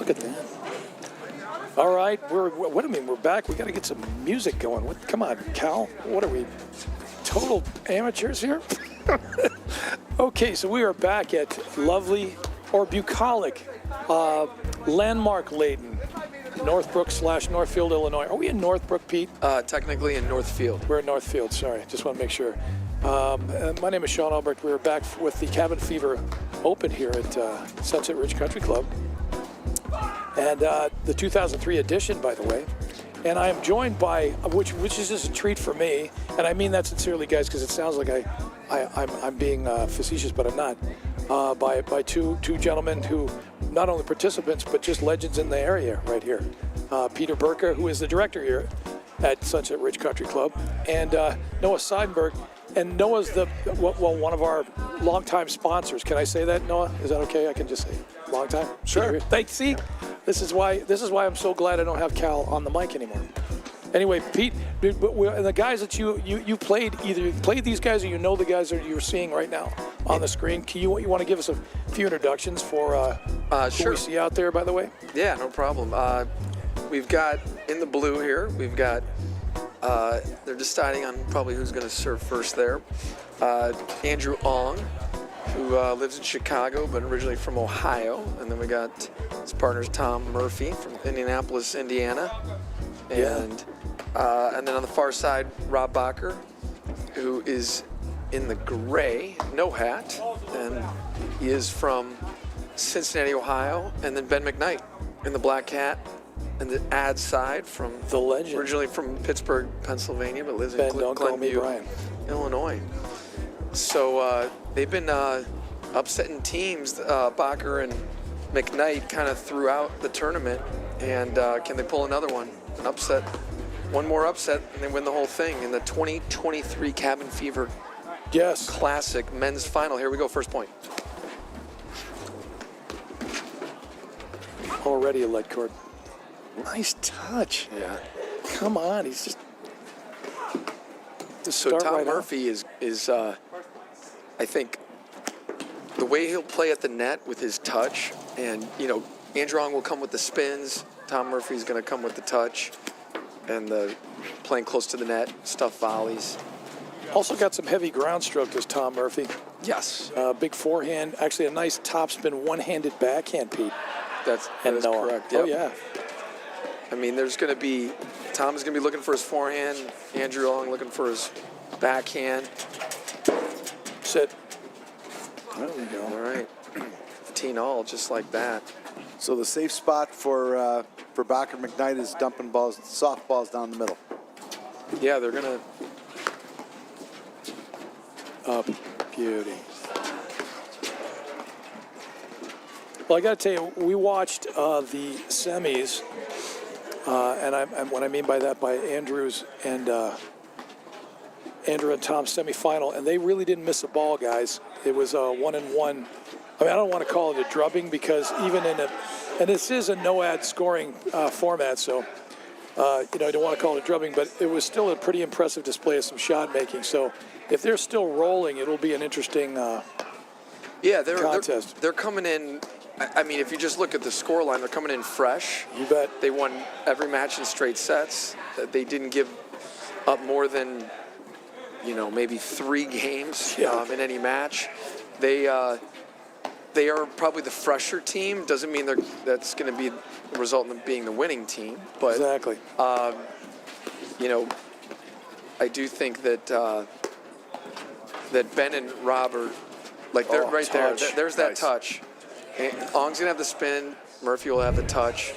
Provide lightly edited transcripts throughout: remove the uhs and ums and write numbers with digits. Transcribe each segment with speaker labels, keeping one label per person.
Speaker 1: Look at that. All right, we're back. We got to get some music going. Come on, Cal. What are we, total amateurs here? Okay, so we are back at lovely or bucolic, landmark laden Northbrook/Northfield, Illinois. Are we in Northbrook, Pete?
Speaker 2: Technically in Northfield.
Speaker 1: We're in Northfield. Sorry, just want to make sure. My name is Sean Albrecht. We're back with the Cabin Fever Open here at Sunset Ridge Country Club. And the 2003 edition, by the way. And I am joined by, which is just a treat for me, and I mean that sincerely, guys, because it sounds like I'm being facetious, but I'm not. By two gentlemen who, not only participants, but just legends in the area right here. Peter Burka, who is the director here at Sunset Ridge Country Club, and Noah Seidenberg. And Noah's one of our longtime sponsors. Can I say that, Noah? Is that okay? I can just say long time.
Speaker 2: Sure.
Speaker 1: Thanks. See, this is why I'm so glad I don't have Cal on the mic anymore. Anyway, Pete, and the guys that you played, either you played these guys or you know the guys that you're seeing right now on the screen. You want to give us a few introductions for who
Speaker 2: sure.
Speaker 1: we see out there, by the way?
Speaker 2: Yeah, no problem. We've got in the blue here. We've got. They're deciding on probably who's going to serve first there. Andrew Ong, who lives in Chicago but originally from Ohio, and then we got his partners Tom Murphy from Indianapolis, Indiana, and then on the far side Rob Bacher, who is in the gray, no hat, and he is from Cincinnati, Ohio, and then Ben McKnight in the black hat. And the ad side from
Speaker 1: the legend,
Speaker 2: originally from Pittsburgh, Pennsylvania, but lives in Glenview, Illinois. So they've been upsetting teams, Bacher and McKnight, kind of throughout the tournament. And can they pull another one? An upset, one more upset, and they win the whole thing in the 2023 Cabin Fever Classic Men's Final. Here we go, first point.
Speaker 1: Already a lead cord. Nice touch.
Speaker 2: Yeah.
Speaker 1: Come on, he's just.
Speaker 2: So Tom Murphy is I think the way he'll play at the net with his touch, and Andrew Ong will come with the spins. Tom Murphy's going to come with the touch and the playing close to the net, stuff volleys.
Speaker 1: Also got some heavy ground stroke, does Tom Murphy.
Speaker 2: Yes.
Speaker 1: Big forehand, actually a nice topspin one-handed backhand, Pete.
Speaker 2: That is correct. Yep.
Speaker 1: Oh yeah.
Speaker 2: I mean, Tom's going to be looking for his forehand, Andrew Ong looking for his backhand.
Speaker 1: Sit. There we go.
Speaker 2: All right. 15 all, just like that.
Speaker 3: So the safe spot for Bacher McKnight is dumping balls, soft balls down the middle.
Speaker 2: Yeah, they're going to.
Speaker 1: Up. Beauty. Well, I got to tell you, we watched the semis, and what I mean by that, by Andrew and Tom's semifinal, and they really didn't miss a ball, guys. It was a 1-1. I mean, I don't want to call it a drubbing because even and this is a no-ad scoring format, so I don't want to call it a drubbing, but it was still a pretty impressive display of some shot making. So if they're still rolling, it'll be an interesting contest.
Speaker 2: They're coming in. I mean, if you just look at the scoreline, they're coming in fresh.
Speaker 1: You bet.
Speaker 2: They won every match in straight sets. They didn't give up more than, maybe 3 games in any match. They are probably the fresher team. Doesn't mean that's going to be result in them being the winning team. But
Speaker 1: exactly.
Speaker 2: I do think that that Ben and Rob are they're right touch. There's that touch. Ong's going to have the spin. Murphy will have the touch.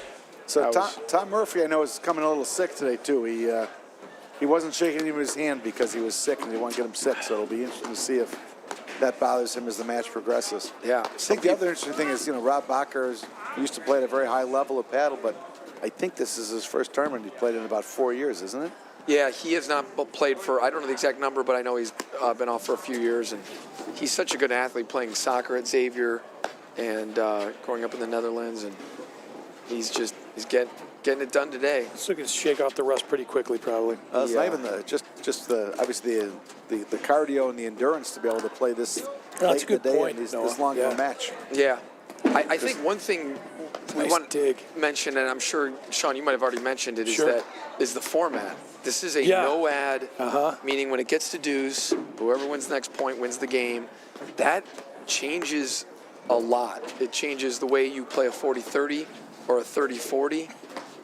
Speaker 3: So Tom Murphy, I know, is coming a little sick today, too. He wasn't shaking even his hand because he was sick, and they want to get him sick. So it'll be interesting to see if that bothers him as the match progresses.
Speaker 2: Yeah.
Speaker 3: I think the other interesting thing is, Rob Bacher used to play at a very high level of paddle, but I think this is his first tournament he's played in about 4 years, isn't it?
Speaker 2: Yeah, he has not played for, I don't know the exact number, but I know he's been off for a few years. And he's such a good athlete playing soccer at Xavier and growing up in the Netherlands, and he's getting it done today.
Speaker 1: So he can shake off the rust pretty quickly, probably.
Speaker 3: It's not even obviously the cardio and the endurance to be able to play this late in the day and this long of a match.
Speaker 2: Yeah, I think one thing we
Speaker 1: Nice
Speaker 2: want
Speaker 1: dig.
Speaker 2: to mention, and I'm sure, Sean, you might have already mentioned it,
Speaker 1: Sure.
Speaker 2: is the format. This is a
Speaker 1: Yeah.
Speaker 2: no ad,
Speaker 1: Uh-huh.
Speaker 2: meaning when it gets to deuce, whoever wins the next point wins the game. That changes a lot. It changes the way you play a 40-30 or a 30-40,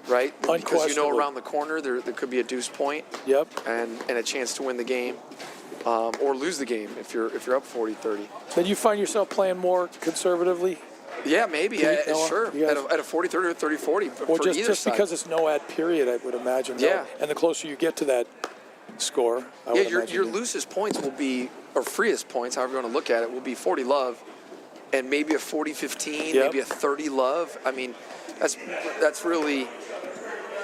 Speaker 2: right? Because you know
Speaker 1: Unquestionably.
Speaker 2: around the corner there could be a deuce point
Speaker 1: Yep.
Speaker 2: and a chance to win the game. Or lose the game if you're up 40-30.
Speaker 1: Then you find yourself playing more conservatively,
Speaker 2: Yeah, maybe. Sure.
Speaker 1: you guys-
Speaker 2: At a 40-30 or 30-40
Speaker 1: or
Speaker 2: for
Speaker 1: just
Speaker 2: either
Speaker 1: just
Speaker 2: side.
Speaker 1: because it's no ad period, I would imagine. though.
Speaker 2: Yeah.
Speaker 1: And the closer you get to that score, I
Speaker 2: Yeah,
Speaker 1: would
Speaker 2: your
Speaker 1: imagine.
Speaker 2: loosest points will be, or freest points, however you want to look at it, will be 40 love, and maybe a 40-15,
Speaker 1: Yep.
Speaker 2: maybe a 30 love. I mean, that's really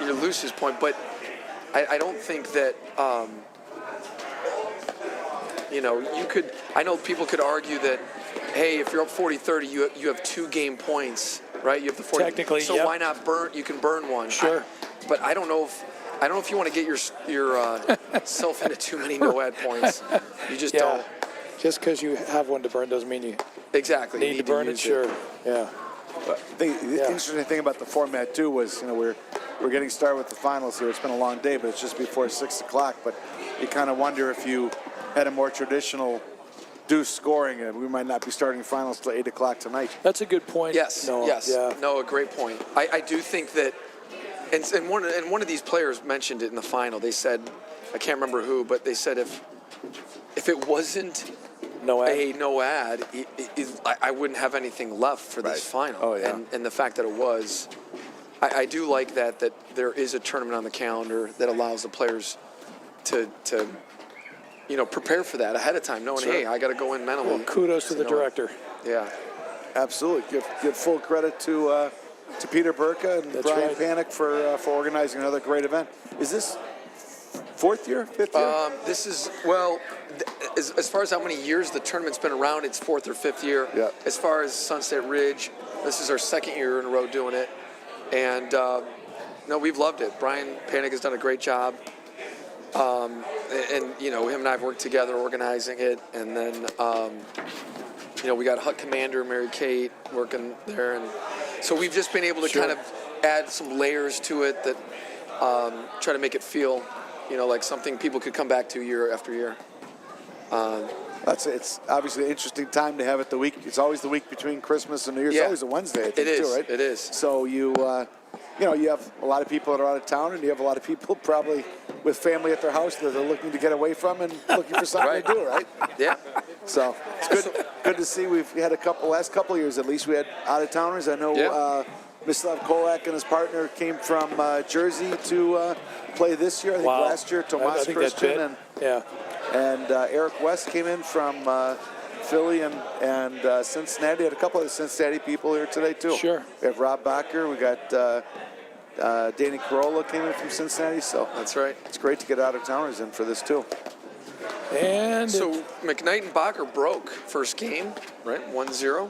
Speaker 2: your loosest point. But I don't think that. You could. I know people could argue that, hey, if you're up 40-30, you have 2 game points, right? You have the 40.
Speaker 1: Technically,
Speaker 2: so
Speaker 1: yep.
Speaker 2: why not burn? You can burn one.
Speaker 1: Sure.
Speaker 2: But I don't know if you want to get your self into too many no ad points. You just
Speaker 1: Yeah.
Speaker 2: don't.
Speaker 1: Just because you have one to burn doesn't mean you
Speaker 2: Exactly. You
Speaker 1: need to burn it.
Speaker 2: use
Speaker 1: Sure. Yeah.
Speaker 3: But the
Speaker 1: Yeah.
Speaker 3: interesting thing about the format too was, we're getting started with the finals here. It's been a long day, but it's just before 6 o'clock. But you kind of wonder if you had a more traditional deuce scoring, we might not be starting finals till 8 o'clock tonight.
Speaker 1: That's a good point.
Speaker 2: Yes.
Speaker 1: Noah.
Speaker 2: Yes.
Speaker 1: Yeah.
Speaker 2: No, a great point. I do think that, and one of these players mentioned it in the final. They said, I can't remember who, but they said if it wasn't
Speaker 1: No ad.
Speaker 2: a no ad, I wouldn't have anything left for this
Speaker 3: Right.
Speaker 2: final.
Speaker 3: Oh, yeah.
Speaker 2: And the fact that it was, I do like that there is a tournament on the calendar that allows the players to prepare for that ahead of time, knowing,
Speaker 3: Sure.
Speaker 2: hey, I got to go in mentally.
Speaker 1: Well, kudos to the
Speaker 2: know,
Speaker 1: director.
Speaker 2: Yeah.
Speaker 3: Absolutely. Give full credit to Peter Burka and
Speaker 1: That's
Speaker 3: Brian
Speaker 1: right.
Speaker 3: Panic for organizing another great event. Is this 4th year, 5th year?
Speaker 2: This is, as far as how many years the tournament's been around, it's 4th or 5th year.
Speaker 3: Yeah.
Speaker 2: As far as Sunset Ridge, this is our 2nd year in a row doing it. And, no, we've loved it. Brian Panic has done a great job. And him and I have worked together organizing it. And then, we got Hut Commander, Mary Kate working there. And so we've just been able to
Speaker 1: Sure.
Speaker 2: kind of add some layers to it that try to make it feel, like something people could come back to year after year.
Speaker 3: It's obviously an interesting time to have it the week. It's always the week between Christmas and New Year's.
Speaker 2: Yeah.
Speaker 3: It's always a Wednesday, I think,
Speaker 2: It is.
Speaker 3: too, right?
Speaker 2: It is.
Speaker 3: So you have a lot of people that are out of town, and you have a lot of people probably with family at their house that they're looking to get away from and looking for something
Speaker 2: Right.
Speaker 3: to do, right?
Speaker 2: Yeah.
Speaker 3: So it's good to see. We've had last couple of years at least, we had out-of-towners. I know
Speaker 2: Yeah.
Speaker 3: Mislav Kolak and his partner came from Jersey to play this year. I think
Speaker 1: Wow.
Speaker 3: last year,
Speaker 1: I
Speaker 3: Tomas
Speaker 1: think that
Speaker 3: Christian
Speaker 1: fit. Yeah.
Speaker 3: and Eric West came in from Philly and Cincinnati. Had a couple of Cincinnati people here today too.
Speaker 1: Sure.
Speaker 3: We have Rob Bacher. We got Danny Carolla came in from Cincinnati. So
Speaker 2: That's right.
Speaker 3: it's great to get out-of-towners in for this too.
Speaker 1: And
Speaker 2: So McKnight and Bacher broke first game, right? 1-0.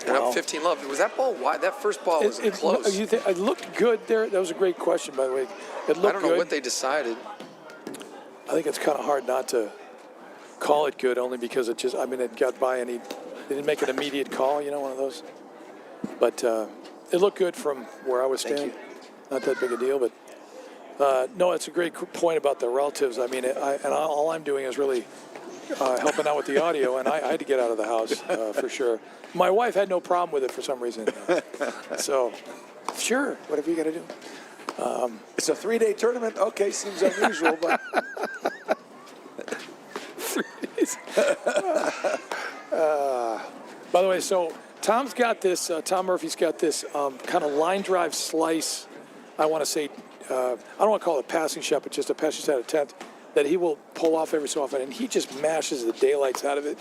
Speaker 2: And
Speaker 1: Wow.
Speaker 2: up 15 love. Was that ball wide? That first ball was close.
Speaker 1: It looked good there. That was a great question, by the way. It looked
Speaker 2: I don't know
Speaker 1: good.
Speaker 2: what they decided.
Speaker 1: I think it's kind of hard not to call it good, only because it got by and they didn't make an immediate call, one of those. But it looked good from where I was standing. Not that big a deal, but no, it's a great point about the relatives. I mean, all I'm doing is really helping out with the audio, and I had to get out of the house for sure. My wife had no problem with it for some reason. So, sure, whatever you got to do.
Speaker 3: It's a 3-day tournament. Okay, seems unusual, but
Speaker 1: By the way, so Tom's got this, Tom Murphy's got this kind of line drive slice, I want to say, I don't want to call it a passing shot, but just a passing shot attempt that he will pull off every so often, and he just mashes the daylights out of it.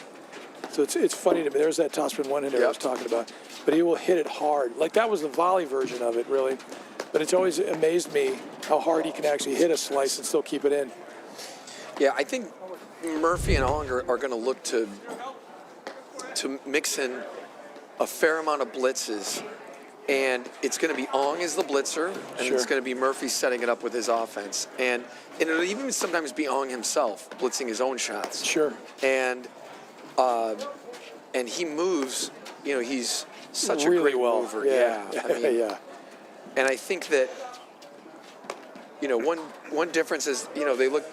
Speaker 1: So it's funny to me. There's that topspin one-hitter I was talking about. But he will hit it hard. Like, that was the volley version of it, really. But it's always amazed me how hard he can actually hit a slice and still keep it in.
Speaker 2: Yeah, I think Murphy and Ong are going to look to mix in a fair amount of blitzes. And it's going to be Ong as the blitzer, and
Speaker 1: Sure.
Speaker 2: it's going to be Murphy setting it up with his offense. And it'll even sometimes be Ong himself blitzing his own shots.
Speaker 1: Sure.
Speaker 2: And he moves he's such a
Speaker 1: really
Speaker 2: great
Speaker 1: well.
Speaker 2: mover.
Speaker 1: Yeah.
Speaker 2: I mean,
Speaker 1: Yeah.
Speaker 2: and I think that, one difference is,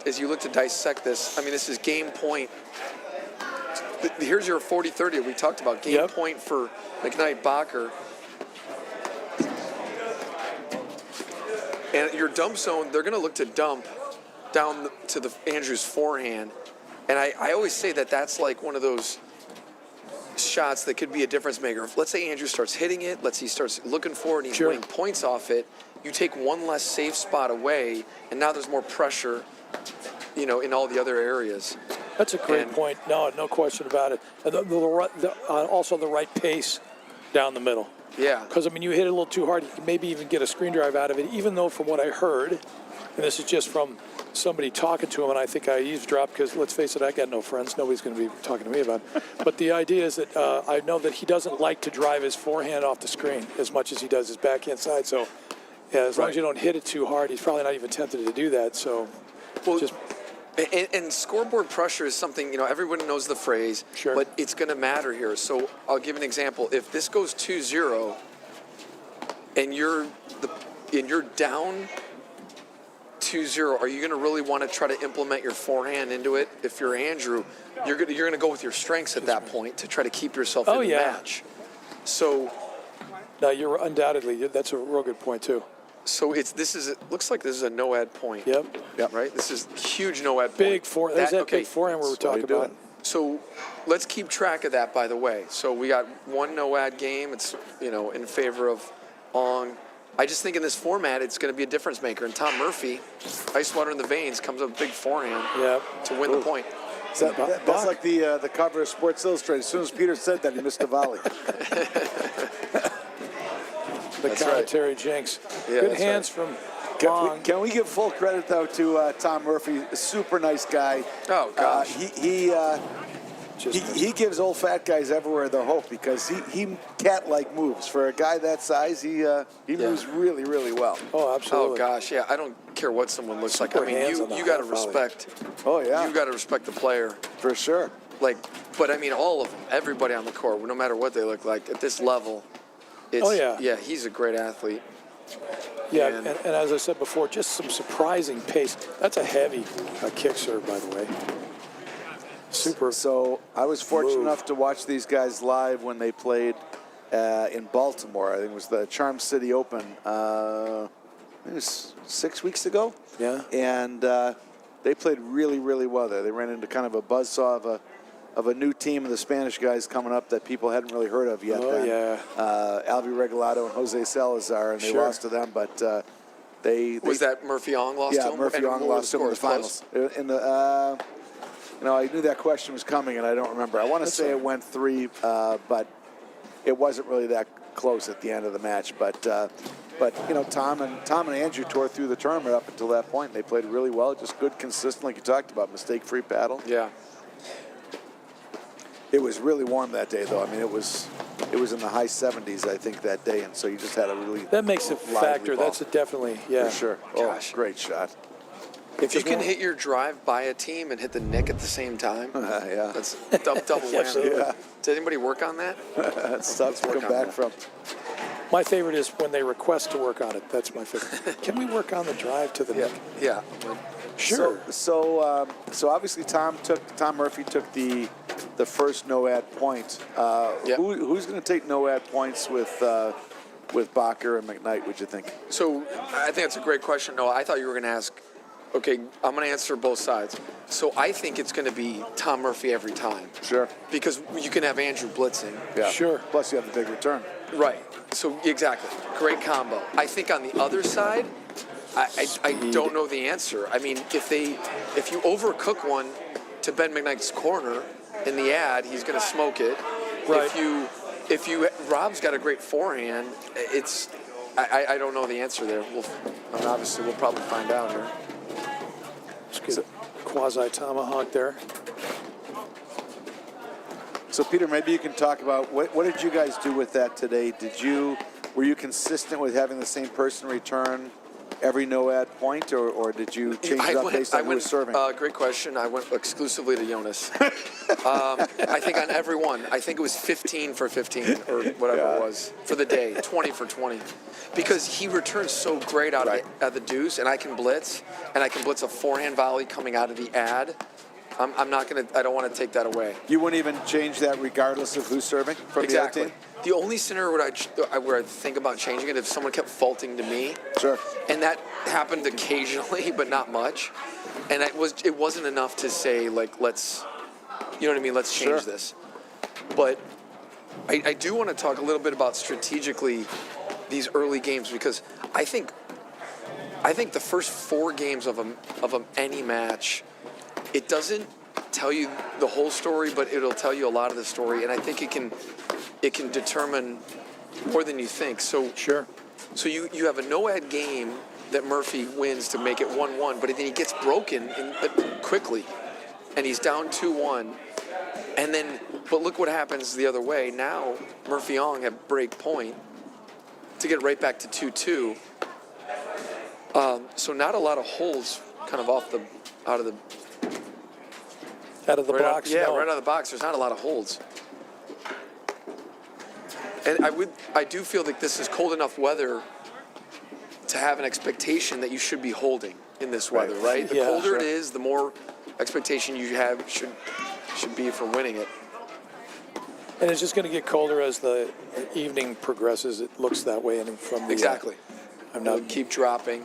Speaker 2: as you look to dissect this, I mean, this is game point. Here's your 40-30 we talked about. Game point for McKnight Bacher. And your dump zone, they're going to look to dump down to the Andrews forehand. And I always say that that's like one of those shots that could be a difference maker. If, let's say Andrew starts hitting it, he starts looking for it, and he's winning points off it, you take one less safe spot away, and now there's more pressure, in all the other areas.
Speaker 1: That's a great point. No question about it. And also the right pace down the middle.
Speaker 2: Yeah.
Speaker 1: Because, you hit it a little too hard, you can maybe even get a screen drive out of it, even though from what I heard, and this is just from somebody talking to him, and I think I eavesdropped because, let's face it, I got no friends. Nobody's going to be talking to me about it. But the idea is that I know that he doesn't like to drive his forehand off the screen as much as he does his backhand side. So, yeah, as long as you don't hit it too hard, he's probably not even tempted to do that. So,
Speaker 2: And scoreboard pressure is something, everyone knows the phrase, but it's going to matter here. So I'll give an example. If this goes 2-0 and you're down 2-0, are you going to really want to try to implement your forehand into it? If you're Andrew, you're going to go with your strengths at that point to try to keep yourself in the match. So
Speaker 1: no, you're undoubtedly, that's a real good point too.
Speaker 2: So it looks like this is a no-ad point.
Speaker 1: Yep.
Speaker 2: Right? This is huge no-ad point.
Speaker 1: Big forehand. There's that big forehand we were talking about.
Speaker 2: So let's keep track of that, by the way. So we got one no-ad game. It's, in favor of Ong. I just think in this format, it's going to be a difference maker. And Tom Murphy, ice water in the veins, comes up with a big forehand to win the point.
Speaker 3: So that's like the cover of Sports Illustrated. As soon as Peter said that, he missed a volley.
Speaker 1: The commentary jinx. Good hands from Ong.
Speaker 3: Can we give full credit, though, to Tom Murphy? A super nice guy.
Speaker 2: Oh, gosh.
Speaker 3: He gives old fat guys everywhere the hope because he cat-like moves. For a guy that size, he moves really, really well.
Speaker 1: Oh, absolutely.
Speaker 2: Oh, gosh, yeah. I don't care what someone looks like. I mean, you got to respect.
Speaker 3: Oh, yeah.
Speaker 2: You got to respect the player.
Speaker 3: For sure.
Speaker 2: But I mean, all of them, everybody on the court, no matter what they look like, at this level. Yeah, he's a great athlete.
Speaker 1: Yeah, and as I said before, just some surprising pace. That's a heavy kick serve, by the way. Super.
Speaker 3: So I was fortunate enough to watch these guys live when they played in Baltimore. I think it was the Charm City Open. I think it was 6 weeks ago.
Speaker 1: Yeah.
Speaker 3: And they played really, really well there. They ran into kind of a buzzsaw of a new team of the Spanish guys coming up that people hadn't really heard of yet. Alvi Regalado and Jose Salazar, and they lost to them, but they
Speaker 2: was that Murphy Ong lost to him?
Speaker 3: Yeah, Murphy Ong lost to him in the finals. I knew that question was coming, and I don't remember. I want to say it went 3, but it wasn't really that close at the end of the match. But Tom and Andrew tore through the tournament up until that point. They played really well, just good, consistent, like you talked about, mistake-free paddle.
Speaker 2: Yeah.
Speaker 3: It was really warm that day, though. I mean, it was in the high 70s, I think, that day, and so you just had a really
Speaker 1: that makes a factor.
Speaker 3: Ball.
Speaker 1: That's definitely
Speaker 3: for sure.
Speaker 2: Gosh.
Speaker 3: Oh, great shot.
Speaker 2: If you can hit your drive by a team and hit the nick at the same time, that's double whammy.
Speaker 3: Yeah.
Speaker 2: Did anybody work on that?
Speaker 3: That's tough to come back from.
Speaker 1: My favorite is when they request to work on it. That's my favorite. Can we work on the drive to the nick?
Speaker 2: Yeah.
Speaker 1: Sure.
Speaker 3: So obviously Tom Murphy took the first no-ad point. Who's going to take no-ad points with Bacher and McKnight, would you think?
Speaker 2: So I think that's a great question. No, I thought you were going to ask. Okay, I'm going to answer both sides. So I think it's going to be Tom Murphy every time.
Speaker 3: Sure.
Speaker 2: Because you can have Andrew blitzing.
Speaker 3: Yeah.
Speaker 1: Sure.
Speaker 3: Plus you have the big return.
Speaker 2: Right. So exactly. Great combo. I think on the other side, I don't know the answer. I mean, if you overcook one to Ben McKnight's corner in the ad, he's going to smoke it.
Speaker 1: Right.
Speaker 2: Rob's got a great forehand. I don't know the answer there. Obviously we'll probably find out here.
Speaker 1: Let's get a quasi-tomahawk there.
Speaker 3: So, Peter, maybe you can talk about what did you guys do with that today? Were you consistent with having the same person return every no-ad point, or did you change it up based on who was serving?
Speaker 2: Great question. I went exclusively to Jonas. I think on every one. I think it was 15 for 15 or whatever it was for the day, 20 for 20. Because he returns so great out of the deuce, and I can blitz a forehand volley coming out of the ad. I don't want to take that away.
Speaker 3: You wouldn't even change that regardless of who's serving from the other team?
Speaker 2: The only scenario where I think about changing it if someone kept faulting to me.
Speaker 3: Sure.
Speaker 2: And that happened occasionally, but not much. And it wasn't enough to say, like, let's, you know what I mean, let's change this. But I do want to talk a little bit about strategically these early games, because I think the first 4 games of any match, it doesn't tell you the whole story, but it'll tell you a lot of the story, and I think it can determine more than you think. So
Speaker 1: Sure.
Speaker 2: So you have a no-ad game that Murphy wins to make it 1-1, but then he gets broken quickly, and he's down 2-1, but look what happens the other way. Now Murphy Ong have break point to get right back to 2-2. So not a lot of holes kind of out of the
Speaker 1: box.
Speaker 2: Yeah,
Speaker 1: no.
Speaker 2: right out of the box. There's not a lot of holds. And I do feel like this is cold enough weather to have an expectation that you should be holding in this weather, right? The colder it is, the more expectation you have should be for winning it.
Speaker 1: And it's just going to get colder as the evening progresses. It looks that way, and from the
Speaker 2: Exactly.
Speaker 1: I'm
Speaker 2: keep dropping.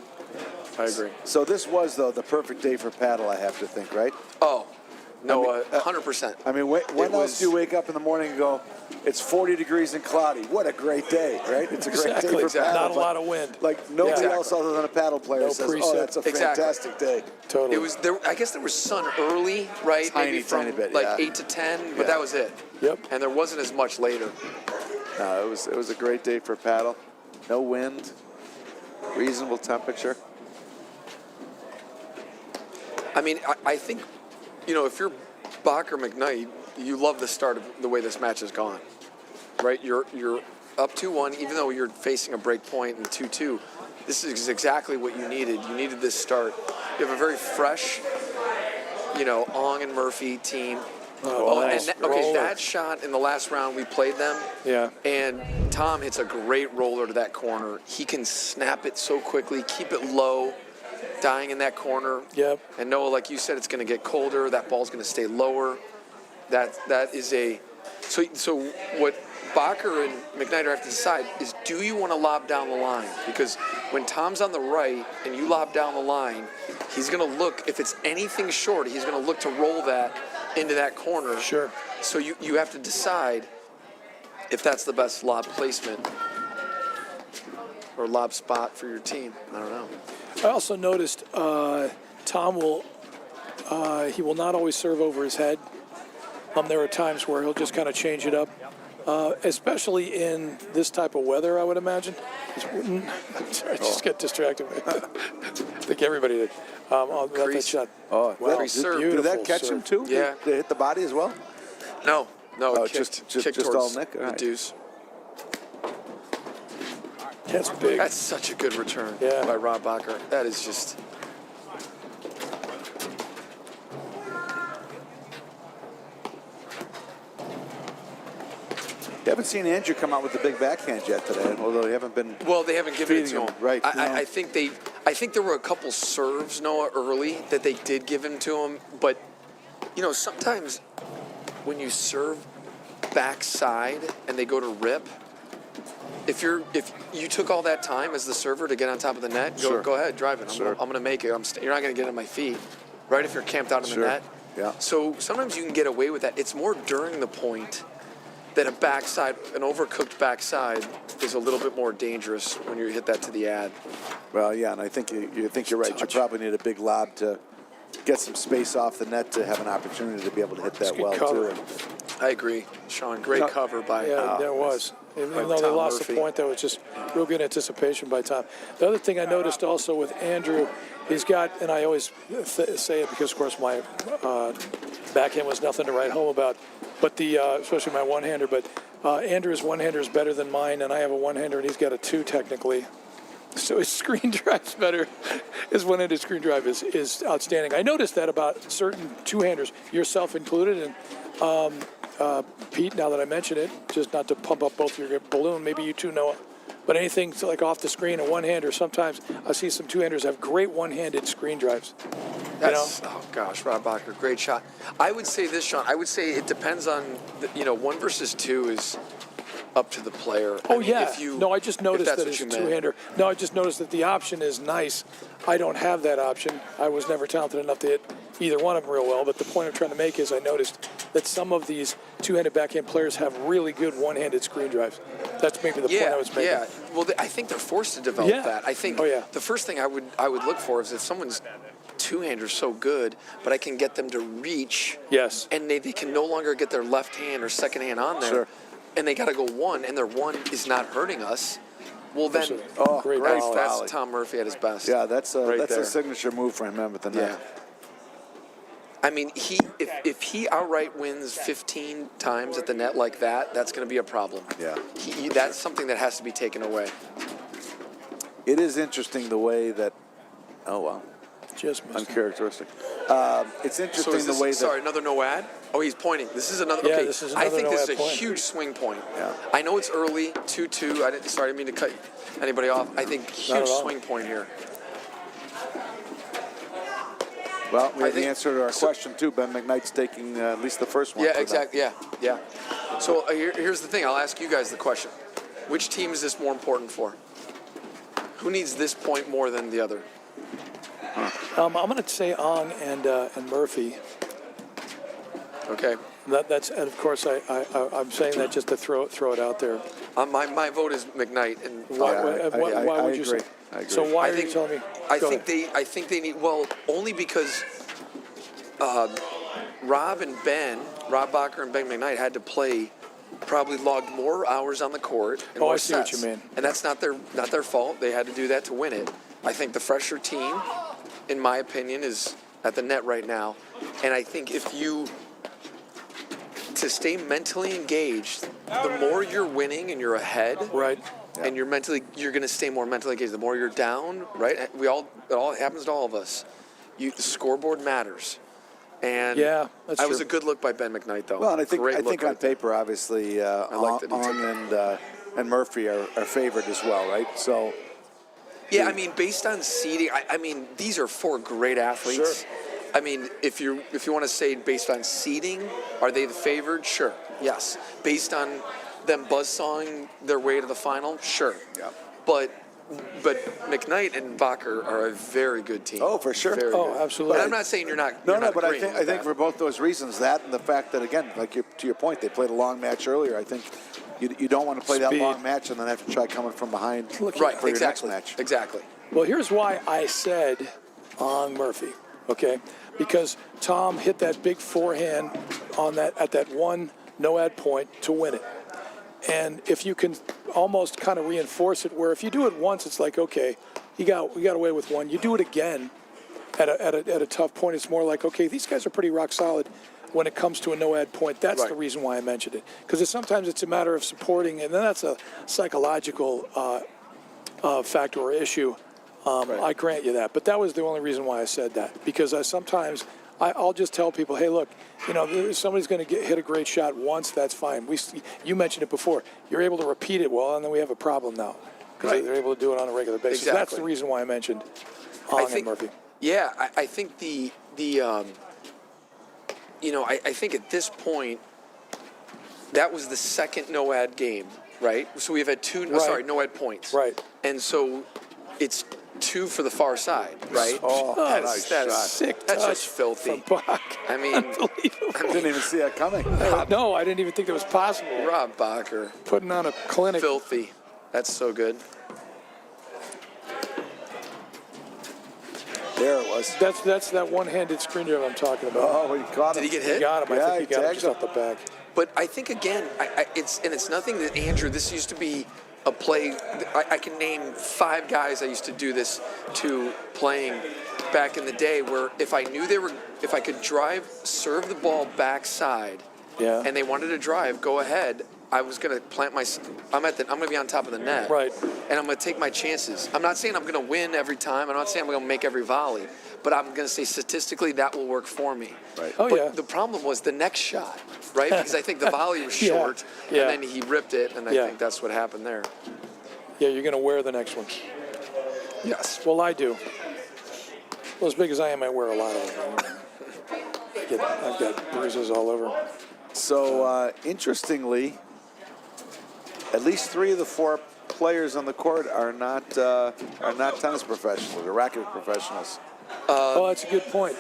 Speaker 2: I agree.
Speaker 3: So this was, though, the perfect day for paddle, I have to think, right?
Speaker 2: Oh, no, 100%.
Speaker 3: I mean, when else do you wake up in the morning and go, it's 40 degrees and cloudy? What a great day, right? It's a great day for paddle.
Speaker 1: Not a lot of wind.
Speaker 3: Like nobody else other than a paddle player says,
Speaker 1: preset.
Speaker 3: oh, that's a fantastic day.
Speaker 1: Totally.
Speaker 2: It was there. I guess there was sun early, right? Maybe from
Speaker 3: tiny bit,
Speaker 2: like 8 to 10, but that was it.
Speaker 1: Yep.
Speaker 2: And there wasn't as much later.
Speaker 3: No, it was a great day for paddle. No wind, reasonable temperature.
Speaker 2: I mean, I think, if you're Bach or McKnight, you love the start of the way this match has gone, right? You're up 2-1, even though you're facing a break point and 2-2. This is exactly what you needed. You needed this start. You have a very fresh, Ong and Murphy team. That shot in the last round, we played them.
Speaker 1: Yeah.
Speaker 2: And Tom hits a great roller to that corner. He can snap it so quickly, keep it low, dying in that corner.
Speaker 1: Yep.
Speaker 2: And Noah, like you said, it's going to get colder. That ball's going to stay lower. That is a so what Bacher and McKnight have to decide is, do you want to lob down the line? Because when Tom's on the right and you lob down the line, he's going to look, if it's anything short, he's going to look to roll that into that corner.
Speaker 1: Sure.
Speaker 2: So you have to decide if that's the best lob placement or lob spot for your team. I don't know.
Speaker 1: I also noticed Tom will not always serve over his head. There are times where he'll just kind of change it up, especially in this type of weather, I would imagine. Sorry, I just get distracted. I think everybody did. On that shot.
Speaker 3: Oh,
Speaker 2: well,
Speaker 3: did that catch him too?
Speaker 2: Yeah.
Speaker 3: Did it hit the body as well?
Speaker 2: No, it
Speaker 3: just
Speaker 2: kicked
Speaker 3: all
Speaker 2: towards
Speaker 3: Nick? All
Speaker 2: the
Speaker 3: right.
Speaker 2: deuce.
Speaker 1: That's big.
Speaker 2: That's such a good return by Rob Bacher. That is just...
Speaker 3: You haven't seen Andrew come out with the big backhand yet today, although they haven't been.
Speaker 2: Well, they haven't given it to him.
Speaker 3: Right.
Speaker 2: I think there were a couple serves, Noah, early that they did give him to him. But, sometimes when you serve backside and they go to rip, if you took all that time as the server to get on top of the net, go ahead, drive it. I'm going to make it. You're not going to get on my feet, right, if you're camped out in the net.
Speaker 3: Yeah.
Speaker 2: So sometimes you can get away with that. It's more during the point that an overcooked backside is a little bit more dangerous when you hit that to the ad.
Speaker 3: Well, yeah, and I think you're right. You probably need a big lob to get some space off the net to have an opportunity to be able to hit that well
Speaker 1: cover.
Speaker 3: too.
Speaker 2: I agree, Sean. Great cover by.
Speaker 1: Yeah, there was. Even though they
Speaker 2: Tom
Speaker 1: lost
Speaker 2: Murphy.
Speaker 1: the point, that was just real good anticipation by Tom. The other thing I noticed also with Andrew, he's got, and I always say it because, of course, my backhand was nothing to write home about, but especially my one-hander. But Andrew's one-hander is better than mine, and I have a one-hander, and he's got a 2 technically. So his screen drive's better. His one-handed screen drive is outstanding. I noticed that about certain two-handers, yourself included, and Pete, now that I mention it, just not to pump up both your balloon, maybe you two know it. But anything like off the screen, a one-hander, sometimes I see some two-handers have great one-handed screen drives.
Speaker 2: That's, oh gosh, Rob Bacher, great shot. I would say this, Sean. I would say it depends on, 1 versus 2 is up to the player.
Speaker 1: Oh,
Speaker 2: I mean,
Speaker 1: yeah.
Speaker 2: if you,
Speaker 1: No, I just noticed
Speaker 2: that's
Speaker 1: that
Speaker 2: what
Speaker 1: it's a
Speaker 2: you meant.
Speaker 1: two-hander. No, I just noticed that the option is nice. I don't have that option. I was never talented enough to hit either one of them real well. But the point I'm trying to make is I noticed that some of these two-handed backhand players have really good one-handed screen drives. That's maybe the point I was making.
Speaker 2: Yeah, well, I think they're forced to develop that. I think the first thing I would look for is if someone's two-hander so good, but I can get them to reach.
Speaker 1: Yes.
Speaker 2: And they can no longer get their left hand or second hand on there.
Speaker 3: Sure.
Speaker 2: And they got to go one, and their one is not hurting us. Well, then
Speaker 1: Great
Speaker 3: great
Speaker 1: volley.
Speaker 2: that's Tom Murphy at his best.
Speaker 3: Yeah, that's
Speaker 2: right
Speaker 3: a
Speaker 2: there.
Speaker 3: signature move for him at the net.
Speaker 2: Yeah. I mean, if he outright wins 15 times at the net like that, that's going to be a problem.
Speaker 3: Yeah.
Speaker 2: That's something that has to be taken away.
Speaker 3: It is interesting the way that. Oh wow.
Speaker 1: Just missed.
Speaker 3: Uncharacteristic. It's interesting
Speaker 2: So is this,
Speaker 3: the way that.
Speaker 2: sorry, another no ad? Oh, he's pointing. This is another.
Speaker 1: Yeah,
Speaker 2: okay,
Speaker 1: this is
Speaker 2: I
Speaker 1: another
Speaker 2: think this is
Speaker 1: no-ad
Speaker 2: a
Speaker 1: point.
Speaker 2: huge swing point.
Speaker 3: Yeah.
Speaker 2: I know it's early, 2-2. Sorry, I didn't mean to cut anybody off. I think huge
Speaker 1: at all.
Speaker 2: swing point here.
Speaker 3: Well, we
Speaker 2: I
Speaker 3: have the
Speaker 2: think-
Speaker 3: answer to our
Speaker 2: so-
Speaker 3: question too. Ben McKnight's taking at least the first one.
Speaker 2: Yeah,
Speaker 3: for them.
Speaker 2: exactly. Yeah. So here's the thing. I'll ask you guys the question. Which team is this more important for? Who needs this point more than the other?
Speaker 1: I'm going to say Ong and Murphy.
Speaker 2: Okay.
Speaker 1: That's and of course I'm saying that just to throw it out there.
Speaker 2: My vote is McKnight. And
Speaker 1: Why
Speaker 3: I
Speaker 1: would you
Speaker 3: agree.
Speaker 1: say?
Speaker 3: I agree.
Speaker 1: So why
Speaker 2: I
Speaker 1: are
Speaker 2: think,
Speaker 1: you telling me?
Speaker 2: I
Speaker 1: Go
Speaker 2: think
Speaker 1: ahead.
Speaker 2: I think they need, well, only because Rob Bacher and Ben McKnight had to play, probably logged more hours on the court and
Speaker 1: Oh,
Speaker 2: more
Speaker 1: I see what
Speaker 2: sets.
Speaker 1: you mean.
Speaker 2: And that's not their fault. They had to do that to win it. I think the fresher team, in my opinion, is at the net right now. And I think to stay mentally engaged, the more you're winning and you're ahead,
Speaker 1: Right.
Speaker 2: and you're going to stay more mentally engaged. The more you're down, right? It all happens to all of us. The scoreboard matters. And
Speaker 1: Yeah, that's
Speaker 2: that was
Speaker 1: true.
Speaker 2: a good look by Ben McKnight, though.
Speaker 3: Well, and I
Speaker 2: Great look
Speaker 3: think on
Speaker 2: right there.
Speaker 3: paper, obviously,
Speaker 2: like that he took
Speaker 3: Ong and Murphy are favored as well, right? So.
Speaker 2: Yeah, I mean, based on seeding, I mean, these are four great athletes.
Speaker 3: Sure.
Speaker 2: I mean, if you want to say based on seeding, are they the favored? Sure. Yes. Based on them buzzsawing their way to the final, sure.
Speaker 3: Yeah.
Speaker 2: But McKnight and Bacher are a very good team.
Speaker 3: Oh, for sure.
Speaker 2: Very
Speaker 1: Oh,
Speaker 2: good.
Speaker 1: absolutely.
Speaker 2: But I'm not saying you're not.
Speaker 3: No,
Speaker 2: you're not
Speaker 3: but I
Speaker 2: agreeing
Speaker 3: think
Speaker 2: with
Speaker 3: for
Speaker 2: that.
Speaker 3: both those reasons, that and the fact that again, to your point, they played a long match earlier. I think you don't want to play that
Speaker 1: Speed.
Speaker 3: long match and then have to try coming from behind
Speaker 2: Right.
Speaker 3: for your next
Speaker 2: Exactly.
Speaker 3: match.
Speaker 2: Exactly.
Speaker 1: Well, here's why I said Ong Murphy. Okay, because Tom hit that big forehand at that one no-ad point to win it. And if you can almost kind of reinforce it, where if you do it once, it's like, okay, we got away with one. You do it again at a tough point, it's more like, okay, these guys are pretty rock solid when it comes to a no-ad point. That's
Speaker 2: Right.
Speaker 1: the reason why I mentioned it. Because sometimes it's a matter of supporting, and then that's a psychological factor or issue.
Speaker 2: Right.
Speaker 1: I grant you that. But that was the only reason why I said that. Because sometimes I'll just tell people, hey, look, if somebody's going to hit a great shot once, that's fine. You mentioned it before. You're able to repeat it well, and then we have a problem now. Because
Speaker 2: Right.
Speaker 1: they're able to do it on a regular basis.
Speaker 2: Exactly.
Speaker 1: That's the reason why I mentioned Ong and Murphy.
Speaker 2: Yeah, I think I think at this point, that was the second no-ad game, right? So we've had two,
Speaker 1: Right.
Speaker 2: no-ad points.
Speaker 1: Right.
Speaker 2: And so it's two for the far side, right?
Speaker 3: Oh,
Speaker 1: nice
Speaker 2: that's
Speaker 3: shot.
Speaker 1: Sick
Speaker 2: That's
Speaker 1: touch
Speaker 2: just filthy.
Speaker 1: from Bach.
Speaker 2: I mean,
Speaker 1: Unbelievable.
Speaker 3: Didn't even see that coming.
Speaker 1: No, I didn't even think that was possible.
Speaker 2: Rob Bacher,
Speaker 1: Putting on a clinic.
Speaker 2: filthy. That's so good.
Speaker 3: There it was.
Speaker 1: That's that one-handed screen drive I'm talking about.
Speaker 3: Oh, he caught him.
Speaker 2: Did he get
Speaker 1: He
Speaker 2: hit?
Speaker 1: got him. I
Speaker 3: Yeah,
Speaker 1: think he
Speaker 3: he
Speaker 1: got him
Speaker 3: tagged
Speaker 1: just
Speaker 3: him.
Speaker 1: off the back.
Speaker 2: But I think again, it's nothing that Andrew. This used to be a play. I can name 5 guys I used to do this to playing back in the day. Where if I knew if I could serve the ball backside,
Speaker 1: Yeah.
Speaker 2: and they wanted to drive, go ahead. I was going to plant my. I'm going to be on top of the net.
Speaker 1: Right.
Speaker 2: And I'm going to take my chances. I'm not saying I'm going to win every time. I'm not saying I'm going to make every volley. But I'm going to say statistically that will work for me.
Speaker 3: Right.
Speaker 1: Oh,
Speaker 2: but
Speaker 1: yeah.
Speaker 2: the problem was the next shot, right? Because I think the volley was short,
Speaker 1: Yeah.
Speaker 2: and then he ripped it, and I think that's what happened there.
Speaker 1: Yeah, you're going to wear the next one.
Speaker 2: Yes.
Speaker 1: Well, I do. Well, as big as I am, I wear a lot of them. I've got bruises all over.
Speaker 3: So, interestingly, at least 3 of the 4 players on the court are not tennis professionals or racket professionals.
Speaker 1: Oh, that's a good point.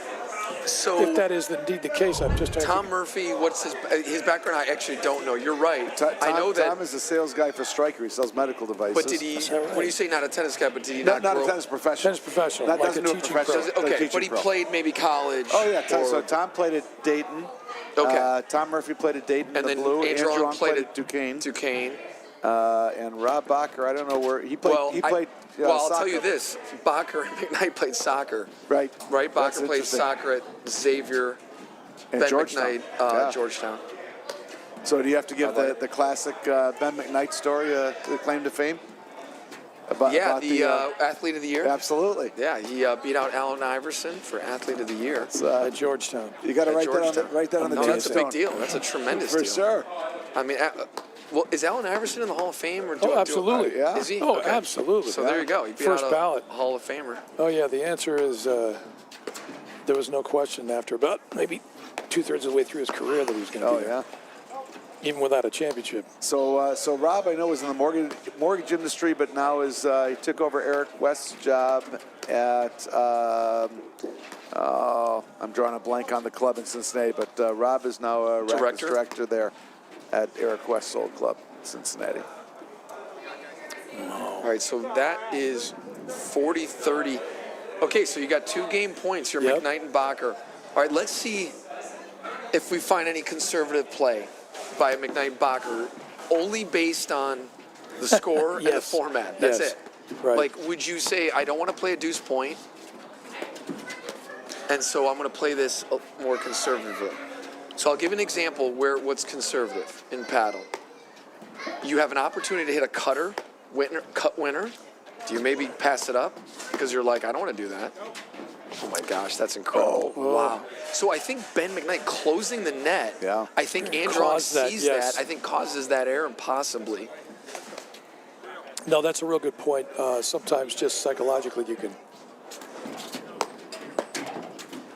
Speaker 2: So
Speaker 1: If that is indeed the case, I'm just trying
Speaker 2: Tom Murphy, what's his background? I actually don't know. You're right. I know that.
Speaker 3: Tom is a sales guy for Stryker. He sells medical devices.
Speaker 2: But did he?
Speaker 1: Is that right?
Speaker 2: When you say not a tennis guy, but did he
Speaker 3: Not
Speaker 2: not
Speaker 3: a
Speaker 2: grow?
Speaker 3: tennis professional.
Speaker 1: Tennis professional,
Speaker 3: Not
Speaker 1: like
Speaker 3: doesn't
Speaker 1: a
Speaker 3: do it
Speaker 1: teaching
Speaker 3: professionally.
Speaker 1: pro.
Speaker 3: like
Speaker 2: Okay,
Speaker 3: teaching
Speaker 2: but he
Speaker 3: pro.
Speaker 2: played maybe college.
Speaker 3: Oh yeah, so
Speaker 2: or-
Speaker 3: Tom played at Dayton.
Speaker 2: Okay.
Speaker 3: Tom Murphy played at Dayton
Speaker 2: And
Speaker 3: in the
Speaker 2: then
Speaker 3: blue.
Speaker 2: Andrew
Speaker 3: Ong
Speaker 2: Ong played at
Speaker 3: Duquesne.
Speaker 2: Duquesne.
Speaker 3: And Rob Bacher, I don't know where he played.
Speaker 2: Well,
Speaker 3: he played.
Speaker 2: I'll tell
Speaker 3: soccer.
Speaker 2: you this: Bacher and McKnight played soccer.
Speaker 3: Right.
Speaker 2: Right.
Speaker 3: That's
Speaker 2: Bacher played
Speaker 3: interesting.
Speaker 2: soccer at Xavier.
Speaker 3: And
Speaker 2: Ben
Speaker 3: Georgetown.
Speaker 2: McKnight,
Speaker 3: Yeah.
Speaker 2: Georgetown.
Speaker 3: So do you have to give
Speaker 2: I like
Speaker 3: the classic Ben McKnight story the claim to fame? About
Speaker 2: The athlete of the year.
Speaker 3: absolutely.
Speaker 2: Yeah, he beat out Allen Iverson for athlete of the year.
Speaker 3: It's,
Speaker 1: At Georgetown.
Speaker 3: you got to
Speaker 2: At
Speaker 3: write that
Speaker 2: Georgetown.
Speaker 3: on the
Speaker 2: No, that's a
Speaker 3: tombstone.
Speaker 2: big deal. That's a tremendous
Speaker 3: For
Speaker 2: deal.
Speaker 3: sure.
Speaker 2: I mean, well, is Allen Iverson in the Hall of Fame? Or
Speaker 1: Oh, absolutely.
Speaker 3: yeah.
Speaker 2: Is he?
Speaker 1: Oh,
Speaker 2: Okay.
Speaker 1: absolutely.
Speaker 2: So there you go. He beat
Speaker 1: First
Speaker 2: out
Speaker 1: ballot.
Speaker 2: a Hall of Famer.
Speaker 1: Oh, yeah, the answer is there was no question after about maybe 2/3 of the way through his career that he was going to
Speaker 3: Oh
Speaker 1: be
Speaker 3: yeah.
Speaker 1: there, even without a championship.
Speaker 3: So Rob, I know, was in the mortgage industry, but now he took over Eric West's job at. I'm drawing a blank on the club in Cincinnati, but Rob is now a rackets director there at Eric West's old club, in Cincinnati.
Speaker 2: All right, so that is 40-30. Okay, so you got 2 game points here,
Speaker 1: Yep.
Speaker 2: McKnight and Bacher. All right, let's see if we find any conservative play by McKnight and Bacher, only based on the score and the
Speaker 1: Yes.
Speaker 2: format. That's
Speaker 1: Yes.
Speaker 2: it.
Speaker 1: Right.
Speaker 2: Like, would you say, I don't want to play a deuce point, and so I'm going to play this more conservatively? So I'll give an example where what's conservative in paddle. You have an opportunity to hit a cut winner. Do you maybe pass it up because you're like, I don't want to do that? Oh my gosh, that's incredible! Wow. So I think Ben McKnight closing the net.
Speaker 3: Yeah.
Speaker 2: I think Andrew Ong
Speaker 1: Caused that,
Speaker 2: sees
Speaker 1: yes.
Speaker 2: that. I think causes that error possibly.
Speaker 1: No, that's a real good point. Sometimes just psychologically you can.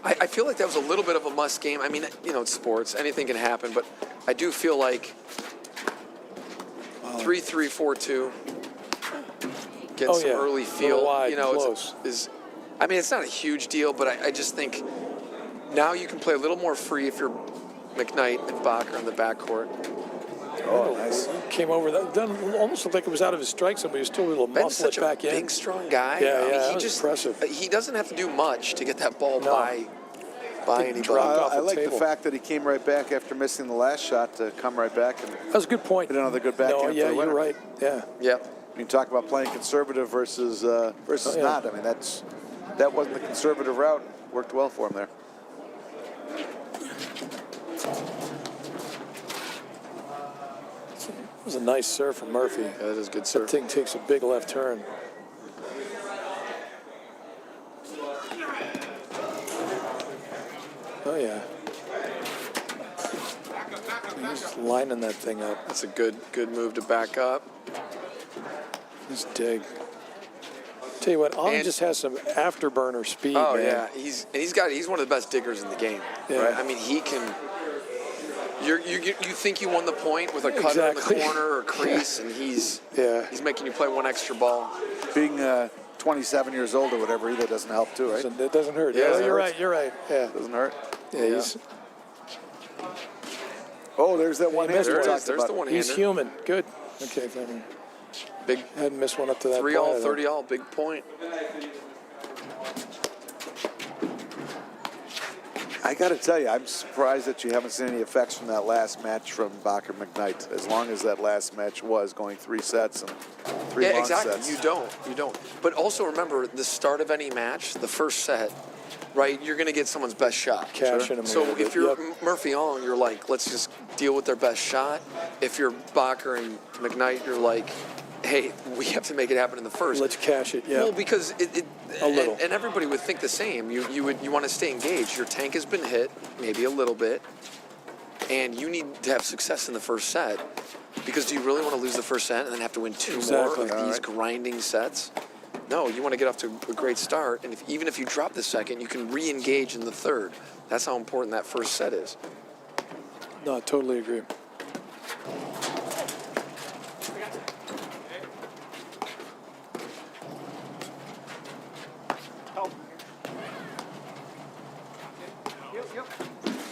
Speaker 2: I feel like that was a little bit of a must game. I mean, it's sports. Anything can happen, but I do feel like 3-3, 4-2. Getting some early feel.
Speaker 1: Little wide, close.
Speaker 2: I mean, it's not a huge deal, but I just think now you can play a little more free if you're McKnight and Bacher in the backcourt.
Speaker 3: Oh, nice.
Speaker 1: Came over that. Almost looked like it was out of his strike zone, but he was still able to
Speaker 2: Ben's
Speaker 1: muscle it
Speaker 2: such a
Speaker 1: back in.
Speaker 2: big, strong guy.
Speaker 1: Yeah,
Speaker 2: I mean,
Speaker 1: yeah,
Speaker 2: he
Speaker 1: that was
Speaker 2: just
Speaker 1: impressive.
Speaker 2: He doesn't have to do much to get that ball
Speaker 1: No.
Speaker 2: by anybody.
Speaker 1: drop off
Speaker 3: I
Speaker 1: the
Speaker 3: like the
Speaker 1: table.
Speaker 3: fact that he came right back after missing the last shot to come right back and
Speaker 1: That was a good point.
Speaker 3: hit another good backhand.
Speaker 1: No,
Speaker 3: for
Speaker 1: yeah,
Speaker 3: the winner.
Speaker 1: you're right. Yeah.
Speaker 2: Yep.
Speaker 3: You talk about playing conservative versus
Speaker 1: Oh, yeah.
Speaker 3: not. I mean, that wasn't the conservative route. Worked well for him there.
Speaker 1: It was a nice serve from Murphy.
Speaker 2: Yeah, that is good
Speaker 1: That
Speaker 2: serve.
Speaker 1: thing takes a big left turn. Oh, yeah. He's lining that thing up.
Speaker 2: That's a good move to back up.
Speaker 1: Just dig. Tell you what, Ong
Speaker 2: And-
Speaker 1: just has some afterburner speed,
Speaker 2: Oh
Speaker 1: man.
Speaker 2: yeah, he's one of the best diggers in the game,
Speaker 1: Yeah.
Speaker 2: right? I mean, he can. You think you won the point with a cutter
Speaker 1: Exactly.
Speaker 2: in the corner or crease, and he's
Speaker 1: Yeah.
Speaker 2: making you play one extra ball.
Speaker 3: Being 27 years old or whatever either doesn't help too, right?
Speaker 1: It doesn't hurt.
Speaker 2: Yeah,
Speaker 1: Yeah,
Speaker 2: it
Speaker 1: you're
Speaker 2: hurts.
Speaker 1: right. You're right. Yeah.
Speaker 3: Doesn't hurt.
Speaker 1: Yeah, he's
Speaker 3: Oh, there's that one hand
Speaker 1: missed
Speaker 3: we
Speaker 1: one.
Speaker 3: talked
Speaker 2: There's
Speaker 3: about.
Speaker 2: the one
Speaker 1: he's
Speaker 2: hander.
Speaker 1: human. Good. Okay, then
Speaker 2: Big
Speaker 1: hadn't missed one up to that
Speaker 2: 3-all,
Speaker 1: point. I don't-
Speaker 2: 30-all, big point.
Speaker 3: I got to tell you, I'm surprised that you haven't seen any effects from that last match from Bacher McKnight. As long as that last match was going 3 sets, and 3
Speaker 2: Yeah,
Speaker 3: long
Speaker 2: exactly.
Speaker 3: sets.
Speaker 2: You don't. But also remember, the start of any match, the first set, right? You're going to get someone's best shot.
Speaker 1: Cashing them a
Speaker 2: So
Speaker 1: little bit.
Speaker 2: if you're
Speaker 1: Yep.
Speaker 2: Murphy Ong, you're like, let's just deal with their best shot. If you're Bacher and McKnight, you're like, hey, we have to make it happen in the first.
Speaker 1: Let's cash it. Yeah.
Speaker 2: Well, because
Speaker 1: A little.
Speaker 2: and everybody would think the same. You want to stay engaged. Your tank has been hit, maybe a little bit, and you need to have success in the first set. Because do you really want to lose the first set and then have to win 2
Speaker 1: Exactly.
Speaker 2: more of these grinding sets? No, you want to get off to a great start, and even if you drop the second, you can re-engage in the third. That's how important that first set is.
Speaker 1: No, I totally agree.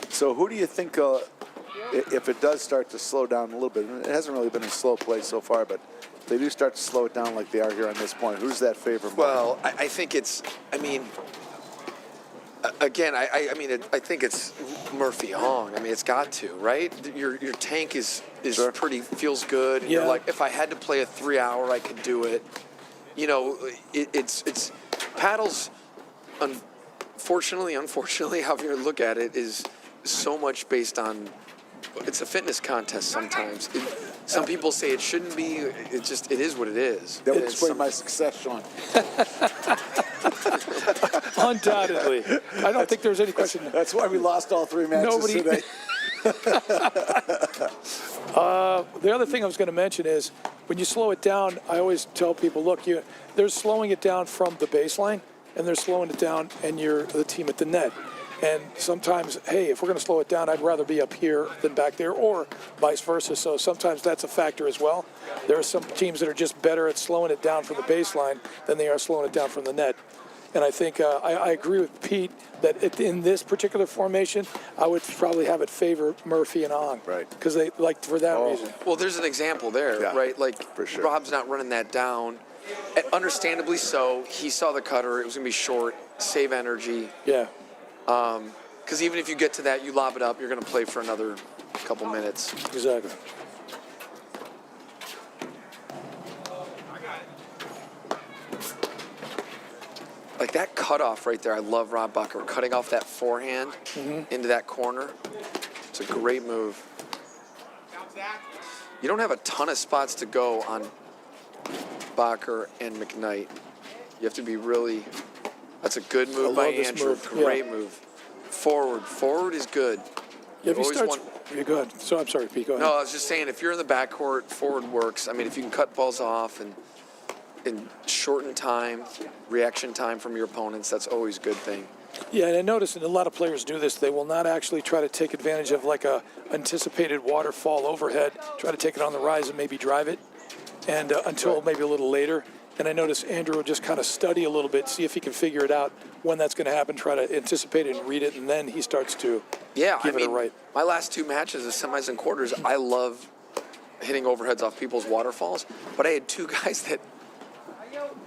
Speaker 3: So who do you think, if it does start to slow down a little bit, and it hasn't really been a slow play so far, but if they do start to slow it down like they are here on this point, who's that favor more?
Speaker 2: Well, I think it's, again, I think it's Murphy Ong. I mean, it's got to, right? Your tank is
Speaker 3: Sure.
Speaker 2: pretty, feels good. And
Speaker 1: Yeah.
Speaker 2: You're like, if I had to play a 3-hour, I could do it. You know, it's paddles, unfortunately, however you look at it, is so much based on, it's a fitness contest sometimes. Some people say it shouldn't be. It is what it is.
Speaker 3: That would
Speaker 2: It's
Speaker 3: explain
Speaker 2: some-
Speaker 3: my success, Sean.
Speaker 1: Undoubtedly. I don't think there's any question.
Speaker 3: That's why we lost all 3 matches
Speaker 1: Nobody-
Speaker 3: today.
Speaker 1: The other thing I was going to mention is when you slow it down, I always tell people, look, they're slowing it down from the baseline, and they're slowing it down, and you're the team at the net. And sometimes, hey, if we're going to slow it down, I'd rather be up here than back there, or vice versa. So sometimes that's a factor as well. There are some teams that are just better at slowing it down from the baseline than they are slowing it down from the net. And I think I agree with Pete that in this particular formation, I would probably have it favor Murphy and Ong.
Speaker 3: Right.
Speaker 1: Because they, like, for that reason.
Speaker 2: Well, there's an example there,
Speaker 3: Yeah,
Speaker 2: right? Like,
Speaker 3: for sure.
Speaker 2: Rob's not running that down. And understandably so. He saw the cutter. It was going to be short, save energy.
Speaker 1: Yeah.
Speaker 2: Because even if you get to that, you lob it up, you're going to play for another couple minutes.
Speaker 1: Exactly.
Speaker 2: Like that cutoff right there, I love Rob Bacher cutting off that forehand into that corner. It's a great move. You don't have a ton of spots to go on Bacher and McKnight. You have to be really. That's a good move by
Speaker 1: love this
Speaker 2: Andrew.
Speaker 1: move,
Speaker 2: Great
Speaker 1: yeah.
Speaker 2: move. Forward is good.
Speaker 1: Yeah, if he
Speaker 2: always
Speaker 1: starts,
Speaker 2: want-
Speaker 1: you're good. So I'm sorry, Pete. Go ahead.
Speaker 2: No, I was just saying, if you're in the backcourt, forward works. I mean, if you can cut balls off and shorten time, reaction time from your opponents, that's always a good thing.
Speaker 1: Yeah, and I noticed that a lot of players do this. They will not actually try to take advantage of like a anticipated waterfall overhead, try to take it on the rise and maybe drive it, and until maybe a little later. And I noticed Andrew will just kind of study a little bit, see if he can figure it out when that's going to happen, try to anticipate it and read it, and then he starts to
Speaker 2: Yeah,
Speaker 1: give
Speaker 2: I
Speaker 1: it a
Speaker 2: mean,
Speaker 1: right.
Speaker 2: my last 2 matches of semis and quarters, I love hitting overheads off people's waterfalls, but I had 2 guys that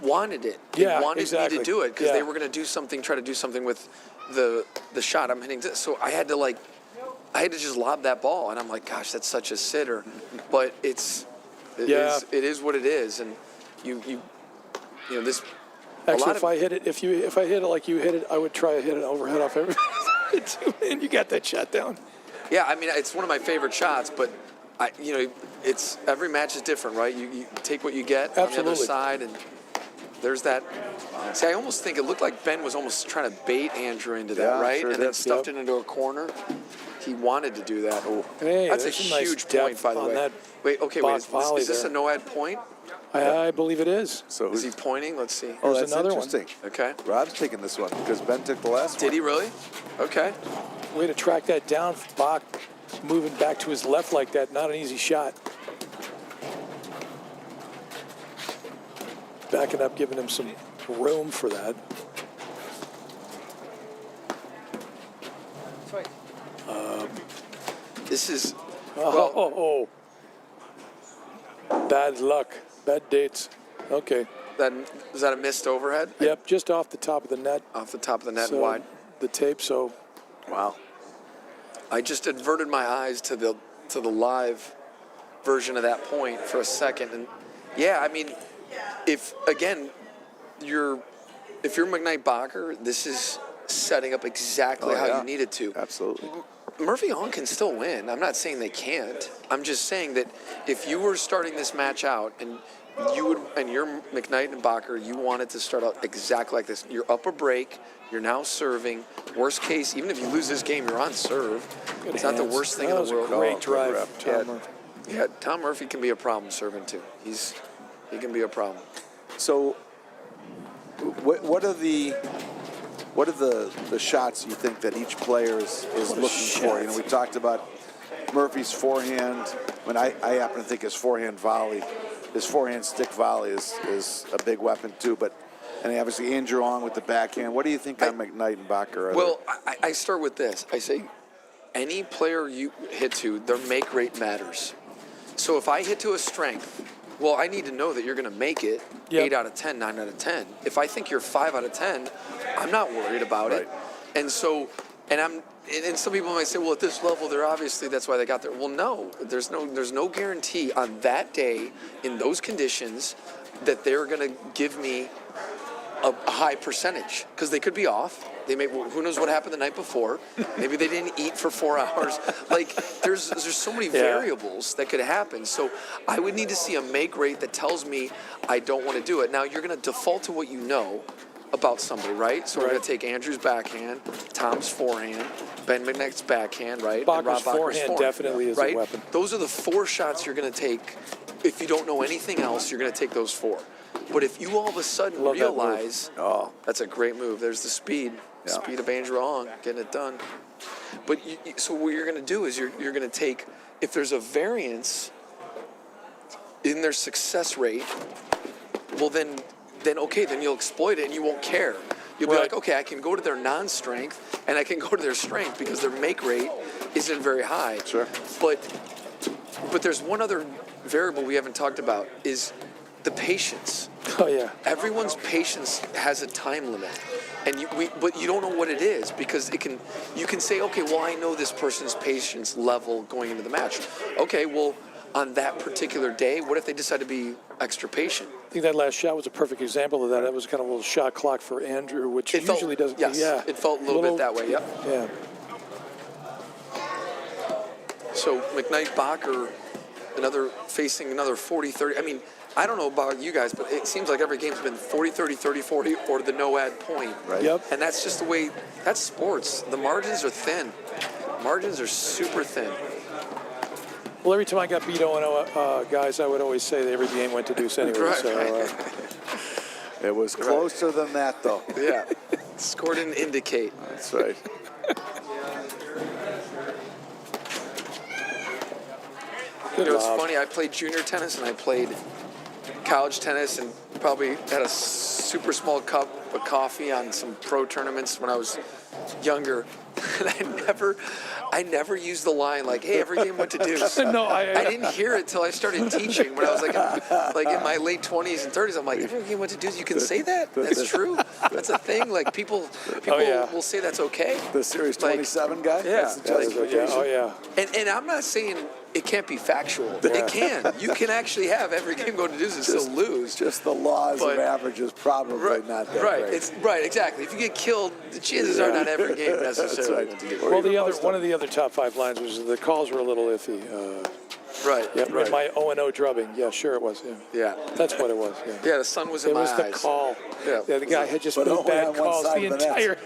Speaker 2: wanted it. They
Speaker 1: Yeah,
Speaker 2: wanted
Speaker 1: exactly.
Speaker 2: me to do it because
Speaker 1: Yeah.
Speaker 2: they were going to do something, try to do something with the shot I'm hitting. So I had to just lob that ball, and I'm like, gosh, that's such a sitter. But it is what it is, and you know this.
Speaker 1: Actually, if I hit it like you hit it, I would try to hit it overhead off every and you got that shot down.
Speaker 2: Yeah, I mean, it's one of my favorite shots, but it's every match is different, right? You take what you get on the other
Speaker 1: Absolutely.
Speaker 2: side, and there's that. See, I almost think it looked like Ben was almost trying to bait Andrew into that,
Speaker 3: Yeah,
Speaker 2: right?
Speaker 3: sure
Speaker 2: And then
Speaker 3: did.
Speaker 2: stuffed it into a corner. He wanted to do that. Oh,
Speaker 1: Hey,
Speaker 2: that's a
Speaker 1: there's some nice
Speaker 2: huge
Speaker 1: depth
Speaker 2: point, by the
Speaker 1: on
Speaker 2: way.
Speaker 1: that
Speaker 2: Wait, okay,
Speaker 1: box
Speaker 2: is
Speaker 1: volley
Speaker 2: this a
Speaker 1: there.
Speaker 2: no-ad point?
Speaker 1: I believe it is.
Speaker 3: So
Speaker 2: Is he pointing? Let's see.
Speaker 3: Oh,
Speaker 1: There's
Speaker 3: that's
Speaker 1: another one.
Speaker 3: interesting.
Speaker 2: Okay.
Speaker 3: Rob's taking this one because Ben took the last one.
Speaker 2: Did he really? Okay.
Speaker 1: Way to track that down. Bach moving back to his left like that. Not an easy shot. Backing up, giving him some room for that.
Speaker 2: This is.
Speaker 1: Oh. Bad luck. Bad dates. Okay.
Speaker 2: Is that a missed overhead?
Speaker 1: Yep, just off the top of the net.
Speaker 2: Off the top of the net
Speaker 1: So
Speaker 2: and wide.
Speaker 1: the tape, so
Speaker 3: Wow.
Speaker 2: I just averted my eyes to the live version of that point for a second, and yeah, I mean, if again, if you're McKnight Bacher, this is setting up exactly how you need it to.
Speaker 3: Absolutely.
Speaker 2: Murphy Ong can still win. I'm not saying they can't. I'm just saying that if you were starting this match out and you're McKnight and Bacher, you want it to start out exactly like this. You're up a break. You're now serving. Worst case, even if you lose this game, you're on serve.
Speaker 1: Good
Speaker 2: It's
Speaker 1: hands.
Speaker 2: not the worst thing
Speaker 1: That
Speaker 2: in
Speaker 1: was
Speaker 2: the world.
Speaker 1: a great
Speaker 3: Oh,
Speaker 1: drive,
Speaker 3: good
Speaker 1: Tom
Speaker 3: rep.
Speaker 1: Murphy.
Speaker 2: Yeah, Tom Murphy can be a problem serving too. He can be a problem.
Speaker 3: So, what are the shots you think that each player is
Speaker 1: What a
Speaker 3: looking
Speaker 1: shot.
Speaker 3: for? You know, we talked about Murphy's forehand. I mean, I happen to think his forehand stick volley is a big weapon too. But and obviously Andrew Ong with the backhand. What do you think on McKnight and Bacher?
Speaker 2: Well, I start with this. I say any player you hit to, their make rate matters. So if I hit to a strength, well, I need to know that you're going to make it 8 out of 10, 9 out of 10. If I think you're 5 out of 10, I'm not worried about it. And so, and some people might say, well, at this level, they're obviously, that's why they got there. Well, no, there's no guarantee on that day in those conditions that they're going to give me a high percentage, because they could be off. They may, who knows what happened the night before? Maybe they didn't eat for 4 hours. Like there's so many variables that could happen. So I would need to see a make rate that tells me I don't want to do it. Now you're going to default to what you know about somebody, right? So we're going to take Andrew's backhand, Tom's forehand, Ben McKnight's backhand, right?
Speaker 1: Bacher's
Speaker 2: and Rob Bacher's
Speaker 1: forehand definitely is a weapon.
Speaker 2: Those are the 4 shots you're going to take. If you don't know anything else, you're going to take those 4. But if you all of a sudden realize, that's a great move. There's the speed of Andrew Ong getting it done. But so what you're going to do is you're going to take, if there's a variance in their success rate, well then you'll exploit it and you won't care. You'll be like, okay, I can go to their non-strength and I can go to their strength because their make rate isn't very high.
Speaker 3: Sure.
Speaker 2: But there's one other variable we haven't talked about is the patience.
Speaker 1: Oh, yeah.
Speaker 2: Everyone's patience has a time limit, and but you don't know what it is, because you can say, okay, well, I know this person's patience level going into the match. Okay, well, on that particular day, what if they decide to be extra patient?
Speaker 1: I think that last shot was a perfect example of that. That was kind of a little shot clock for Andrew, which usually doesn't.
Speaker 2: Yes,
Speaker 1: yeah,
Speaker 2: it felt a little bit that way. Yep.
Speaker 1: Yeah.
Speaker 2: So McKnight Bacher, facing another 40-30. I mean, I don't know about you guys, but it seems like every game's been 40-30, 30-40, or the no-ad point.
Speaker 3: Right.
Speaker 1: Yep.
Speaker 2: And that's just the way, that's sports. The margins are thin. Margins are super thin.
Speaker 1: Well, every time I got beat 0-0, guys, I would always say that every game went to deuce anyway.
Speaker 2: Right,
Speaker 1: So,
Speaker 3: It was closer than that, though.
Speaker 2: Yeah. Score didn't indicate.
Speaker 3: That's right.
Speaker 2: You know, it's funny, I played junior tennis and I played college tennis and probably had a super small cup of coffee on some pro tournaments when I was younger. And I never used the line like, hey, every game went to deuce.
Speaker 1: No, I
Speaker 2: didn't hear it till I started teaching when I was like in my late 20s and 30s. I'm like, every game went to deuce. You can say that? That's true? That's a thing? Like people will say that's okay.
Speaker 3: The Series 27 guy?
Speaker 2: Yeah.
Speaker 3: That's the
Speaker 1: yeah.
Speaker 3: justification.
Speaker 1: Oh, yeah.
Speaker 2: And I'm not saying it can't be factual. It can. You can actually have every game go to deuce and still lose.
Speaker 3: Just the laws of averages probably not that great.
Speaker 2: Right, exactly. If you get killed, the chances are not every game necessarily.
Speaker 3: That's right.
Speaker 1: Well, one of the other top 5 lines was the calls were a little iffy.
Speaker 2: Right.
Speaker 1: Yeah, in my 0-0 drubbing. Yeah, sure it was.
Speaker 2: Yeah.
Speaker 1: That's what it was. Yeah.
Speaker 2: Yeah, the sun was in my eyes.
Speaker 1: It was the call.
Speaker 2: Yeah.
Speaker 1: The guy had just
Speaker 3: But
Speaker 1: made
Speaker 3: only
Speaker 1: bad
Speaker 3: on one
Speaker 1: calls
Speaker 3: side
Speaker 1: the
Speaker 3: of the net.
Speaker 1: entire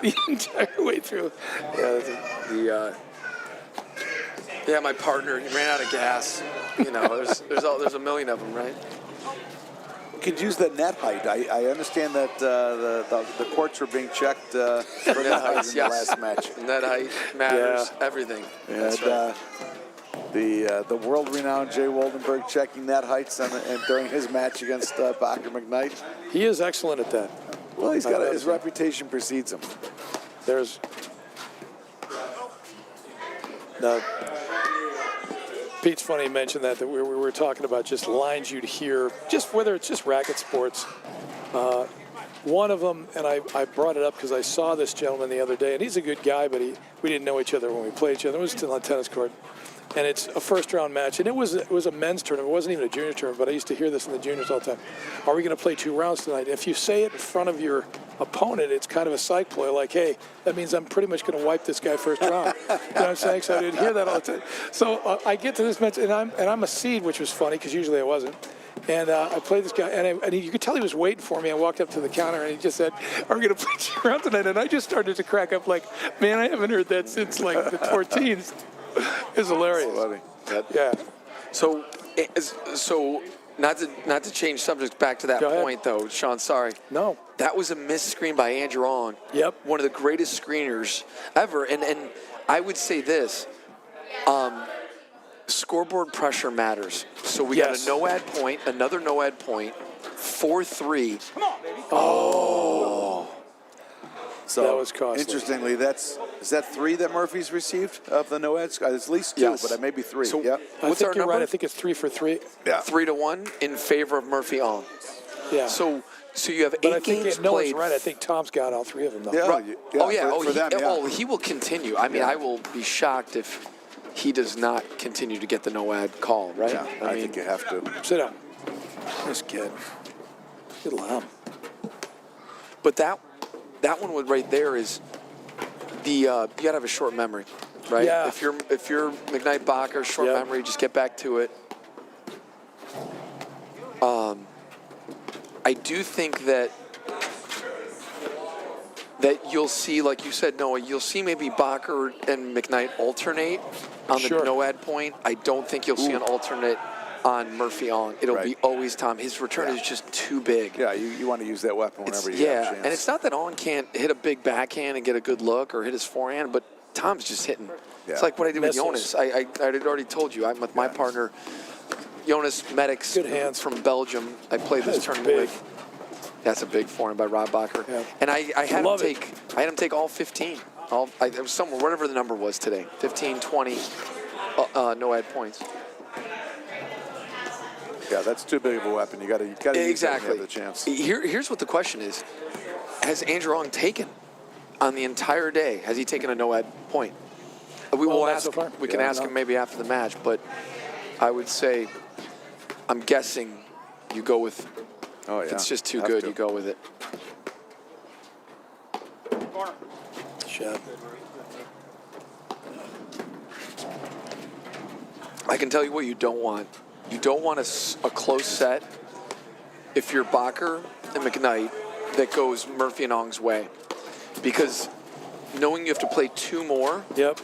Speaker 1: the entire way through.
Speaker 2: Yeah, my partner, he ran out of gas. You know, there's a million of them, right?
Speaker 3: You could use the net height. I understand that the courts were being checked for net height in the last match.
Speaker 2: Net height matters, everything.
Speaker 3: And
Speaker 2: That's right.
Speaker 3: the world-renowned Jay Woldenberg checking net heights and during his match against Bacher McKnight.
Speaker 1: He is excellent at that.
Speaker 3: Well, his reputation precedes him.
Speaker 1: There's now. Pete's funny he mentioned that we were talking about just lines you'd hear, just whether it's just racket sports. One of them, and I brought it up because I saw this gentleman the other day, and he's a good guy, but we didn't know each other when we played each other. It was still on tennis court. and it's a first-round match. And it was a men's tournament. It wasn't even a junior tournament, but I used to hear this in the juniors all the time. Are we going to play 2 rounds tonight? If you say it in front of your opponent, it's kind of a psych ploy, like, hey, that means I'm pretty much going to wipe this guy first round. You know what I'm saying? So I did hear that all the time. So I get to this match, and I'm a seed, which was funny because usually I wasn't. And I played this guy, and you could tell he was waiting for me. I walked up to the counter, and he just said, "Are we going to play 2 rounds tonight?" And I just started to crack up, like, man, I haven't heard that since like the 14s. It's hilarious. Yeah.
Speaker 2: So not to change subjects back to that point though, Sean. Sorry.
Speaker 1: No.
Speaker 2: That was a missed screen by Andrew Ong.
Speaker 1: Yep.
Speaker 2: One of the greatest screeners ever, and I would say this. Scoreboard pressure matters. So we got a no-ad point, another no-ad point, 4-3.
Speaker 1: Come on, baby.
Speaker 3: So
Speaker 1: that was costly.
Speaker 3: Interestingly, is that 3 that Murphy's received of the no-ads? It's at least 2, but maybe 3.
Speaker 2: So
Speaker 3: yep.
Speaker 1: I think
Speaker 2: our
Speaker 1: you're
Speaker 2: number?
Speaker 1: right. I think it's 3 for 3.
Speaker 3: Yeah.
Speaker 2: 3-1 in favor of Murphy Ong.
Speaker 1: Yeah.
Speaker 2: So you have 8
Speaker 1: but I think
Speaker 2: games
Speaker 1: Noah's
Speaker 2: played.
Speaker 1: right. I think Tom's got all 3 of them, though.
Speaker 3: Yeah.
Speaker 2: Right.
Speaker 3: For them,
Speaker 2: he will continue. I mean, I will be shocked if he does not continue to get the no-ad call, right?
Speaker 3: Yeah, I think you have to.
Speaker 1: Sit down. This kid. Good lamb.
Speaker 2: But that one would right there is you gotta have a short memory, right?
Speaker 1: Yeah.
Speaker 2: If you're McKnight Bacher, short memory, just get back to it. I do think that you'll see, like you said, Noah, you'll see maybe Bacher and McKnight alternate on the no-ad point. I don't think you'll see an alternate on Murphy Ong. It'll be always Tom. His return is just too big.
Speaker 3: Yeah, you want to use that weapon whenever you have a chance.
Speaker 2: And it's not that Ong can't hit a big backhand and get a good look or hit his forehand, but Tom's just hitting. Yeah. It's like what I did with Jonas. I had already told you. I'm with my partner, Jonas Medics from Belgium. I played this tournament with. That's a big forehand by Rob Bacher. Yeah. And I had him take all 15. It was somewhere, whatever the number was today, 15, 20 no-ad points.
Speaker 3: Yeah, that's too big of a weapon. You got to use that when you have the chance.
Speaker 2: Here's what the question is: has Andrew Ong taken on the entire day? Has he taken a no-ad point? We will ask. So we can ask him maybe after the match, but I would say, I'm guessing you go with.
Speaker 3: Oh yeah.
Speaker 2: If it's just too good, you go with it.
Speaker 1: Shot.
Speaker 2: I can tell you what you don't want. You don't want a close set if you're Bacher and McKnight that goes Murphy and Ong's way. Because knowing you have to play 2 more.
Speaker 1: Yep.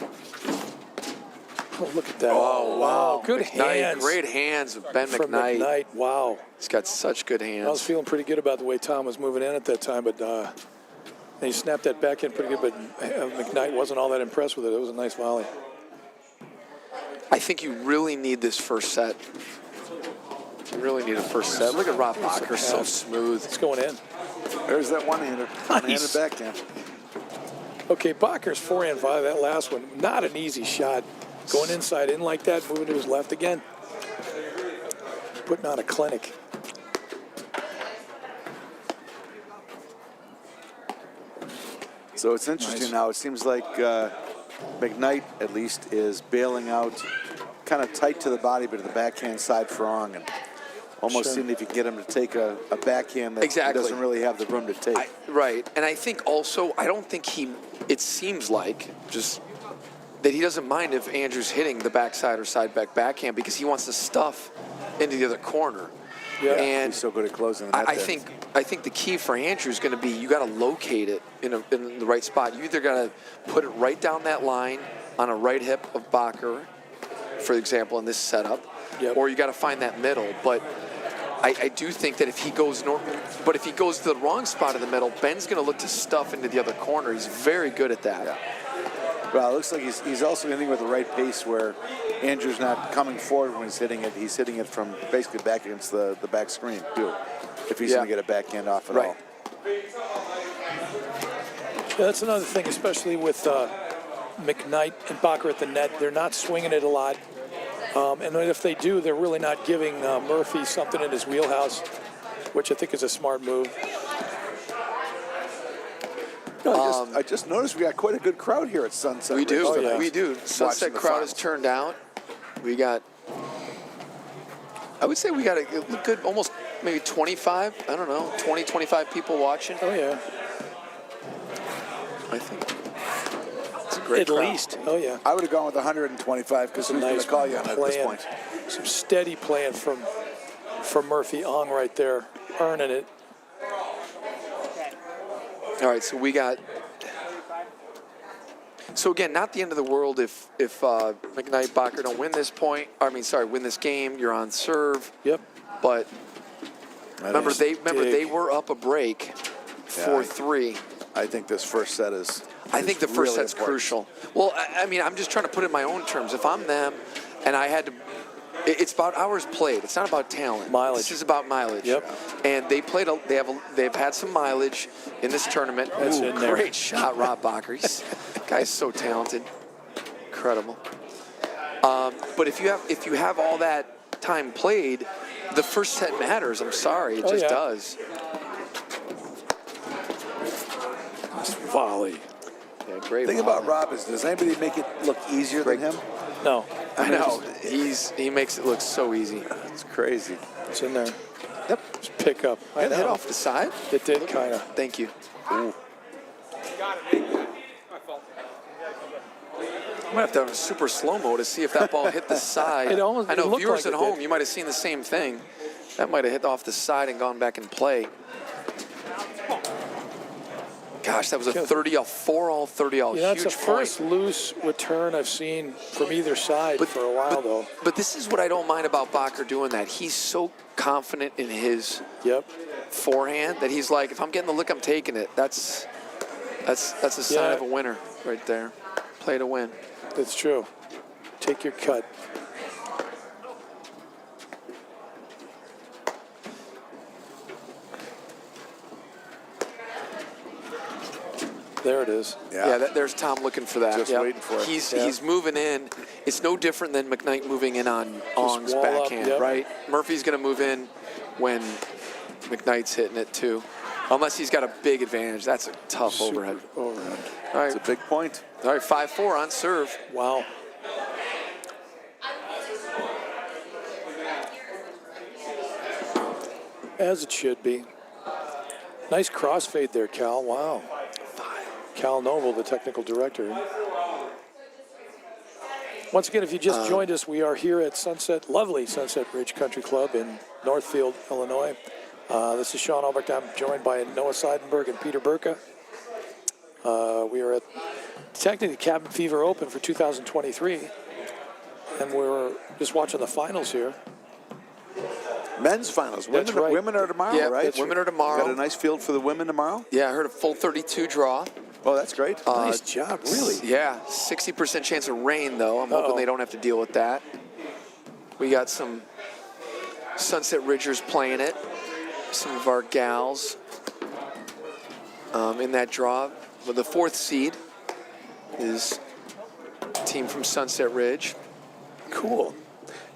Speaker 1: Oh, look at that.
Speaker 2: Oh, wow.
Speaker 1: Good
Speaker 2: McKnight,
Speaker 1: hands.
Speaker 2: great hands of Ben
Speaker 1: From
Speaker 2: McKnight.
Speaker 1: Wow.
Speaker 2: He's got such good hands.
Speaker 1: I was feeling pretty good about the way Tom was moving in at that time, but he snapped that back in pretty good, but McKnight wasn't all that impressed with it. It was a nice volley.
Speaker 2: I think you really need this first set. You really need a first set. Look at Rob Bacher, so smooth.
Speaker 1: It's going in.
Speaker 3: There's that one-hander. One-handed backhand.
Speaker 1: Okay, Bacher's forehand volley, that last one, not an easy shot. Going inside in like that, moving to his left again. Putting on a clinic.
Speaker 3: So it's interesting now. It seems like McKnight, at least, is bailing out kind of tight to the body, but to the backhand side for Ong. And almost seeing if you can get him to take a backhand that he doesn't really have the room to take.
Speaker 2: Right. And I think also, I don't think it seems like just that he doesn't mind if Andrew's hitting the backside or side back backhand because he wants to stuff into the other corner.
Speaker 3: Yeah,
Speaker 2: and
Speaker 3: he's so good at closing the net.
Speaker 2: I think the key for Andrew is going to be you got to locate it in the right spot. You either got to put it right down that line on a right hip of Bacher, for example, in this setup, or you got to find that middle. But I do think that if he goes to the wrong spot in the middle, Ben's going to look to stuff into the other corner. He's very good at that.
Speaker 3: Yeah. Well, it looks like he's also hitting with the right pace where Andrew's not coming forward when he's hitting it. He's hitting it from basically back against the back screen, too, if he's going to get a backhand off at all.
Speaker 1: Yeah, that's another thing, especially with McKnight and Bacher at the net. They're not swinging it a lot. And if they do, they're really not giving Murphy something in his wheelhouse, which I think is a smart move.
Speaker 3: I just noticed we got quite a good crowd here at Sunset.
Speaker 2: We do.
Speaker 3: Ridge tonight.
Speaker 2: We do. Sunset crowd is turned out. We got, I would say we got a good, almost maybe 25, I don't know, 20, 25 people watching.
Speaker 1: Oh, yeah.
Speaker 2: I think it's a great
Speaker 1: At
Speaker 2: crowd.
Speaker 1: least. Oh, yeah.
Speaker 3: I would have gone with 125 because who's going to call you on it at this point?
Speaker 1: Some steady playing from Murphy Ong right there, earning it.
Speaker 2: All right, so we got. So again, not the end of the world if McKnight Bacher don't win this point. Win this game. You're on serve.
Speaker 1: Yep.
Speaker 2: But remember they were up a break, 4-3.
Speaker 3: I think this first set is.
Speaker 2: I think the first
Speaker 3: really
Speaker 2: set's
Speaker 3: important.
Speaker 2: crucial. Well, I mean, I'm just trying to put it in my own terms. If I'm them, and I had to. It's about hours played. It's not about talent.
Speaker 1: Mileage.
Speaker 2: This is about mileage.
Speaker 1: Yep.
Speaker 2: And they played. They've had some mileage in this tournament.
Speaker 1: That's
Speaker 2: Ooh,
Speaker 1: in there.
Speaker 2: great shot, Rob Bacher. Guy's so talented. Incredible. But if you have all that time played, the first set matters. I'm sorry, it just does.
Speaker 1: Nice volley.
Speaker 2: Yeah, great.
Speaker 3: The thing about Rob is, does anybody make it look easier than him?
Speaker 1: No.
Speaker 2: I know. He makes it look so easy.
Speaker 3: It's crazy.
Speaker 1: It's in there.
Speaker 2: Yep.
Speaker 1: Just pick up. I
Speaker 2: Hit
Speaker 1: know.
Speaker 2: off the side.
Speaker 1: It did kind of.
Speaker 2: Thank you.
Speaker 3: Ooh.
Speaker 2: I'm gonna have to have a super slow-mo to see if that ball hit the side. I know
Speaker 1: it looked
Speaker 2: viewers
Speaker 1: like
Speaker 2: at
Speaker 1: it
Speaker 2: home,
Speaker 1: did.
Speaker 2: you might have seen the same thing. That might have hit off the side and gone back in play. Gosh, that was a 30-all, 4-all, 30-all.
Speaker 1: Yeah, that's
Speaker 2: huge
Speaker 1: the first loose return I've seen from either side for a while, though.
Speaker 2: But this is what I don't mind about Bacher doing that. He's so confident in his forehand that he's like, if I'm getting the lick, I'm taking it. That's a sign of a winner right there. Play to win.
Speaker 1: That's true. Take your cut. There it is.
Speaker 2: Yeah, there's Tom looking for that.
Speaker 3: Just waiting for it.
Speaker 2: He's moving in. It's no different than McKnight moving in on Ong's
Speaker 1: wall up,
Speaker 2: backhand, right? Murphy's going to move in when McKnight's hitting it too, unless he's got a big advantage. That's a tough overhead. All right,
Speaker 3: It's a big point.
Speaker 2: All right, 5-4 on serve.
Speaker 1: Wow. As it should be. Nice crossfade there, Cal. Wow. Cal Noble, the technical director. Once again, if you just joined us, we are here at lovely Sunset Ridge Country Club in Northfield, Illinois. This is Sean Albrecht. I'm joined by Noah Seidenberg and Peter Burka. We are at technically Cabin Fever Open for 2023, and we're just watching the finals here.
Speaker 3: Men's finals.
Speaker 1: That's right.
Speaker 3: Women are tomorrow,
Speaker 2: Yeah,
Speaker 3: right?
Speaker 2: women are tomorrow.
Speaker 3: Got a nice field for the women tomorrow?
Speaker 2: Yeah, I heard a full 32 draw.
Speaker 3: Oh, that's great.
Speaker 1: Nice job, really.
Speaker 2: Yeah, 60% chance of rain, though. I'm hoping they don't have to deal with that. We got some Sunset Ridgers playing it. Some of our gals in that draw. But the fourth seed is a team from Sunset Ridge.
Speaker 1: Cool.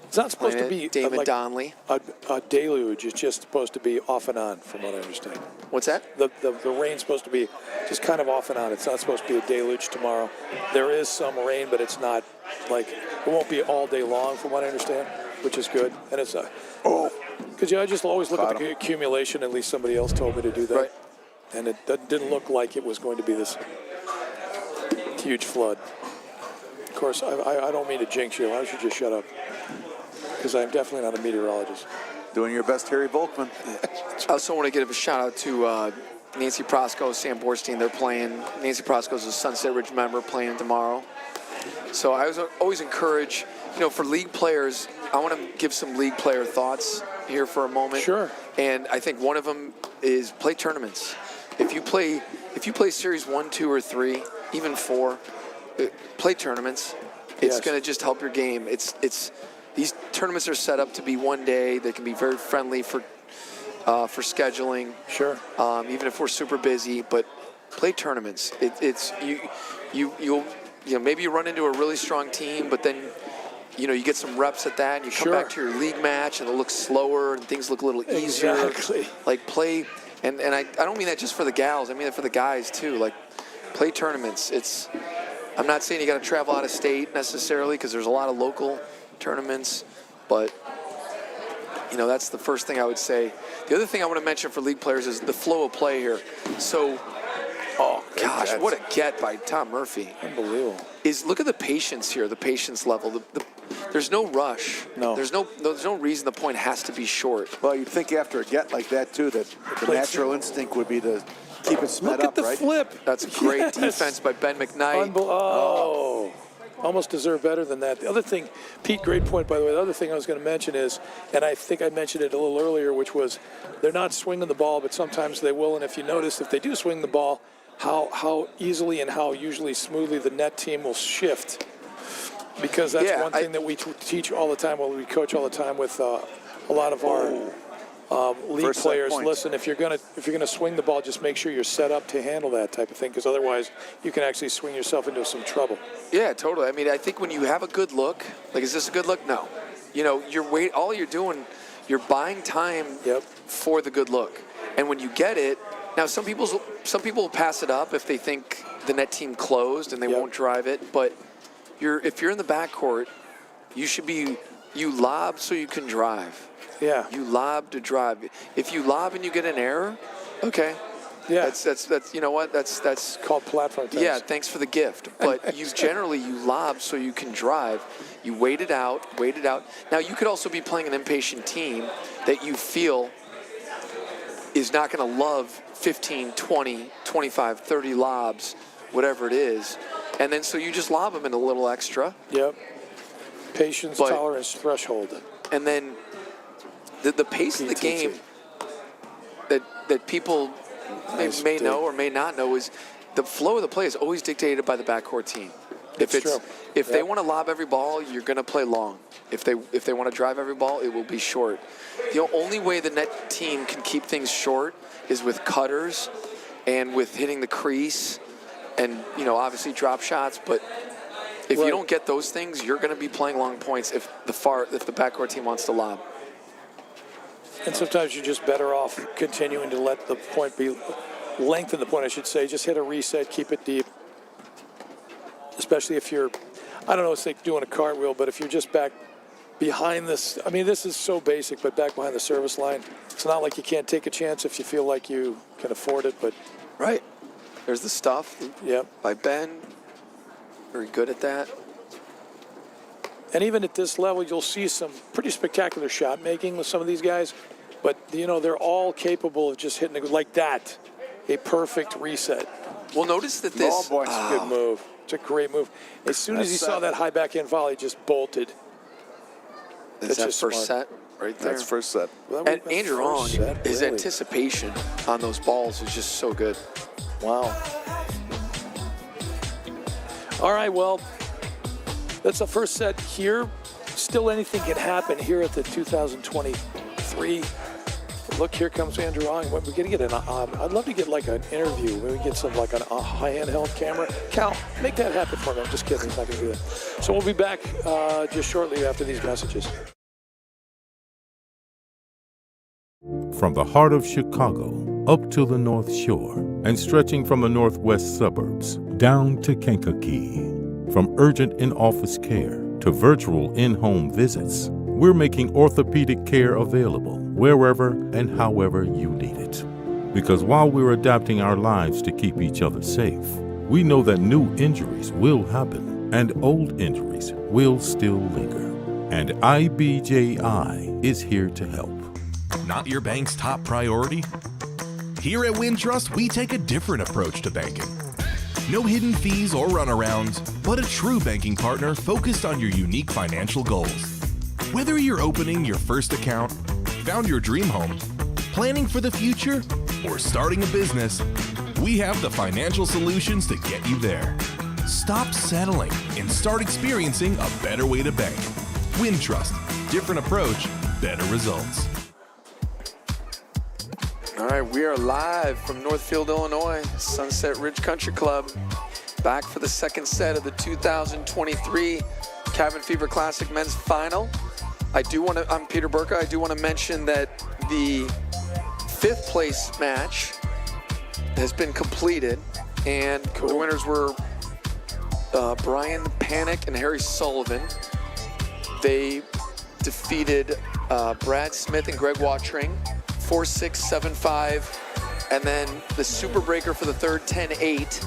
Speaker 1: It's not supposed to be
Speaker 2: David Donnelly.
Speaker 1: a deluge. It's just supposed to be off and on, from what I understand.
Speaker 2: What's that?
Speaker 1: The rain's supposed to be just kind of off and on. It's not supposed to be a deluge tomorrow. There is some rain, but it's not like, it won't be all day long, from what I understand, which is good. And it's because I just always look at the accumulation. At least somebody else told me to do that.
Speaker 2: Right.
Speaker 1: And it didn't look like it was going to be this huge flood. Of course, I don't mean to jinx you. I should just shut up, because I'm definitely not a meteorologist.
Speaker 3: Doing your best, Harry Volkman.
Speaker 2: I also want to give a shout out to Nancy Prosco, Sam Borstein. They're playing. Nancy Prosco is a Sunset Ridge member playing tomorrow. So I always encourage, for league players, I want to give some league player thoughts here for a moment.
Speaker 1: Sure.
Speaker 2: And I think one of them is play tournaments. If you play series 1, 2, or 3, even 4, play tournaments. It's going to just help your game. These tournaments are set up to be one day. They can be very friendly for scheduling.
Speaker 1: Sure.
Speaker 2: Even if we're super busy, but play tournaments. You'll maybe you run into a really strong team, but then you get some reps at that, and you come back to your league match, and it looks slower, and things look a little easier.
Speaker 1: Exactly.
Speaker 2: Like play, and I don't mean that just for the gals. I mean that for the guys too. Like play tournaments. I'm not saying you got to travel out of state necessarily, because there's a lot of local tournaments, but you know, that's the first thing I would say. The other thing I want to mention for league players is the flow of play here. So, oh gosh, what a get by Tom Murphy.
Speaker 1: Unbelievable.
Speaker 2: Look at the patience here, the patience level. There's no rush.
Speaker 1: No.
Speaker 2: There's no reason the point has to be short.
Speaker 3: Well, you'd think after a get like that, too, that the natural instinct would be to keep it sped
Speaker 1: Look
Speaker 3: up,
Speaker 1: at the
Speaker 3: right?
Speaker 1: flip.
Speaker 2: That's great
Speaker 1: Yes.
Speaker 2: defense by Ben McKnight.
Speaker 1: Almost deserve better than that. The other thing, Pete, great point, by the way. The other thing I was going to mention is, and I think I mentioned it a little earlier, which was they're not swinging the ball, but sometimes they will. And if you notice, if they do swing the ball, how easily and how usually smoothly the net team will shift. Because that's one thing that we teach all the time, we coach all the time with a lot of our league players. Listen, if you're gonna swing the ball, just make sure you're set up to handle that type of thing, because otherwise you can actually swing yourself into some trouble.
Speaker 2: Yeah, totally. I mean, I think when you have a good look, like, is this a good look? No. You know, all you're doing, you're buying time for the good look. And when you get it, now some people will pass it up if they think the net team closed and they won't drive it. But if you're in the backcourt, you lob so you can drive.
Speaker 1: Yeah.
Speaker 2: You lob to drive. If you lob and you get an error, okay.
Speaker 1: Yeah.
Speaker 2: That's you know what? That's
Speaker 1: called platform tennis.
Speaker 2: Yeah, thanks for the gift. But you lob so you can drive. You wait it out. Now you could also be playing an impatient team that you feel is not going to love 15, 20, 25, 30 lobs, whatever it is. And then so you just lob them in a little extra.
Speaker 1: Yep. Patience, tolerance, threshold.
Speaker 2: And then the pace of the game that people may know or may not know is the flow of the play is always dictated by the backcourt team. If they want to lob every ball, you're going to play long. If they want to drive every ball, it will be short. The only way the net team can keep things short is with cutters and with hitting the crease and, you know, obviously drop shots. But if you don't get those things, you're going to be playing long points if the backcourt team wants to lob.
Speaker 1: And sometimes you're just better off continuing to let the point be, lengthen the point, I should say. Just hit a reset, keep it deep. Especially if you're, I don't know, it's like doing a cartwheel, but if you're just back behind this, I mean, this is so basic, but back behind the service line, it's not like you can't take a chance if you feel like you can afford it, but.
Speaker 2: Right. There's the stuff by Ben. Very good at that.
Speaker 1: And even at this level, you'll see some pretty spectacular shot making with some of these guys. But, you know, they're all capable of just hitting it like that. A perfect reset.
Speaker 2: Well, notice that this...
Speaker 1: Oh, boy, it's a good move. It's a great move. As soon as he saw that high backhand volley, just bolted.
Speaker 2: That's that first set right there.
Speaker 3: That's first set.
Speaker 2: And Andrew Ong, his anticipation on those balls is just so good.
Speaker 1: Wow. All right, well, that's the first set here. Still anything can happen here at the 2023. Look, here comes Andrew Ong. We're going to get I'd love to get like an interview. Maybe get some like a handheld camera. Cal, make that happen for me. I'm just kidding. He's not going to do that. So we'll be back just shortly after these messages.
Speaker 4: From the heart of Chicago up to the North Shore and stretching from the northwest suburbs down to Kankakee. From urgent in-office care to virtual in-home visits, we're making orthopedic care available wherever and however you need it. Because while we're adapting our lives to keep each other safe, we know that new injuries will happen and old injuries will still linger. And IBJI is here to help.
Speaker 5: Not your bank's top priority? Here at Wintrust, we take a different approach to banking. No hidden fees or runarounds, but a true banking partner focused on your unique financial goals. Whether you're opening your first account, found your dream home, planning for the future, or starting a business, we have the financial solutions to get you there. Stop settling and start experiencing a better way to bank. Wintrust, different approach, better results.
Speaker 2: All right, we are live from Northfield, Illinois, Sunset Ridge Country Club. Back for the second set of the 2023 Cabin Fever Classic Men's Final. I'm Peter Burka. I do want to mention that the fifth place match has been completed, and the winners were Brian Panic and Harry Sullivan. They defeated Brad Smith and Greg Watring 4-6, 7-5, and then the super breaker for the third 10-8.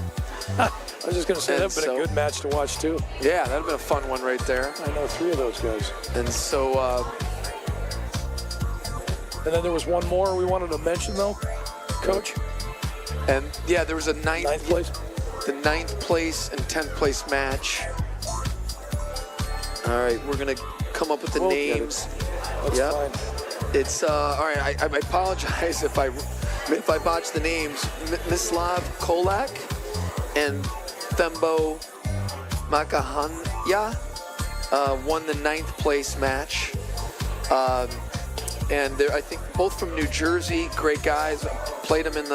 Speaker 1: I was just going to say,
Speaker 2: And
Speaker 1: that would have been a good match to watch, too.
Speaker 2: Yeah, that would have been a fun one right there.
Speaker 1: I know 3 of those guys.
Speaker 2: And so,
Speaker 1: And then there was one more we wanted to mention, though, Coach.
Speaker 2: and yeah, there was a
Speaker 1: Ninth place.
Speaker 2: the 9th place and 10th place match. All right, we're gonna come up with the
Speaker 1: We'll get it.
Speaker 2: names.
Speaker 1: That's
Speaker 2: Yep.
Speaker 1: fine.
Speaker 2: It's all right. I apologize if I botch the names. Mislav Kolak and Thembo Makahanya won the 9th place match. And they're, I think, both from New Jersey. Great guys. Played them in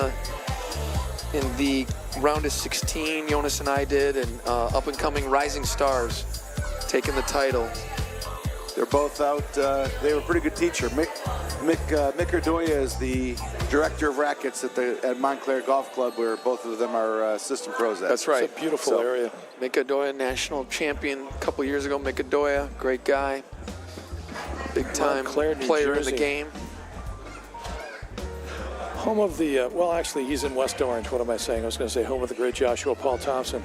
Speaker 2: the round of 16. Jonas and I did, and up and coming rising stars taking the title.
Speaker 3: They're both out. They were a pretty good teacher. Mick Ardoya is the director of rackets at Montclair Golf Club, where both of them are assistant pros at.
Speaker 2: That's right.
Speaker 1: It's a beautiful area.
Speaker 2: Mick Ardoya, national champion a couple years ago. Mick Ardoya, great guy. Big time
Speaker 1: Montclair, New
Speaker 2: player in the
Speaker 1: Jersey.
Speaker 2: game.
Speaker 1: Home of the, well, actually, he's in West Orange. What am I saying? I was going to say home of the great Joshua Paul Thompson.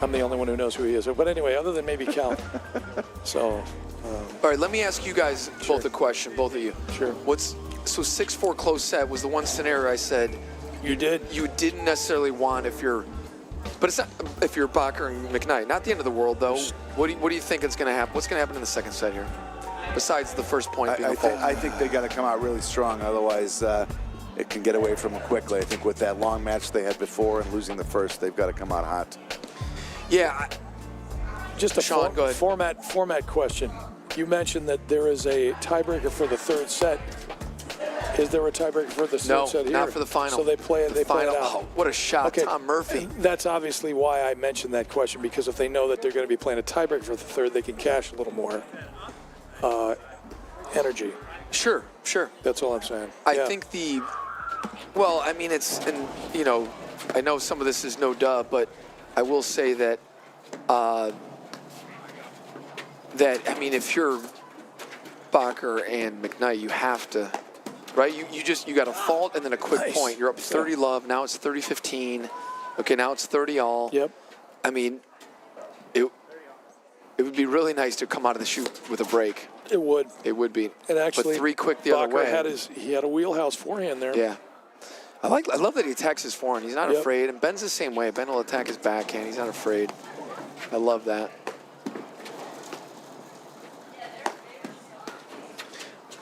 Speaker 1: I'm the only one who knows who he is. But anyway, other than maybe Cal. So,
Speaker 2: All right, let me ask you guys both a question, both of you.
Speaker 1: Sure.
Speaker 2: So 6-4 close set was the one scenario I said
Speaker 1: you did?
Speaker 2: you didn't necessarily want if you're, but it's not if you're Bacher and McKnight. Not the end of the world though. What do you think is going to happen? What's going to happen in the second set here? Besides the first point being a fault.
Speaker 3: I think they got to come out really strong, otherwise it can get away from them quickly. I think with that long match they had before and losing the first, they've got to come out hot.
Speaker 2: Yeah.
Speaker 1: Just a
Speaker 2: Sean, go ahead.
Speaker 1: format question. You mentioned that there is a tiebreaker for the third set. Is there a tiebreaker for the third set here?
Speaker 2: No, not for the final.
Speaker 1: So they play it. They play it
Speaker 2: final.
Speaker 1: out.
Speaker 2: Oh, what a shot,
Speaker 1: Okay.
Speaker 2: Tom Murphy.
Speaker 1: That's obviously why I mentioned that question, because if they know that they're going to be playing a tiebreaker for the third, they can cash a little more energy.
Speaker 2: Sure.
Speaker 1: That's all I'm saying.
Speaker 2: I
Speaker 1: Yeah.
Speaker 2: think well, I mean, and I know some of this is no duh, but I will say that, I mean, if you're Bacher and McKnight, you have to, right? You got a fault and then a quick
Speaker 1: Nice.
Speaker 2: point. You're up 30 love. Now it's 30-15. Okay, now it's 30 all.
Speaker 1: Yep.
Speaker 2: I mean, it would be really nice to come out of the chute with a break.
Speaker 1: It would.
Speaker 2: It would be.
Speaker 1: And actually,
Speaker 2: but 3 quick the
Speaker 1: Bacher
Speaker 2: other way.
Speaker 1: he had a wheelhouse forehand there.
Speaker 2: Yeah. I love that he attacks his forehand. He's not
Speaker 1: Yep.
Speaker 2: afraid. And Ben's the same way. Ben will attack his backhand. He's not afraid. I love that.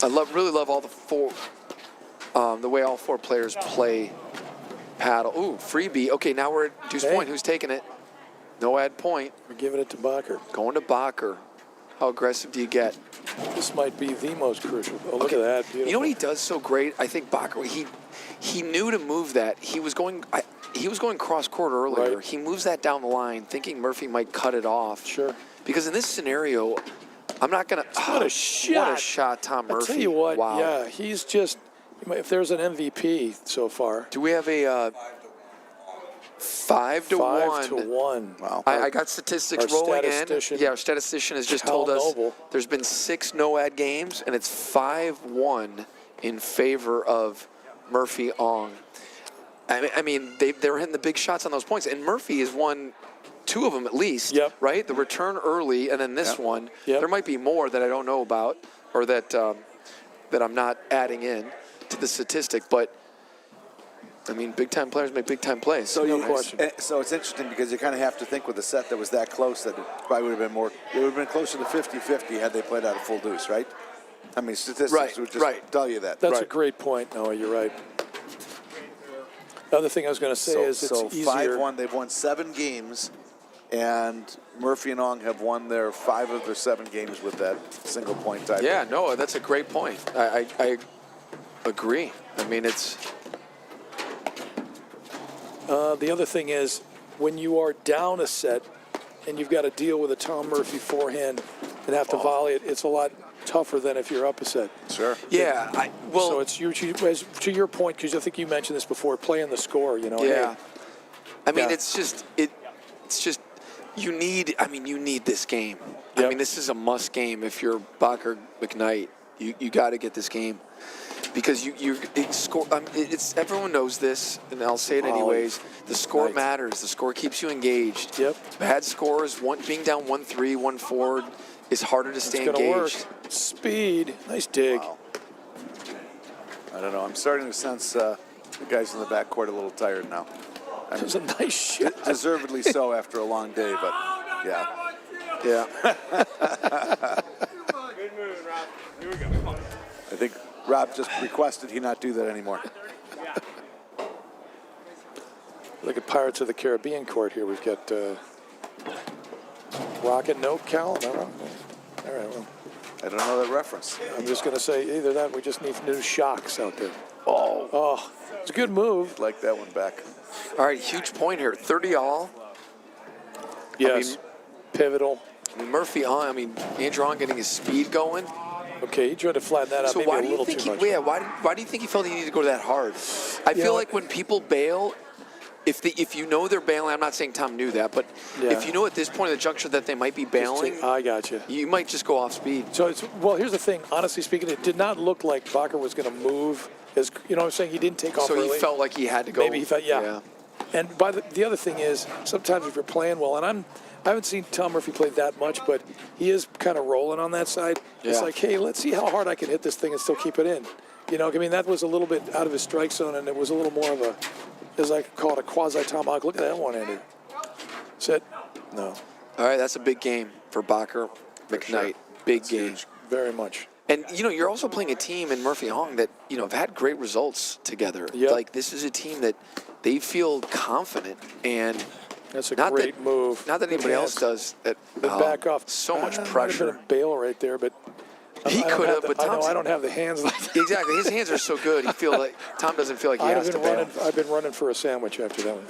Speaker 2: I really love all the way all 4 players play paddle. Ooh, freebie. Okay, now we're at deuce point. Who's taking it? No ad point.
Speaker 1: We're giving it to Bacher.
Speaker 2: Going to Bacher. How aggressive do you get?
Speaker 1: This might be the most crucial. Oh, look at that. Beautiful.
Speaker 2: You know what he does so great? I think Bacher, he knew to move that. He was going cross court earlier.
Speaker 1: Right.
Speaker 2: He moves that down the line, thinking Murphy might cut it off.
Speaker 1: Sure.
Speaker 2: Because in this scenario, I'm not gonna.
Speaker 1: What a shot!
Speaker 2: What a shot, Tom Murphy.
Speaker 1: I'll tell you what.
Speaker 2: Wow.
Speaker 1: Yeah, he's just. If there's an MVP so far.
Speaker 2: Do we have a 5 to 1?
Speaker 1: 5 to 1.
Speaker 3: Wow.
Speaker 2: I got statistics
Speaker 1: Our
Speaker 2: rolling
Speaker 1: statistician,
Speaker 2: in. Yeah, our statistician has just
Speaker 1: Cal
Speaker 2: told us
Speaker 1: Noble.
Speaker 2: there's been 6 no-ad games, and it's 5-1 in favor of Murphy Ong. I mean, they're hitting the big shots on those points, and Murphy has won 2 of them at least.
Speaker 1: Yep.
Speaker 2: Right, the return early, and then this one.
Speaker 1: Yep.
Speaker 2: There might be more that I don't know about, or that that I'm not adding in to the statistic, but. I mean, big-time players make big-time plays.
Speaker 3: So
Speaker 1: No question.
Speaker 3: So it's interesting because you kind of have to think with a set that was that close that it probably would have been more. It would have been closer to 50-50 had they played out a full deuce, right? I mean, statistics would just tell you that.
Speaker 1: That's a great point, Noah. You're right. The other thing I was going to say is it's easier.
Speaker 3: 5-1. They've won 7 games, and Murphy and Ong have won their 5 of their 7 games with that single point tie.
Speaker 2: Yeah, no, that's a great point. I agree. I mean, it's.
Speaker 1: The other thing is, when you are down a set and you've got to deal with a Tom Murphy forehand and have to volley it, it's a lot tougher than if you're up a set.
Speaker 3: Sure.
Speaker 2: Yeah,
Speaker 1: So it's to your point, because I think you mentioned this before, playing the score.
Speaker 2: Yeah.
Speaker 1: Hey,
Speaker 2: I mean,
Speaker 1: Yeah.
Speaker 2: it's just You need this game.
Speaker 1: Yep.
Speaker 2: I mean, this is a must game if you're Bacher McKnight. You got to get this game because it's everyone knows this, and I'll say it anyways. The score matters. The score keeps you engaged.
Speaker 1: Yep.
Speaker 2: Bad scores, being down 1-3, 1-4 is harder to stay
Speaker 1: It's gonna
Speaker 2: engaged.
Speaker 1: work. Speed. Nice dig.
Speaker 3: Wow. I don't know. I'm starting to sense the guys in the backcourt a little tired now. I
Speaker 1: That was a nice shot.
Speaker 3: Deservedly so after a long day, but yeah.
Speaker 2: Yeah.
Speaker 6: Good move, Rob. Here we go.
Speaker 3: I think Rob just requested he not do that anymore.
Speaker 1: Look at Pirates of the Caribbean court here. We've got Rocket, no Cal. Am I wrong? All right, well,
Speaker 3: I don't know that reference.
Speaker 1: I'm just going to say either that or we just need new shocks out there. Oh, it's a good move.
Speaker 3: Like that one back.
Speaker 2: All right, huge point here. 30 all.
Speaker 1: Yes, pivotal.
Speaker 2: I mean, Murphy on. I mean, Andrew on getting his speed going.
Speaker 1: Okay, he tried to flatten that out
Speaker 2: So
Speaker 1: maybe
Speaker 2: why
Speaker 1: a
Speaker 2: do you
Speaker 1: little
Speaker 2: think
Speaker 1: too much.
Speaker 2: why do you think he felt he needed to go that hard? I feel like when people bail, if you know they're bailing, I'm not saying Tom knew that, but if you know at this point of the juncture that they might be bailing,
Speaker 1: I got you.
Speaker 2: you might just go off speed.
Speaker 1: So well, here's the thing. Honestly speaking, it did not look like Bacher was going to move. You know what I'm saying? He didn't take off
Speaker 2: So
Speaker 1: early.
Speaker 2: he felt like he had to go.
Speaker 1: Maybe he felt, yeah. And by the other thing is, sometimes if you're playing well, and I haven't seen Tom Murphy play that much, but he is kind of rolling on that side. It's like, hey, let's see how hard I can hit this thing and still keep it in. You know, I mean, that was a little bit out of his strike zone, and it was a little more of a, as I call it, a quasi-tomahawk. Look at that one-hander. Set. No.
Speaker 2: All right, that's a big game for Bacher McKnight. Big game.
Speaker 3: huge.
Speaker 1: Very much.
Speaker 2: And, you're also playing a team in Murphy Hong that, have had great results together.
Speaker 1: Yep.
Speaker 2: Like, this is a team that they feel confident, and
Speaker 1: That's a
Speaker 2: not
Speaker 1: great
Speaker 2: that,
Speaker 1: move.
Speaker 2: Not that anybody else does. That
Speaker 1: back off.
Speaker 2: So much
Speaker 1: Might have
Speaker 2: pressure.
Speaker 1: been a bail right there, but
Speaker 2: He
Speaker 1: I don't
Speaker 2: could have,
Speaker 1: the-
Speaker 2: but
Speaker 1: I know
Speaker 2: Tom's-
Speaker 1: I don't have the hands like that.
Speaker 2: Exactly. His hands are so good. Tom doesn't feel like he has to bail.
Speaker 1: I've been running for a sandwich after that one.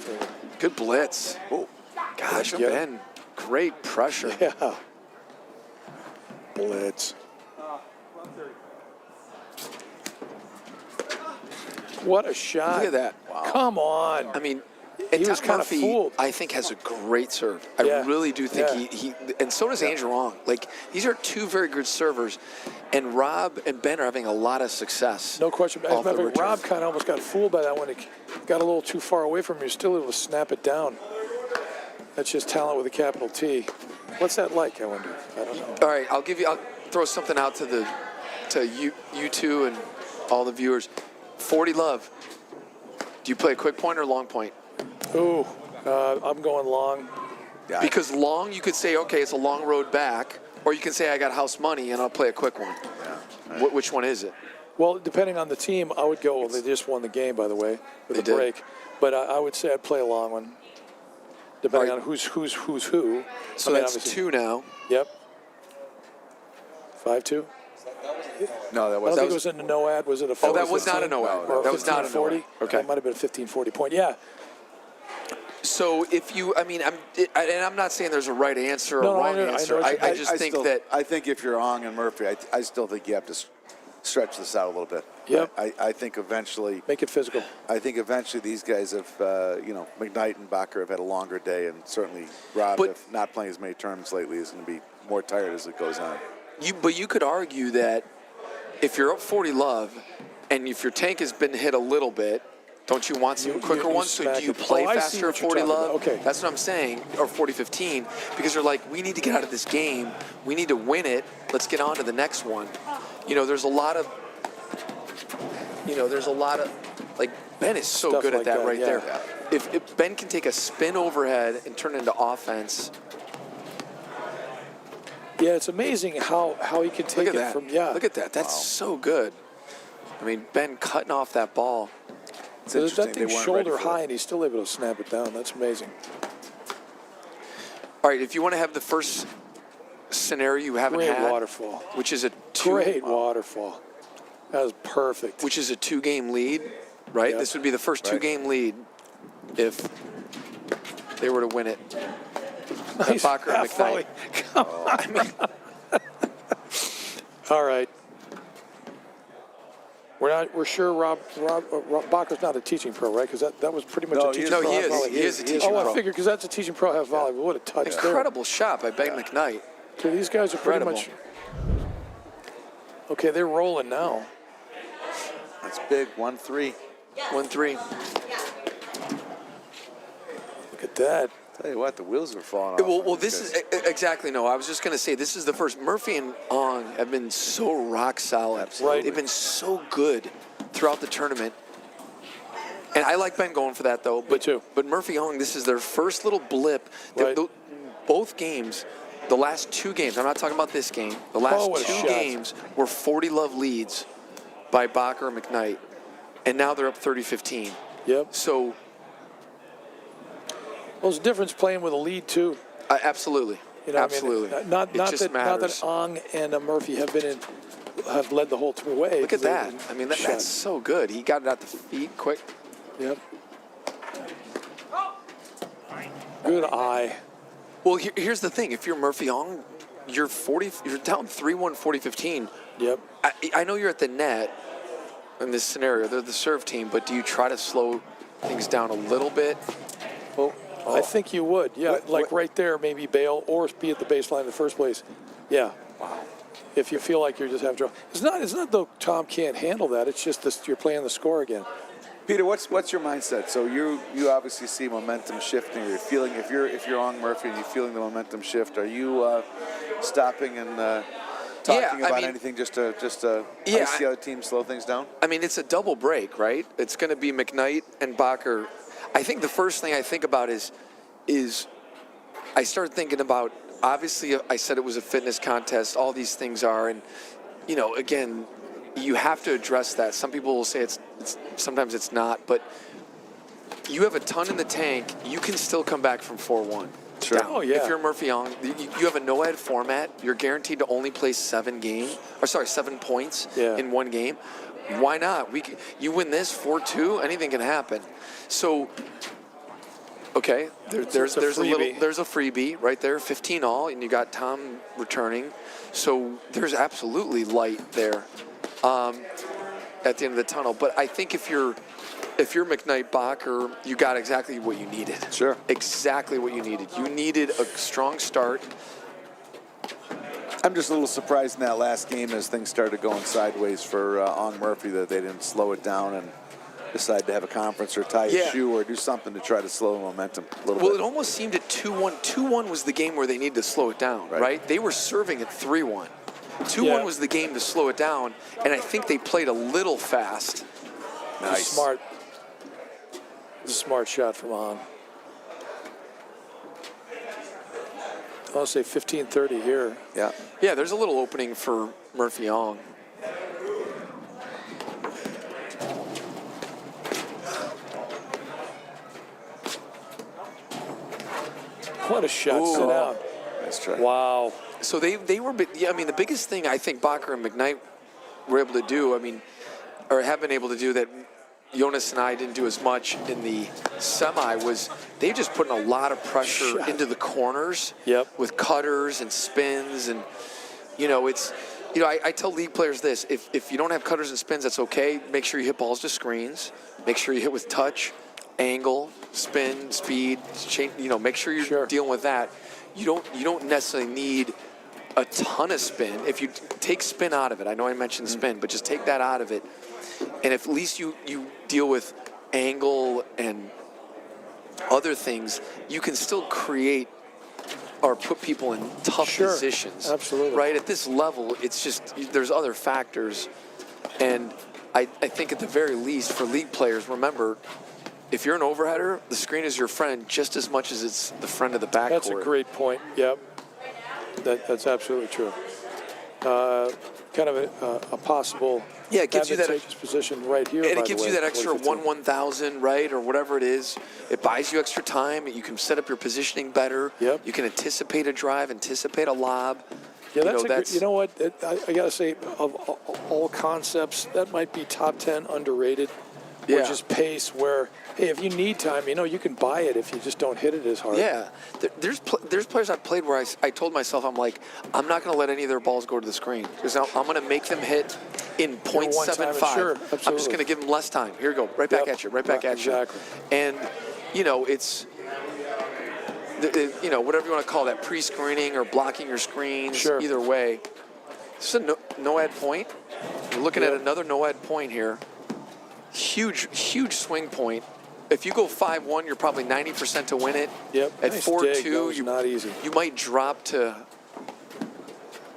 Speaker 2: Good blitz. Oh, gosh,
Speaker 1: Yeah.
Speaker 2: Ben. Great pressure.
Speaker 1: Yeah. Blitz. What a shot.
Speaker 2: Look at that.
Speaker 1: Come on.
Speaker 2: I mean,
Speaker 1: He
Speaker 2: and
Speaker 1: was
Speaker 2: Tom
Speaker 1: kinda
Speaker 2: Murphy,
Speaker 1: fooled.
Speaker 2: I think, has a great serve. I
Speaker 1: Yeah.
Speaker 2: really do think
Speaker 1: Yeah.
Speaker 2: he and so does Andrew Wong. Like, these are two very good servers, and Rob and Ben are having a lot of success.
Speaker 1: No question. As a
Speaker 2: off the
Speaker 1: matter of fact,
Speaker 2: return.
Speaker 1: Rob kind of almost got fooled by that one. It got a little too far away from him. You're still able to snap it down. That's just talent with a capital T. What's that like, I wonder? I don't know.
Speaker 2: All right, I'll throw something out to you two and all the viewers. 40 love. Do you play a quick point or long point?
Speaker 1: Ooh, I'm going long.
Speaker 3: Yeah,
Speaker 2: Because long, you could say, okay, it's a long road back, or you can say I got house money and I'll play a quick one.
Speaker 3: yeah.
Speaker 2: Which one is it?
Speaker 1: Well, depending on the team, I would go. Well, they just won the game, by the way, with
Speaker 2: They
Speaker 1: a
Speaker 2: did.
Speaker 1: break. But I would say I'd play a long one, depending
Speaker 2: Right.
Speaker 1: on who's who.
Speaker 2: So
Speaker 1: I mean,
Speaker 2: that's
Speaker 1: obviously-
Speaker 2: 2 now.
Speaker 1: Yep. 5-2.
Speaker 3: No, that
Speaker 1: I
Speaker 3: was
Speaker 1: don't think it was in the no ad. Was it a?
Speaker 2: Oh, that was not a no ad.
Speaker 1: Or
Speaker 2: That was not a no
Speaker 1: 15-40?
Speaker 2: ad. Okay.
Speaker 1: That might have been a 15-40 point. Yeah.
Speaker 2: So if you, I'm not saying there's a right answer or
Speaker 1: No,
Speaker 2: a wrong
Speaker 1: I know
Speaker 2: answer.
Speaker 1: what
Speaker 2: I
Speaker 1: you-
Speaker 2: just think that
Speaker 3: I think if you're Ong and Murphy, I still think you have to stretch this out a little bit.
Speaker 1: Yep.
Speaker 3: I think eventually.
Speaker 1: Make it physical.
Speaker 3: I think eventually these guys have, McKnight and Bacher have had a longer day, and certainly Rob,
Speaker 2: But-
Speaker 3: if not playing as many terms lately, is going to be more tired as it goes on.
Speaker 2: but you could argue that if you're up 40 love, and if your tank has been hit a little bit, don't you want some quicker
Speaker 1: you
Speaker 2: ones? So
Speaker 1: smack
Speaker 2: do you
Speaker 1: it.
Speaker 2: play
Speaker 1: Oh, I see
Speaker 2: faster
Speaker 1: what
Speaker 2: at
Speaker 1: you're
Speaker 2: 40
Speaker 1: talking
Speaker 2: love?
Speaker 1: about. Okay.
Speaker 2: That's what I'm saying, or 40-15, because you're like, we need to get out of this game. We need to win it. Let's get on to the next one. There's a lot of, like, Ben is so
Speaker 1: Stuff
Speaker 2: good at
Speaker 1: like
Speaker 2: that
Speaker 1: that,
Speaker 2: right
Speaker 1: yeah.
Speaker 2: there. If Ben can take a spin overhead and turn it into offense,
Speaker 1: Yeah, it's amazing how he can take
Speaker 2: look at
Speaker 1: it
Speaker 2: that.
Speaker 1: from. Yeah.
Speaker 2: Look at that. That's so good. I mean, Ben cutting off that ball.
Speaker 3: It's
Speaker 1: So
Speaker 3: interesting
Speaker 1: that
Speaker 3: they
Speaker 1: thing's
Speaker 3: weren't ready
Speaker 1: shoulder
Speaker 3: for
Speaker 1: high,
Speaker 3: it.
Speaker 1: and he's still able to snap it down. That's amazing.
Speaker 2: All right, if you want to have the first scenario you haven't
Speaker 1: Great
Speaker 2: had,
Speaker 1: waterfall.
Speaker 2: which is a two,
Speaker 1: Great waterfall. That was perfect.
Speaker 2: which is a 2-game lead, right?
Speaker 1: Yep.
Speaker 2: This would be the first
Speaker 3: Right.
Speaker 2: 2-game lead if they were to win it.
Speaker 1: Nice
Speaker 2: Bacher and
Speaker 1: half volley.
Speaker 2: McKnight.
Speaker 1: Come on. All right. We're sure Rob Bacher's not a teaching pro, right? Because that was pretty much
Speaker 3: No,
Speaker 1: a teaching
Speaker 2: No,
Speaker 1: pro.
Speaker 2: he
Speaker 1: half
Speaker 2: is.
Speaker 1: volley.
Speaker 2: He is a teaching
Speaker 1: Oh,
Speaker 2: pro.
Speaker 1: I figured because that's a teaching pro half volley. But what a touch there.
Speaker 2: Incredible shot by Ben McKnight.
Speaker 1: Okay, these guys are pretty
Speaker 2: Incredible.
Speaker 1: much. Okay, they're rolling now.
Speaker 3: That's big. 1-3.
Speaker 2: 1-3.
Speaker 1: Look at that.
Speaker 3: Tell you what, the wheels are falling off.
Speaker 2: Well, this is exactly no. I was just going to say this is the first. Murphy and Ong have been so rock solid.
Speaker 3: Absolutely.
Speaker 1: Right.
Speaker 2: They've been so good throughout the tournament. And I like Ben going for that though. But
Speaker 1: too.
Speaker 2: But Murphy Ong, this is their first little blip.
Speaker 1: Right.
Speaker 2: Both games, the last 2 games. I'm not talking about this game. The last
Speaker 1: Oh, what a
Speaker 2: 2
Speaker 1: shot.
Speaker 2: games were 40-love leads by Bacher and McKnight, and now they're up 30-15.
Speaker 1: Yep.
Speaker 2: So
Speaker 1: Well, there's a difference playing with a lead too.
Speaker 2: absolutely,
Speaker 1: You know,
Speaker 2: absolutely.
Speaker 1: I mean, not
Speaker 2: It just
Speaker 1: that
Speaker 2: matters.
Speaker 1: Ong and Murphy have led the whole way.
Speaker 2: Look at that. I mean,
Speaker 1: Shot.
Speaker 2: that's so good. He got it at the feet quick.
Speaker 1: Yep. Good eye.
Speaker 2: Well, here's the thing. If you're Murphy Ong, you're down 3-1, 40-15.
Speaker 1: Yep.
Speaker 2: I know you're at the net in this scenario. They're the serve team, but do you try to slow things down a little bit?
Speaker 1: Well, I think you would. Yeah, right there, maybe bail or be at the baseline in the first place. Yeah. Wow. If you feel like you're just having trouble. It's not though Tom can't handle that. It's just you're playing the score again.
Speaker 3: Peter, what's your mindset? So you obviously see momentum shifting. You're feeling if you're on Murphy and you're feeling the momentum shift. Are you stopping and talking about anything just to ice the other team, slow things down?
Speaker 2: I mean, it's a double break, right? It's going to be McKnight and Bacher. I think the first thing I think about is I start thinking about, obviously I said it was a fitness contest. All these things are, and again, you have to address that. Some people will say it's sometimes it's not, but you have a ton in the tank. You can still come back from 4-1.
Speaker 3: Sure.
Speaker 2: Down.
Speaker 1: Oh, yeah.
Speaker 2: If you're Murphy Ong, you have a no-ad format. You're guaranteed to only play 7 points in one game. Why not? You win this 4-2, anything can happen. So, okay, there's a freebie right there, 15 all, and you got Tom returning. So there's absolutely light there at the end of the tunnel. But I think if you're McKnight Bacher, you got exactly what you needed.
Speaker 3: Sure.
Speaker 2: Exactly what you needed. You needed a strong start.
Speaker 3: I'm just a little surprised in that last game as things started going sideways for Ong Murphy that they didn't slow it down and decide to have a conference or tie a shoe or do something to try to slow the momentum a little bit.
Speaker 2: Well, it almost seemed at 2-1. 2-1 was the game where they needed to slow it down, right? They were serving at 3-1. 2-1 was the game to slow it down, and I think they played a little fast.
Speaker 3: Nice.
Speaker 1: Smart. It's a smart shot from Ong. I'll say 15-30 here.
Speaker 3: Yeah.
Speaker 2: Yeah, there's a little opening for Murphy Ong.
Speaker 1: What a shot. Sit down.
Speaker 3: Nice try.
Speaker 1: Wow.
Speaker 2: So they were, I mean, the biggest thing I think Bacher and McKnight were able to do, or have been able to do that Jonas and I didn't do as much in the semi was they just put in a lot of pressure into the corners with cutters and spins. And, I tell league players this, if you don't have cutters and spins, that's okay. Make sure you hit balls to screens. Make sure you hit with touch, angle, spin, speed, change, make sure you're dealing with that. You don't necessarily need a ton of spin. If you take spin out of it, I know I mentioned spin, but just take that out of it. And if at least you deal with angle and other things, you can still create or put people in tough positions.
Speaker 1: Absolutely.
Speaker 2: Right? At this level, it's just, there's other factors. And I think at the very least for league players, remember, if you're an overheader, the screen is your friend just as much as it's the friend of the backcourt.
Speaker 1: That's a great point. Yep. That's absolutely true. Kind of a possible
Speaker 2: it gives you that
Speaker 1: position right here.
Speaker 2: And it gives you that extra 1/1000, right, or whatever it is. It buys you extra time. You can set up your positioning better.
Speaker 1: Yep.
Speaker 2: You can anticipate a drive, anticipate a lob.
Speaker 1: Yeah, you know what? I got to say, of all concepts, that might be top 10 underrated. or
Speaker 2: Yeah.
Speaker 1: just pace where, hey, if you need time, you can buy it if you just don't hit it as hard.
Speaker 2: Yeah, there's players I've played where I told myself, I'm like, I'm not going to let any of their balls go to the screen because I'm going to make them hit in
Speaker 1: one time,
Speaker 2: .75.
Speaker 1: sure,
Speaker 2: I'm just
Speaker 1: absolutely.
Speaker 2: going to give them less time. Here you go, right back
Speaker 1: Yep,
Speaker 2: at you, right back at
Speaker 1: exactly.
Speaker 2: you. And, it's, whatever you want to call that, pre-screening or blocking your screens,
Speaker 1: Sure.
Speaker 2: either way. This is a no-ad point. We're looking at
Speaker 1: Yep.
Speaker 2: another no-ad point here. Huge swing point. If you go 5-1, you're probably 90% to win it.
Speaker 1: Yep.
Speaker 2: At
Speaker 1: Nice
Speaker 2: 4-2,
Speaker 1: dig. That was not easy.
Speaker 2: You might drop to,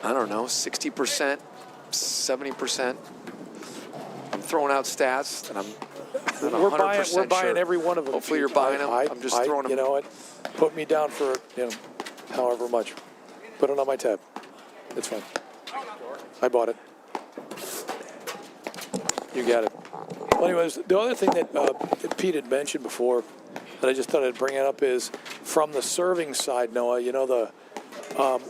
Speaker 2: I don't know, 60%, 70%. I'm throwing out stats, and I'm not
Speaker 1: We're
Speaker 2: 100%
Speaker 1: buying
Speaker 2: sure.
Speaker 1: every one of them.
Speaker 2: Hopefully you're buying them. I'm just throwing them.
Speaker 1: You know what? Put me down for however much. Put it on my tab. It's fine. I bought it. You got it. Well, anyways, the other thing that Pete had mentioned before that I just thought I'd bring it up is from the serving side, Noah,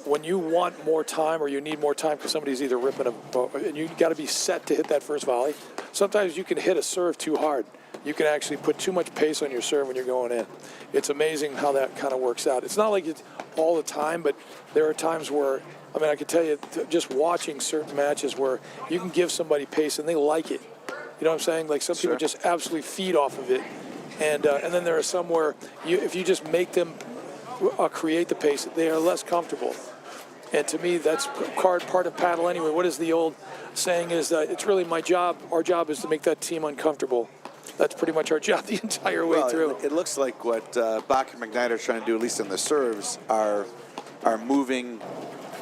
Speaker 1: when you want more time or you need more time because somebody's either ripping and you got to be set to hit that first volley, sometimes you can hit a serve too hard. You can actually put too much pace on your serve when you're going in. It's amazing how that kind of works out. It's not like it's all the time, but there are times where, I can tell you, just watching certain matches where you can give somebody pace and they like it. You know what I'm saying? Like some people just absolutely feed off of it. And then there are some where if you just make them create the pace, they are less comfortable. And to me, that's part of paddle anyway. What is the old saying is it's really my job. Our job is to make that team uncomfortable. That's pretty much our job the entire way through.
Speaker 3: It looks like what Bach and McKnight are trying to do, at least in the serves, are moving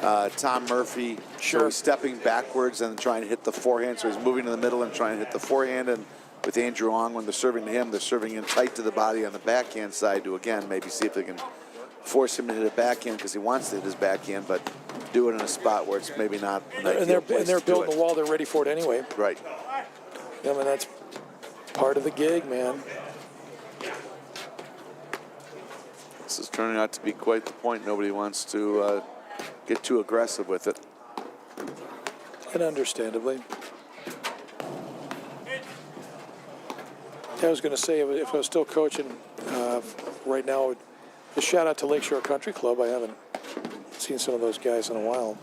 Speaker 3: Tom Murphy.
Speaker 1: Sure.
Speaker 3: So he's stepping backwards and trying to hit the forehand. So he's moving to the middle and trying to hit the forehand. And with Andrew Ong, when they're serving to him, they're serving in tight to the body on the backhand side to, again, maybe see if they can force him to hit a backhand because he wants to hit his backhand, but do it in a spot where it's maybe not an ideal place
Speaker 1: And they're
Speaker 3: to do
Speaker 1: building
Speaker 3: it.
Speaker 1: the wall. They're ready for it anyway.
Speaker 3: Right.
Speaker 1: That's part of the gig, man.
Speaker 3: This is turning out to be quite the point. Nobody wants to get too aggressive with it.
Speaker 1: And understandably. I was going to say, if I was still coaching right now, a shout out to Lakeshore Country Club. I haven't seen some of those guys in a while.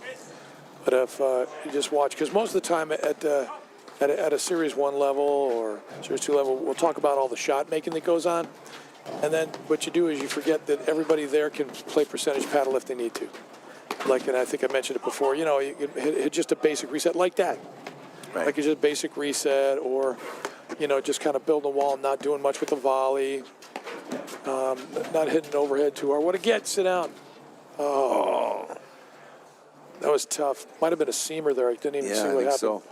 Speaker 1: But if you just watch, because most of the time at a Series 1 level or Series 2 level, we'll talk about all the shot making that goes on. And then what you do is you forget that everybody there can play percentage paddle if they need to. And I think I mentioned it before, you can hit just a basic reset like that.
Speaker 3: Right.
Speaker 1: Like it's just a basic reset or, just kind of building a wall, not doing much with the volley, not hitting overhead too hard. What a get, sit down. Oh, that was tough. Might have been a seamer there. I didn't even see what happened.
Speaker 3: So.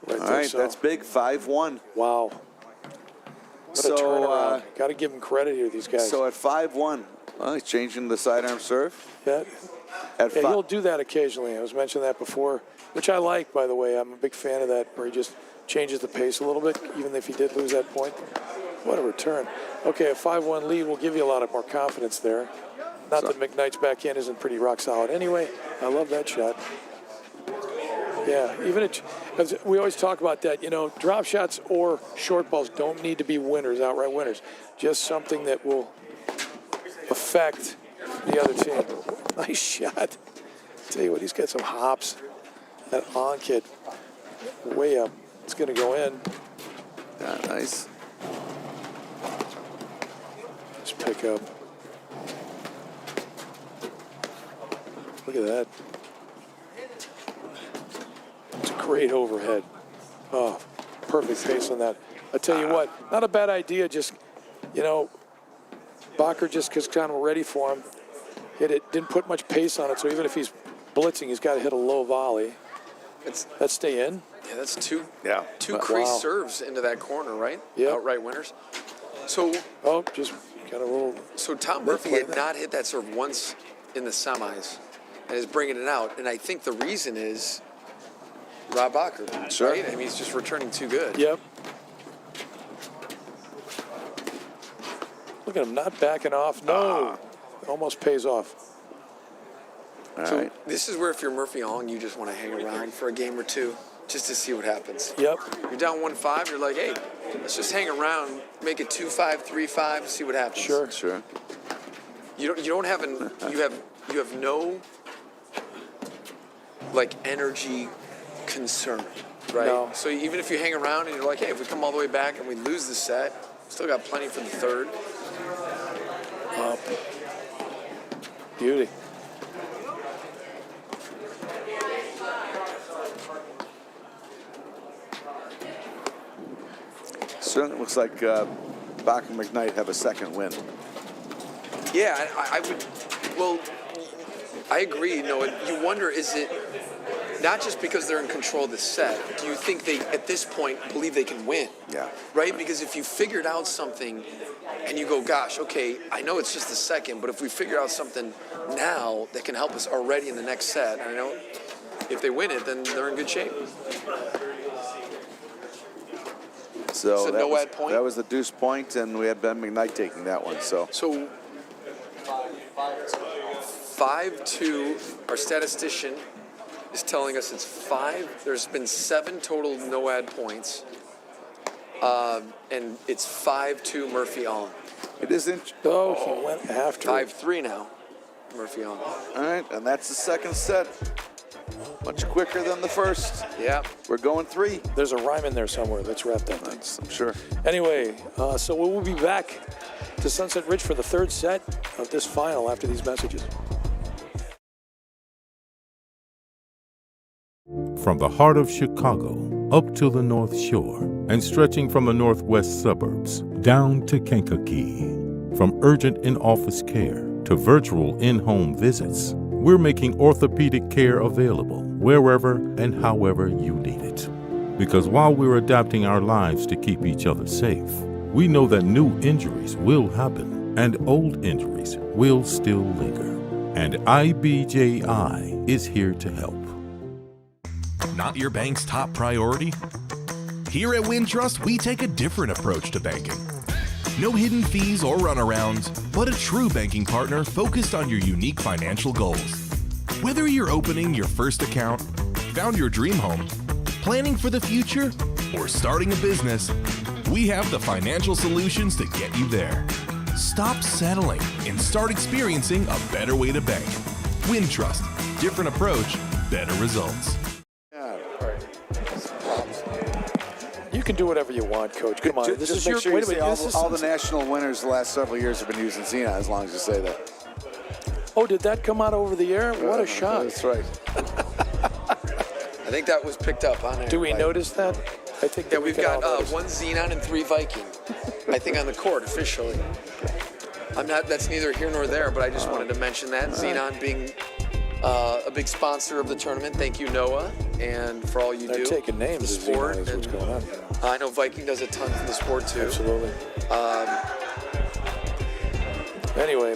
Speaker 1: Right
Speaker 3: All
Speaker 1: there,
Speaker 3: right,
Speaker 1: so.
Speaker 3: that's big, 5-1.
Speaker 1: Wow. What a turnaround. Got to give him credit here, these guys.
Speaker 3: So at 5-1, well, he's changing the sidearm serve.
Speaker 1: Yeah,
Speaker 3: At
Speaker 1: he'll do that occasionally. I was mentioning that before, which I like, by the way. I'm a big fan of that, where he just changes the pace a little bit, even if he did lose that point. What a return. Okay, a 5-1 lead will give you a lot of more confidence there. Not that McKnight's backhand isn't pretty rock solid. Anyway, I love that shot. Yeah, as we always talk about that, drop shots or short balls don't need to be winners, outright winners. Just something that will affect the other team. Nice shot. Tell you what, he's got some hops. That on kid, way up. It's going to go in.
Speaker 3: Yeah, nice.
Speaker 1: Just pick up. Look at that. It's a great overhead. Oh, perfect pace on that. I tell you what, not a bad idea. Just, Bacher just is kind of ready for him. Hit it, didn't put much pace on it, so even if he's blitzing, he's got to hit a low volley. Let's stay in.
Speaker 2: Yeah, that's two
Speaker 1: Wow.
Speaker 2: crease serves into that corner, right?
Speaker 1: Yep.
Speaker 2: Outright winners. So
Speaker 1: Just kind of a little.
Speaker 2: So Tom Murphy had not hit that serve once in the semis and is bringing it out. And I think the reason is Rob Bacher,
Speaker 3: Sure.
Speaker 2: right? I mean, he's just returning too good.
Speaker 1: Yep. Look at him not backing off. No. Almost pays off.
Speaker 3: All
Speaker 2: So
Speaker 3: right.
Speaker 2: this is where if you're Murphy Ong, you just want to hang around for a game or two just to see what happens.
Speaker 1: Yep.
Speaker 2: You're down 1-5, you're like, hey, let's just hang around, make it 2-5, 3-5, see what happens.
Speaker 3: Sure.
Speaker 2: You don't have you have no like energy concern, right?
Speaker 1: No.
Speaker 2: So even if you hang around and you're like, hey, if we come all the way back and we lose the set, still got plenty for the third.
Speaker 1: Beauty.
Speaker 3: Certainly looks like Bach and McKnight have a second win.
Speaker 2: Yeah, I would. Well, I agree. No, you wonder, is it not just because they're in control of the set? Do you think they, at this point, believe they can win?
Speaker 3: Yeah.
Speaker 2: Right? Because if you figured out something and you go, gosh, okay, I know it's just the second, but if we figure out something now that can help us already in the next set, I know if they win it, then they're in good shape.
Speaker 3: So
Speaker 2: So
Speaker 3: that
Speaker 2: no
Speaker 3: was,
Speaker 2: ad point?
Speaker 3: That was the deuce point, and we had Ben McKnight taking that one. So
Speaker 2: 5-2, our statistician is telling us it's 5. There's been 7 total no ad points. And it's 5-2 Murphy on.
Speaker 3: it is interesting.
Speaker 1: Oh, he went after it.
Speaker 2: 5-3 now, Murphy on.
Speaker 3: All right, and that's the second set. Much quicker than the first.
Speaker 2: Yeah.
Speaker 3: We're going 3.
Speaker 1: There's a rhyme in there somewhere. Let's wrap that thing.
Speaker 3: I'm sure.
Speaker 1: Anyway, so we will be back to Sunset Ridge for the third set of this final after these messages.
Speaker 4: From the heart of Chicago up to the North Shore and stretching from the northwest suburbs down to Kankakee. From urgent in-office care to virtual in-home visits, we're making orthopedic care available wherever and however you need it. Because while we're adapting our lives to keep each other safe, we know that new injuries will happen and old injuries will still linger. And IBJI is here to help.
Speaker 5: Not your bank's top priority? Here at Wintrust, we take a different approach to banking. No hidden fees or runarounds, but a true banking partner focused on your unique financial goals. Whether you're opening your first account, found your dream home, planning for the future, or starting a business, we have the financial solutions to get you there. Stop settling and start experiencing a better way to bank. Wintrust, different approach, better results.
Speaker 1: You can do whatever you want, Coach. Come on.
Speaker 3: Just,
Speaker 1: This
Speaker 3: just
Speaker 1: is
Speaker 3: make
Speaker 1: your,
Speaker 3: sure
Speaker 1: wait
Speaker 3: you
Speaker 1: a
Speaker 3: say
Speaker 1: minute, this is
Speaker 3: all the national winners the last several years have been using Xenon, as long as you say that.
Speaker 1: Oh, did that come out over the air? What a shot.
Speaker 3: That's right.
Speaker 2: I think that was picked up on there.
Speaker 1: Do we notice that? I think
Speaker 2: Yeah,
Speaker 1: that
Speaker 2: we've
Speaker 1: can all
Speaker 2: got
Speaker 1: notice.
Speaker 2: 1 Xenon and 3 Viking, I think, on the court officially. That's neither here nor there, but I just wanted to mention that. Xenon being a big sponsor of the tournament. Thank you, Noah, and for all you
Speaker 1: They're
Speaker 2: do.
Speaker 1: taking
Speaker 2: for
Speaker 1: names
Speaker 2: the
Speaker 1: as
Speaker 2: sport.
Speaker 1: Xenon is what's
Speaker 2: And,
Speaker 1: going on.
Speaker 2: I know Viking does a ton for the sport too.
Speaker 1: Absolutely. Anyway,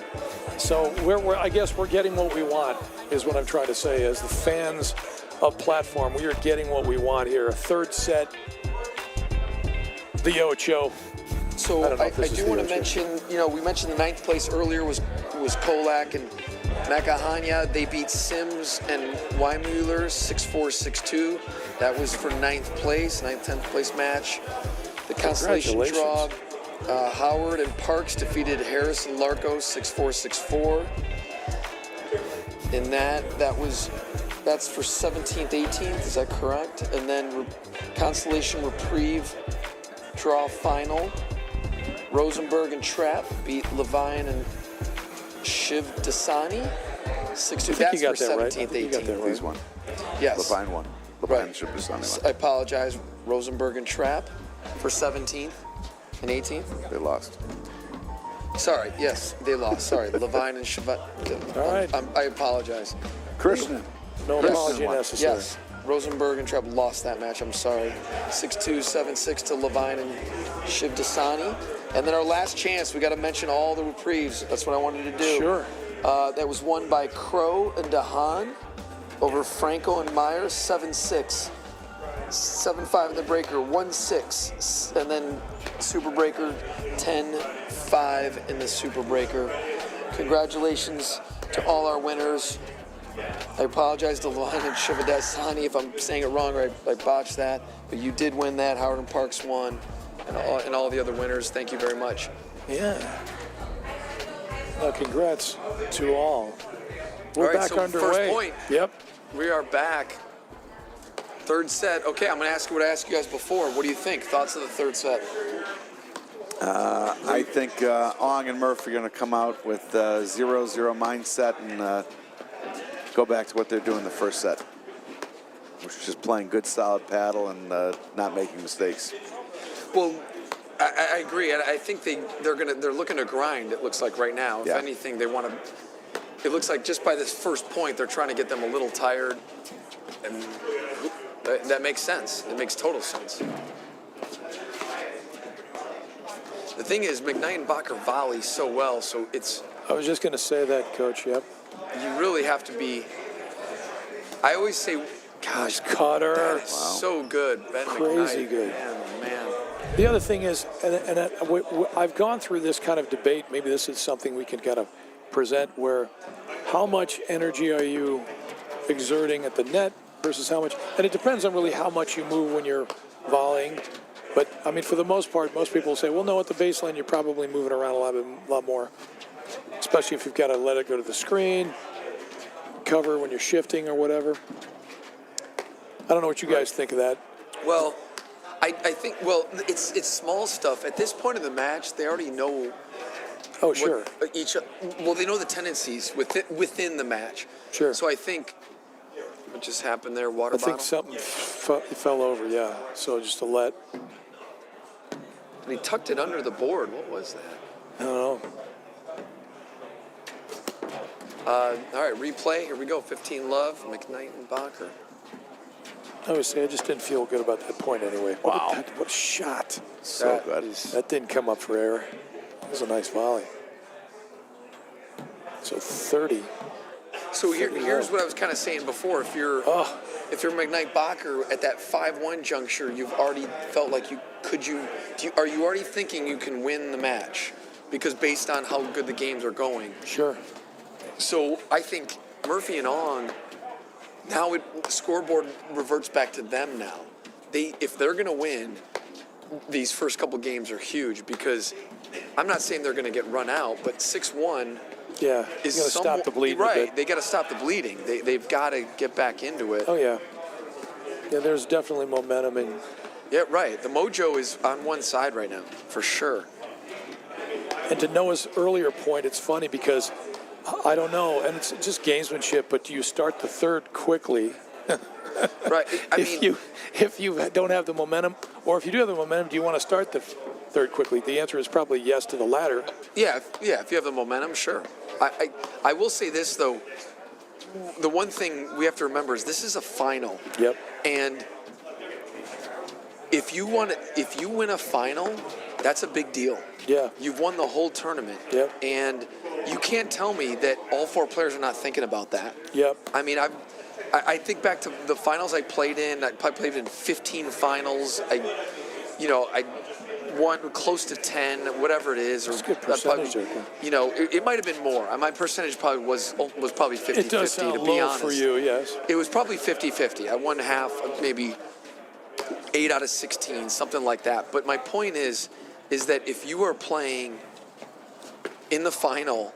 Speaker 1: so I guess we're getting what we want, is what I'm trying to say. As the fans of Platform, we are getting what we want here. A third set, the Ocho.
Speaker 2: So
Speaker 1: I don't know
Speaker 2: I
Speaker 1: if this is
Speaker 2: do
Speaker 1: the
Speaker 2: want to
Speaker 1: Ocho.
Speaker 2: mention, we mentioned the 9th place earlier was Kolak and Makahanya. They beat Sims and Weimuller 6-4, 6-2. That was for 9th place, 9th, 10th place match. The consolation draw, Howard and Parks defeated Harris and Larco 6-4, 6-4. In that's for 17th, 18th, is that correct? And then Constellation Reprieve draw final. Rosenberg and Trapp beat Levine and Shiv Dasani 6-2. That's
Speaker 1: you got
Speaker 2: for
Speaker 1: that right.
Speaker 2: 17th,
Speaker 1: You got
Speaker 2: 18th.
Speaker 1: that right.
Speaker 3: He's won.
Speaker 2: Yes.
Speaker 3: Levine won. Levine
Speaker 2: Right.
Speaker 3: should be something
Speaker 2: I
Speaker 3: like
Speaker 2: apologize. Rosenberg and Trapp for 17th and 18th.
Speaker 3: They lost.
Speaker 2: Sorry, yes, they lost. Sorry, Levine and Shivat.
Speaker 1: All right.
Speaker 2: I apologize.
Speaker 3: Krishnan.
Speaker 1: No
Speaker 3: Chris
Speaker 1: apology
Speaker 3: won.
Speaker 1: necessary.
Speaker 2: Yes, Rosenberg and Trapp lost that match. I'm sorry. 6-2, 7-6 to Levine and Shiv Dasani. And then our last chance, we got to mention all the reprieves. That's what I wanted to do.
Speaker 1: Sure.
Speaker 2: That was won by Crow and Dahan over Franco and Myers, 7-6. 7-5 in the breaker, 1-6. And then Super Breaker, 10-5 in the Super Breaker. Congratulations to all our winners. I apologize to Levine and Shivadasani if I'm saying it wrong or I botched that. But you did win that. Howard and Parks won. and all the other winners, thank you very much.
Speaker 1: Yeah. Congrats to all. We're
Speaker 2: All right,
Speaker 1: back
Speaker 2: so
Speaker 1: underway.
Speaker 2: first point.
Speaker 1: Yep.
Speaker 2: We are back. Third set. Okay, I'm going to ask you what I asked you guys before. What do you think? Thoughts of the third set?
Speaker 3: I think Ong and Murph are going to come out with 0-0 mindset and go back to what they're doing the first set, which is just playing good, solid paddle and not making mistakes.
Speaker 2: Well, I agree. I think they're looking to grind. It looks like right now. If
Speaker 3: Yeah.
Speaker 2: anything, they want to. It looks like just by this first point, they're trying to get them a little tired, and that makes sense. It makes total sense. The thing is, McKnight and Bacher volley so well, so it's.
Speaker 1: I was just going to say that, Coach. Yep.
Speaker 2: You really have to be. I always say,
Speaker 1: Gosh,
Speaker 2: gosh,
Speaker 1: Cutter.
Speaker 2: that is so good. Ben
Speaker 1: Crazy
Speaker 2: McKnight.
Speaker 1: good.
Speaker 2: Man, oh man.
Speaker 1: The other thing is, and I've gone through this kind of debate. Maybe this is something we can kind of present where how much energy are you exerting at the net versus how much, and it depends on really how much you move when you're volleying. But, I mean, for the most part, most people will say, well, no, at the baseline, you're probably moving around a lot more, especially if you've got to let it go to the screen, cover when you're shifting or whatever. I don't know what you guys think of that.
Speaker 2: Well, I think, well, it's small stuff. At this point of the match, they already know
Speaker 1: Oh, sure.
Speaker 2: they know the tendencies within the match.
Speaker 1: Sure.
Speaker 2: So I think what just happened there, water
Speaker 1: I think
Speaker 2: bottle.
Speaker 1: something fell over, yeah. So just to let,
Speaker 2: And he tucked it under the board. What was that?
Speaker 1: I don't know.
Speaker 2: All right, replay. Here we go. 15 love, McKnight and Bacher.
Speaker 1: I would say I just didn't feel good about that point anyway.
Speaker 3: Wow.
Speaker 1: What a shot.
Speaker 3: So
Speaker 2: That
Speaker 3: good.
Speaker 2: is-
Speaker 1: That didn't come up for air. It was a nice volley. So 30.
Speaker 2: So here's what I was kind of saying before. If you're McKnight Bacher at that 5-1 juncture, you've already felt like are you already thinking you can win the match? Because based on how good the games are going.
Speaker 1: Sure.
Speaker 2: So I think Murphy and Ong, now the scoreboard reverts back to them now. If they're going to win, these first couple games are huge because I'm not saying they're going to get run out, but 6-1
Speaker 1: Yeah.
Speaker 2: is
Speaker 1: You got to stop the bleeding a
Speaker 2: Right,
Speaker 1: bit.
Speaker 2: they got to stop the bleeding. They've got to get back into it.
Speaker 1: Oh, yeah. Yeah, there's definitely momentum. And
Speaker 2: Yeah, right. The mojo is on one side right now, for sure.
Speaker 1: to Noah's earlier point, it's funny because I don't know, and it's just gamesmanship, but do you start the third quickly?
Speaker 2: Right.
Speaker 1: If you don't have the momentum, or if you do have the momentum, do you want to start the third quickly? The answer is probably yes to the latter.
Speaker 2: Yeah. If you have the momentum, sure. I will say this though. The one thing we have to remember is this is a final.
Speaker 1: Yep.
Speaker 2: And if you win a final, that's a big deal.
Speaker 1: Yeah.
Speaker 2: You've won the whole tournament.
Speaker 1: Yep.
Speaker 2: And you can't tell me that all four players are not thinking about that.
Speaker 1: Yep.
Speaker 2: I mean, I think back to the finals I played in. I probably played in 15 finals. I won close to 10, whatever it is.
Speaker 1: That's a good percentage.
Speaker 2: It might have been more. My percentage probably was probably 50-50,
Speaker 1: It does sound
Speaker 2: to be
Speaker 1: low
Speaker 2: honest.
Speaker 1: for you, yes.
Speaker 2: It was probably 50-50. I won half, maybe 8 out of 16, something like that. But my point is that if you are playing in the final,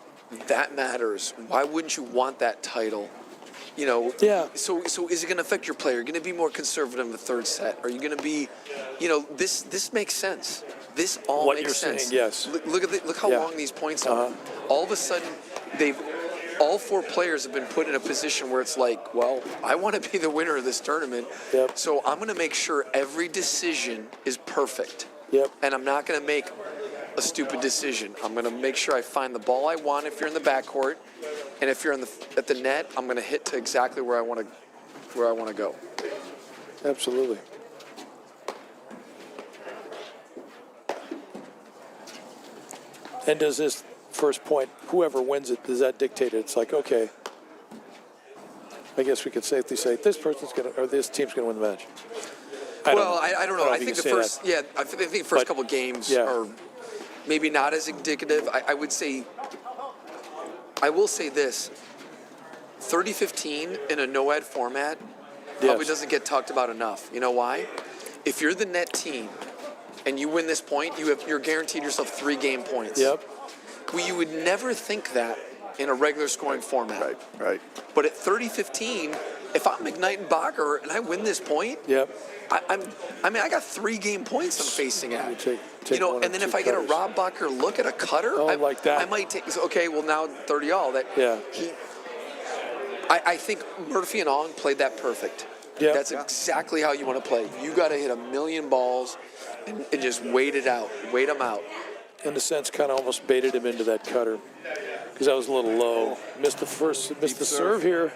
Speaker 2: that matters. Why wouldn't you want that title?
Speaker 1: Yeah.
Speaker 2: So is it going to affect your play? Are you going to be more conservative in the third set? Are you going to be, this makes sense. This all
Speaker 1: What
Speaker 2: makes
Speaker 1: you're
Speaker 2: sense.
Speaker 1: saying, yes.
Speaker 2: Look how
Speaker 1: Yeah.
Speaker 2: long these points are. All of a sudden, all four players have been put in a position where it's like, well, I want to be the winner of this tournament.
Speaker 1: Yep.
Speaker 2: So I'm going to make sure every decision is perfect.
Speaker 1: Yep.
Speaker 2: And I'm not going to make a stupid decision. I'm going to make sure I find the ball I want if you're in the backcourt, and if you're at the net, I'm going to hit to exactly where I want to go.
Speaker 1: Absolutely. And does this first point, whoever wins it, does that dictate it? It's like, okay, I guess we could safely say this team's going to win the match.
Speaker 2: I don't know. I
Speaker 1: if you
Speaker 2: think the
Speaker 1: can say
Speaker 2: first,
Speaker 1: that.
Speaker 2: I think the first couple games
Speaker 1: yeah.
Speaker 2: are maybe not as indicative. I will say this: 30-15 in a no-ad format probably
Speaker 1: Yes.
Speaker 2: doesn't get talked about enough. You know why? If you're the net team and you win this point, you're guaranteed yourself 3 game points.
Speaker 1: Yep.
Speaker 2: Well, you would never think that in a regular scoring format.
Speaker 3: Right.
Speaker 2: But at 30-15, if I'm McKnight and Bacher and I win this point,
Speaker 1: Yep.
Speaker 2: I got 3 game points I'm facing at.
Speaker 1: You take one
Speaker 2: and
Speaker 1: or
Speaker 2: then
Speaker 1: two
Speaker 2: if I get a
Speaker 1: cutters.
Speaker 2: Rob Bacher look at a cutter,
Speaker 1: like that.
Speaker 2: I might take. Okay, well now 30 all. I think Murphy and Ong played that perfect.
Speaker 1: Yep.
Speaker 2: That's exactly how you want to play. You got to hit a million balls and just wait it out, wait them out.
Speaker 1: In a sense, kind of almost baited him into that cutter because I was a little low. Missed the serve here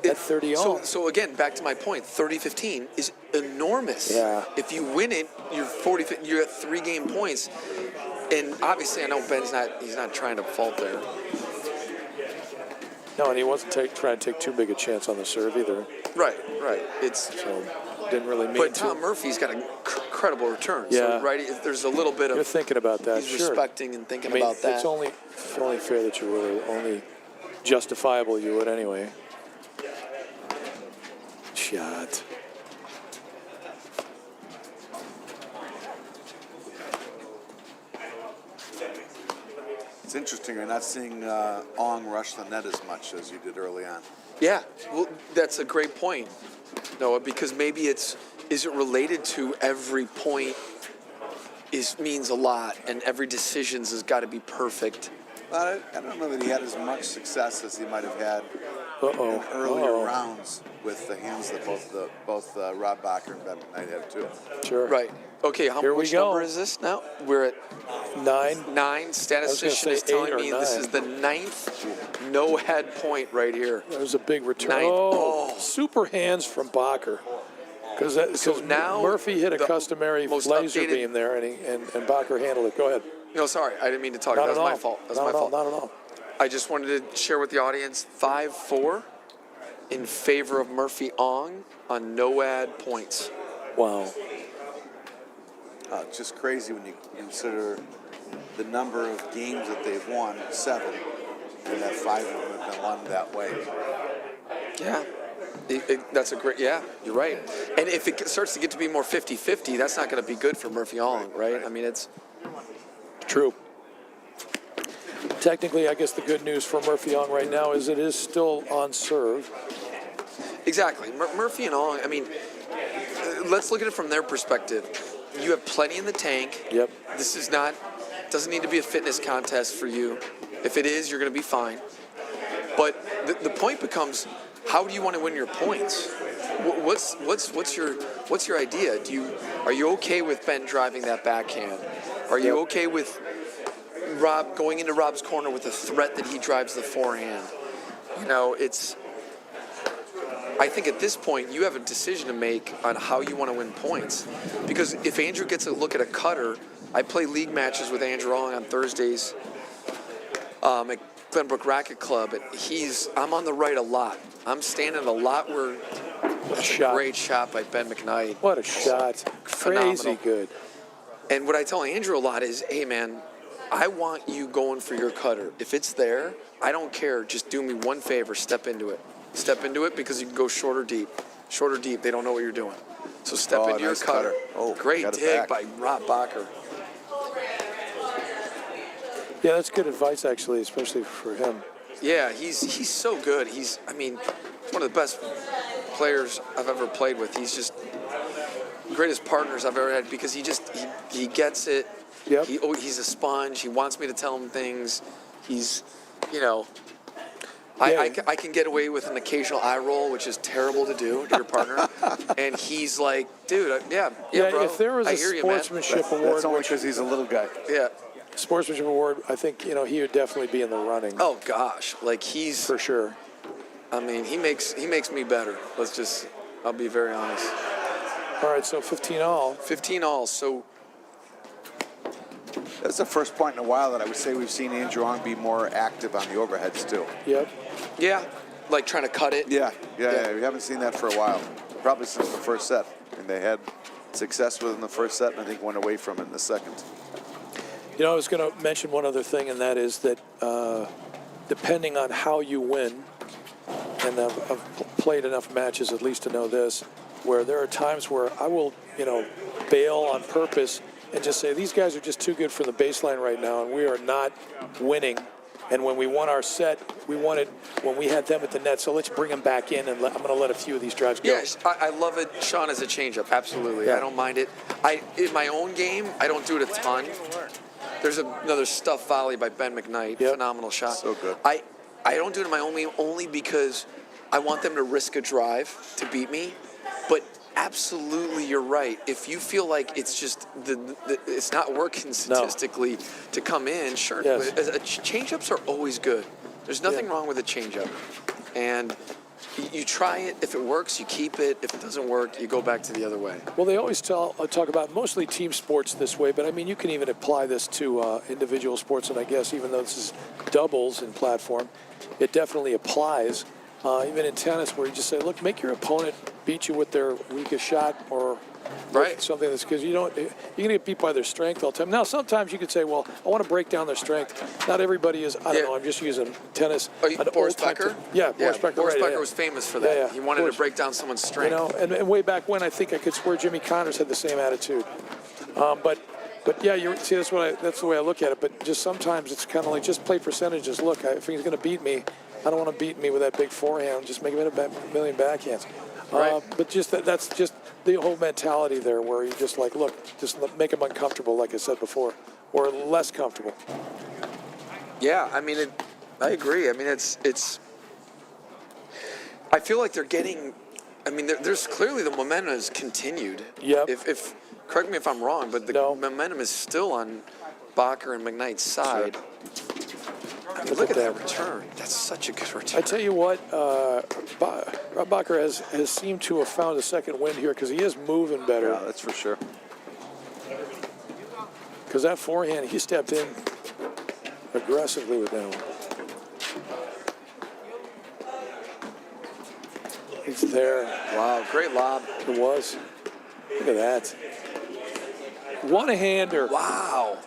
Speaker 1: at 30 all.
Speaker 2: So again, back to my point, 30-15 is enormous.
Speaker 1: Yeah.
Speaker 2: If you win it, you're at 3 game points. And obviously, I know Ben's he's not trying to fault there.
Speaker 1: No, and he wasn't trying to take too big a chance on the serve either.
Speaker 2: Right.
Speaker 1: So didn't really mean
Speaker 2: But
Speaker 1: to.
Speaker 2: Tom Murphy's got an incredible return.
Speaker 1: Yeah.
Speaker 2: So, right, there's a little bit
Speaker 1: You're
Speaker 2: of
Speaker 1: thinking about that,
Speaker 2: he's
Speaker 1: sure.
Speaker 2: respecting and thinking
Speaker 1: I mean,
Speaker 2: about that.
Speaker 1: it's only fair that you would, only justifiable you would anyway. Shot.
Speaker 3: It's interesting. You're not seeing Ong rush the net as much as you did early on.
Speaker 2: Yeah, well, that's a great point, Noah, because maybe is it related to every point means a lot and every decisions has got to be perfect.
Speaker 3: I don't know that he had as much success as he might have had in earlier rounds with the hands that both Rob Bacher and Ben McKnight have too.
Speaker 1: Sure.
Speaker 2: Right. Okay, which number is this now? We're at
Speaker 1: 9.
Speaker 2: 9. Statistician is
Speaker 1: say 8
Speaker 2: telling
Speaker 1: or
Speaker 2: me this
Speaker 1: 9.
Speaker 2: is the 9th no-head point right here.
Speaker 1: That was a big return.
Speaker 2: 9.
Speaker 1: Oh, super hands from Bacher. Because
Speaker 2: now
Speaker 1: Murphy hit a
Speaker 2: the
Speaker 1: customary
Speaker 2: most
Speaker 1: laser
Speaker 2: updated-
Speaker 1: beam there, and Bacher handled it. Go ahead.
Speaker 2: No, sorry, I didn't mean to talk.
Speaker 1: Not
Speaker 2: That
Speaker 1: at
Speaker 2: was
Speaker 1: all.
Speaker 2: my fault. That's
Speaker 1: Not
Speaker 2: my
Speaker 1: at all,
Speaker 2: fault.
Speaker 1: Not at all.
Speaker 2: I just wanted to share with the audience 5-4 in favor of Murphy Ong on no-ad points.
Speaker 1: Wow.
Speaker 3: It's just crazy when you consider the number of games that they've won, 7, and that 5 of them have been won that way.
Speaker 2: Yeah. That's a great, yeah, you're right. And if it starts to get to be more 50-50, that's not going to be good for Murphy Ong, right? I mean, it's...
Speaker 1: True. Technically, I guess the good news for Murphy Ong right now is it is still on serve.
Speaker 2: Exactly. Murphy and Ong, I mean, let's look at it from their perspective. You have plenty in the tank.
Speaker 1: Yep.
Speaker 2: This is doesn't need to be a fitness contest for you. If it is, you're going to be fine. But the point becomes, how do you want to win your points? What's your idea? Are you okay with Ben driving that backhand? Are you okay with Rob going into Rob's corner with the threat that he drives the forehand? I think at this point you have a decision to make on how you want to win points. Because if Andrew gets a look at a cutter, I play league matches with Andrew Ong on Thursdays at Glenbrook Racket Club, and I'm on the right a lot. I'm standing a lot where that's a great shot by Ben McKnight.
Speaker 1: What a shot. Crazy
Speaker 2: Phenomenal.
Speaker 1: good.
Speaker 2: And what I tell Andrew a lot is, hey man, I want you going for your cutter. If it's there, I don't care. Just do me one favor, step into it. Step into it because you can go short or deep. Short or deep, they don't know what you're doing. So step into your
Speaker 3: nice
Speaker 2: cutter.
Speaker 3: Oh,
Speaker 2: great
Speaker 3: got it
Speaker 2: dig
Speaker 3: back.
Speaker 2: by Rob Bacher.
Speaker 1: Yeah, that's good advice, actually, especially for him.
Speaker 2: Yeah, he's so good. He's one of the best players I've ever played with. He's just greatest partners I've ever had because he gets it.
Speaker 1: Yep.
Speaker 2: He's a sponge. He wants me to tell him things. He's,
Speaker 1: Yeah.
Speaker 2: I can get away with an occasional eye roll, which is terrible to do to your partner. And he's like, dude, yeah, bro.
Speaker 1: If there was
Speaker 2: I
Speaker 1: a
Speaker 2: hear you, man.
Speaker 1: sportsmanship award,
Speaker 3: That's only because he's a little guy.
Speaker 2: Yeah.
Speaker 1: sportsmanship award, I think he would definitely be in the running.
Speaker 2: Oh gosh, like he's
Speaker 1: For sure.
Speaker 2: I mean, he makes me better. I'll be very honest.
Speaker 1: All right, so 15 all.
Speaker 2: 15 all. So
Speaker 3: That's the first point in a while that I would say we've seen Andrew Ong be more active on the overheads too.
Speaker 1: Yep.
Speaker 2: yeah, like trying to cut it.
Speaker 3: Yeah. We haven't seen that for a while, probably since the first set. And they had success with it in the first set, and I think went away from it in the second.
Speaker 1: I was going to mention one other thing, and that is that depending on how you win, and I've played enough matches at least to know this, where there are times where I will, bail on purpose and just say, these guys are just too good for the baseline right now, and we are not winning. And when we won our set, we won it when we had them at the net. So let's bring them back in, and I'm going to let a few of these drives go.
Speaker 2: Yes, I love it, Sean, as a changeup. Absolutely.
Speaker 1: Yeah.
Speaker 2: I don't mind it. In my own game, I don't do it a ton. There's another stuff volley by Ben McKnight.
Speaker 1: Yep.
Speaker 2: Phenomenal shot.
Speaker 3: So good.
Speaker 2: I don't do it in my own game only because I want them to risk a drive to beat me. But absolutely, you're right. If you feel like it's just it's not working statistically to come in, sure.
Speaker 1: Yes.
Speaker 2: Changeups are always good. There's nothing wrong with a changeup, and you try it. If it works, you keep it. If it doesn't work, you go back to the other way.
Speaker 1: Well, they always talk about mostly team sports this way, but I mean, you can even apply this to individual sports, and I guess even though this is doubles in platform, it definitely applies. Even in tennis, where you just say, look, make your opponent beat you with their weakest shot or
Speaker 2: Right.
Speaker 1: something that's, because you're going to get beat by their strength all the time. Now, sometimes you could say, well, I want to break down their strength. Not everybody is, I don't know, I'm just using tennis.
Speaker 2: Boris Becker?
Speaker 1: Boris Becker.
Speaker 2: Boris
Speaker 1: right,
Speaker 2: Becker
Speaker 1: yeah.
Speaker 2: was famous for that.
Speaker 1: Yeah.
Speaker 2: He wanted to break down someone's strength.
Speaker 1: You know, and way back when, I think I could swear Jimmy Connors had the same attitude. But yeah, see, that's the way I look at it. But just sometimes it's kind of like, just play percentages. Look, if he's going to beat me, I don't want to beat me with that big forehand. Just make him hit a million backhands.
Speaker 2: Right.
Speaker 1: But just that's just the whole mentality there, where you just like, look, just make them uncomfortable, like I said before, or less comfortable.
Speaker 2: Yeah, I mean, I agree. I mean, it's. I feel like they're getting. I mean, there's clearly the momentum has continued.
Speaker 1: Yep.
Speaker 2: If correct me if I'm wrong, but the momentum is still on Bacher and McKnight's side. I mean, look at that return. That's such a good return.
Speaker 1: I tell you what, Rob Bacher has seemed to have found a second wind here, because he is moving better.
Speaker 3: Yeah, that's for sure.
Speaker 1: Because that forehand, he stepped in aggressively with that one. It's there.
Speaker 2: Wow, great lob.
Speaker 1: It was. Look at that. One-hander.
Speaker 2: Wow.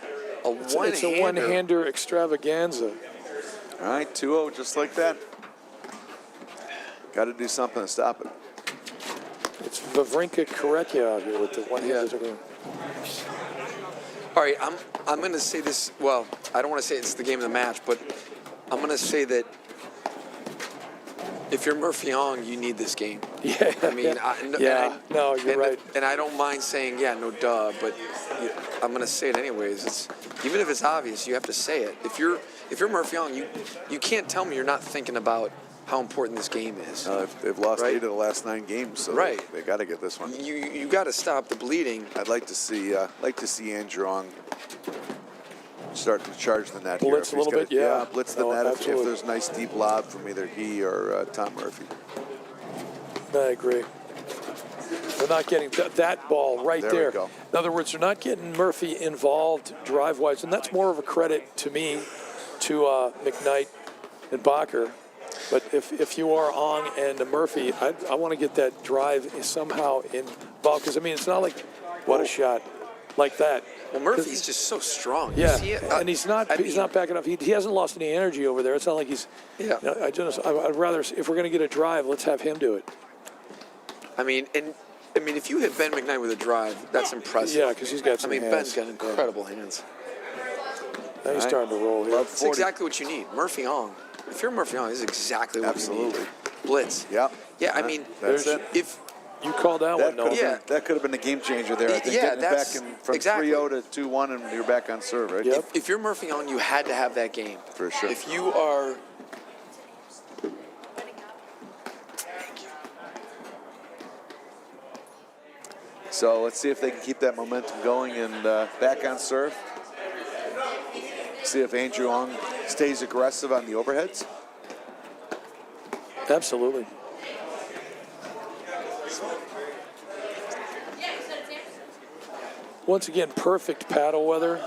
Speaker 1: It's a one-hander extravaganza.
Speaker 3: All right, 2-0, just like that. Got to do something to stop it.
Speaker 1: It's Wawrinka Korecki out here with the one-handers.
Speaker 2: All right, I'm going to say this. Well, I don't want to say it's the game of the match, but I'm going to say that if you're Murphy Ong, you need this game.
Speaker 1: Yeah.
Speaker 2: I mean,
Speaker 1: no, you're right.
Speaker 2: And I don't mind saying, yeah, no duh, but I'm going to say it anyways. Even if it's obvious, you have to say it. If you're Murphy Ong, you can't tell me you're not thinking about how important this game is.
Speaker 3: They've lost
Speaker 2: Right?
Speaker 3: 8 of the last 9 games, so they got to get this one.
Speaker 2: You got to stop the bleeding.
Speaker 3: I'd like to see Andrew Ong start to charge the net
Speaker 1: Blitz
Speaker 3: here.
Speaker 1: a little bit, yeah.
Speaker 3: Blitz the
Speaker 1: No,
Speaker 3: net if
Speaker 1: absolutely.
Speaker 3: there's a nice deep lob from either he or Tom Murphy.
Speaker 1: I agree. They're not getting that ball right
Speaker 3: There
Speaker 1: there.
Speaker 3: we go.
Speaker 1: In other words, they're not getting Murphy involved drive-wise, and that's more of a credit to me, to McKnight and Bacher. But if you are Ong and Murphy, I want to get that drive somehow involved, because I mean, it's not like what a shot like that.
Speaker 2: Well, Murphy's just so strong.
Speaker 1: Yeah,
Speaker 2: You see it?
Speaker 1: and he's not backing up. He hasn't lost any energy over there. It's not like he's.
Speaker 2: Yeah.
Speaker 1: You know, I'd rather, if we're going to get a drive, let's have him do it.
Speaker 2: I mean, if you hit Ben McKnight with a drive, that's impressive.
Speaker 1: Yeah, because he's got some hands.
Speaker 2: Ben's got incredible hands.
Speaker 1: Now he's starting to roll here.
Speaker 2: That's exactly what you need. Murphy Ong. If you're Murphy Ong, this is exactly what you need. Blitz.
Speaker 3: Yeah.
Speaker 2: Yeah, I mean,
Speaker 3: That's it.
Speaker 2: if
Speaker 1: You called that one, no?
Speaker 3: That could have been a game changer there. I think
Speaker 2: Yeah,
Speaker 3: getting it back
Speaker 2: that's
Speaker 3: from
Speaker 2: exactly.
Speaker 3: 3-0 to 2-1, and you're back on serve, right?
Speaker 1: Yep.
Speaker 2: if you're Murphy Ong, you had to have that game.
Speaker 3: For sure.
Speaker 2: If you are.
Speaker 3: So let's see if they can keep that momentum going and back on serve. See if Andrew Ong stays aggressive on the overheads.
Speaker 1: Absolutely. Once again, perfect paddle weather.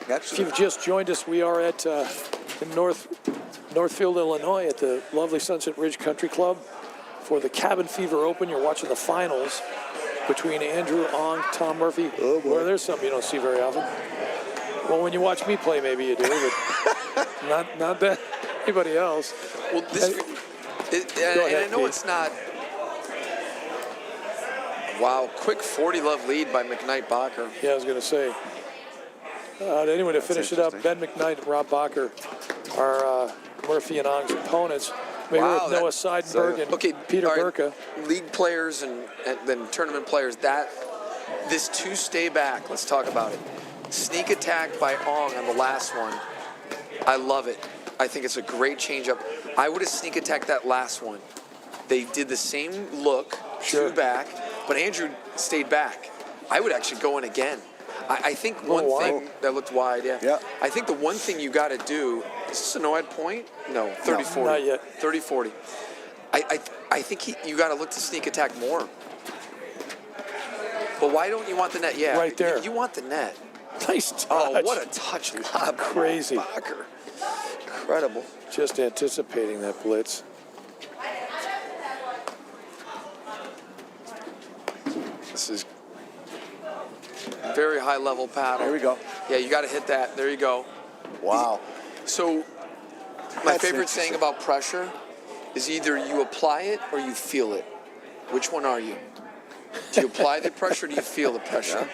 Speaker 1: If
Speaker 3: Actually,
Speaker 1: you've just joined us, we are at in Northfield, Illinois, at the lovely Sunset Ridge Country Club for the Cabin Fever Open. You're watching the finals between Andrew Ong, Tom Murphy.
Speaker 3: Oh, boy.
Speaker 1: Well, there's something you don't see very often. Well, when you watch me play, maybe you do, but not that anybody else.
Speaker 2: Well, this. And I know
Speaker 1: Pete.
Speaker 2: it's not. Wow, quick 40-love lead by McKnight-Bacher.
Speaker 1: Yeah, I was going to say. Anyway, to finish it up, Ben McKnight and Rob Bacher are Murphy and Ong's opponents. Maybe
Speaker 2: Wow,
Speaker 1: with Noah Seidenberg and Peter
Speaker 2: all right,
Speaker 1: Burka.
Speaker 2: League players and then tournament players. This two stay back. Let's talk about it. Sneak attack by Ong on the last one. I love it. I think it's a great changeup. I would have sneak attacked that last one. They did the same look,
Speaker 1: Sure.
Speaker 2: two back, but Andrew stayed back. I would actually go in again. I think one thing that looked wide, yeah. I think the one thing you got to do, is this a no-ad point? No, 30-40.
Speaker 1: Not yet.
Speaker 2: 30-40. I think you got to look to sneak attack more. But why don't you want the net? Yeah,
Speaker 1: Right there.
Speaker 2: You want the net.
Speaker 1: Nice touch.
Speaker 2: Oh, what a touch lob.
Speaker 1: Crazy.
Speaker 2: Bacher. Incredible.
Speaker 1: Just anticipating that blitz.
Speaker 2: This is very high level paddle.
Speaker 3: There we go.
Speaker 2: Yeah, you got to hit that. There you go.
Speaker 3: Wow.
Speaker 2: So my
Speaker 3: That's
Speaker 2: favorite saying
Speaker 3: interesting.
Speaker 2: about pressure is either you apply it or you feel it. Which one are you? Do you apply the pressure or do you feel the pressure?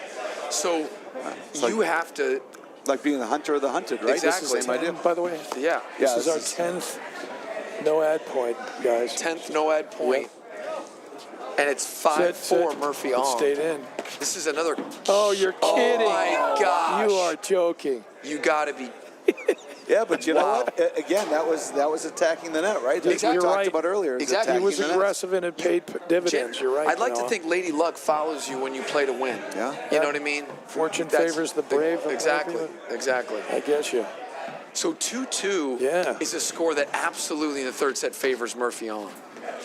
Speaker 2: So you have to.
Speaker 3: Like being the hunter of the hunted, right?
Speaker 2: Exactly.
Speaker 3: This is the same idea.
Speaker 1: By the way,
Speaker 2: Yeah.
Speaker 1: this is our 10th no-ad point, guys.
Speaker 2: 10th no-ad point. And it's
Speaker 1: Sit,
Speaker 2: 5-4 Murphy
Speaker 1: It
Speaker 2: on.
Speaker 1: stayed in.
Speaker 2: This is another.
Speaker 1: Oh, you're kidding.
Speaker 2: Oh my gosh.
Speaker 1: You are joking.
Speaker 2: You got to be.
Speaker 3: Yeah, but you
Speaker 2: Wow.
Speaker 3: know what? Again, that was attacking the net, right? That's what
Speaker 2: Exactly.
Speaker 3: we talked
Speaker 1: Right.
Speaker 3: about earlier. is
Speaker 2: Exactly.
Speaker 1: He
Speaker 3: attacking
Speaker 1: was
Speaker 3: the net.
Speaker 1: aggressive and it paid dividends. You're right.
Speaker 2: I'd like to
Speaker 1: Noah.
Speaker 2: think Lady Luck follows you when you play to win.
Speaker 3: Yeah.
Speaker 2: You know what I mean?
Speaker 1: Fortune
Speaker 2: That's-
Speaker 1: favors the brave.
Speaker 2: Exactly. Exactly.
Speaker 1: I guess you.
Speaker 2: So 2-2
Speaker 1: Yeah.
Speaker 2: is a score that absolutely in the third set favors Murphy on.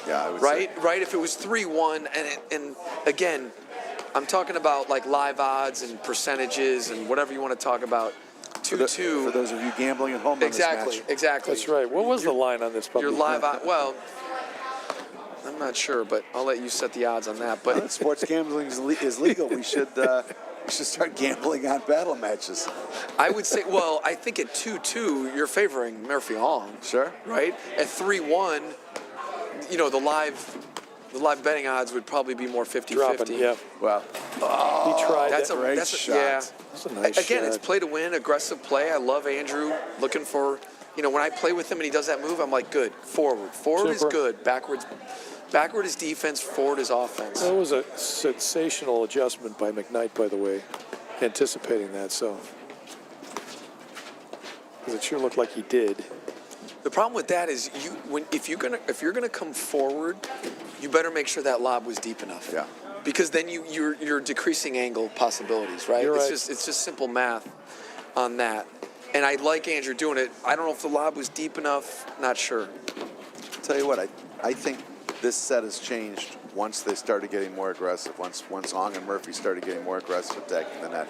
Speaker 3: Yeah, I would
Speaker 2: Right?
Speaker 3: say.
Speaker 2: Right? If it was 3-1 and again, I'm talking about like live odds and percentages and whatever you want to talk about. 2-2.
Speaker 3: For those of you gambling at home
Speaker 2: Exactly.
Speaker 3: on this match.
Speaker 2: Exactly.
Speaker 1: That's right. What was the line on this?
Speaker 2: Your live odd. Well, I'm not sure, but I'll let you set the odds on that. But
Speaker 3: Sports gambling is legal. We should start gambling on battle matches.
Speaker 2: I would say, well, I think at 2-2, you're favoring Murphy Ong.
Speaker 3: Sure.
Speaker 2: Right? At 3-1, you know, the live betting odds would probably be more 50-50.
Speaker 1: Dropping, yeah.
Speaker 3: Well,
Speaker 1: He tried
Speaker 2: That's
Speaker 1: that.
Speaker 2: a
Speaker 3: great
Speaker 2: that's
Speaker 3: shot.
Speaker 2: Yeah.
Speaker 1: That's a nice
Speaker 2: Again,
Speaker 1: shot.
Speaker 2: it's play to win, aggressive play. I love Andrew looking for, you know, when I play with him and he does that move, I'm like, good. Forward. Forward is
Speaker 1: Super.
Speaker 2: good. Backward is defense. Forward is offense.
Speaker 1: That was a sensational adjustment by McKnight, by the way, anticipating that. So, because it sure looked like he did.
Speaker 2: The problem with that is if you're gonna come forward, you better make sure that lob was deep enough.
Speaker 3: Yeah.
Speaker 2: Because then you're decreasing angle possibilities, right?
Speaker 1: You're right.
Speaker 2: It's just simple math on that. And I like Andrew doing it. I don't know if the lob was deep enough. Not sure.
Speaker 3: tell you what, I think this set has changed once they started getting more aggressive. Once Ong and Murphy started getting more aggressive attacking the net.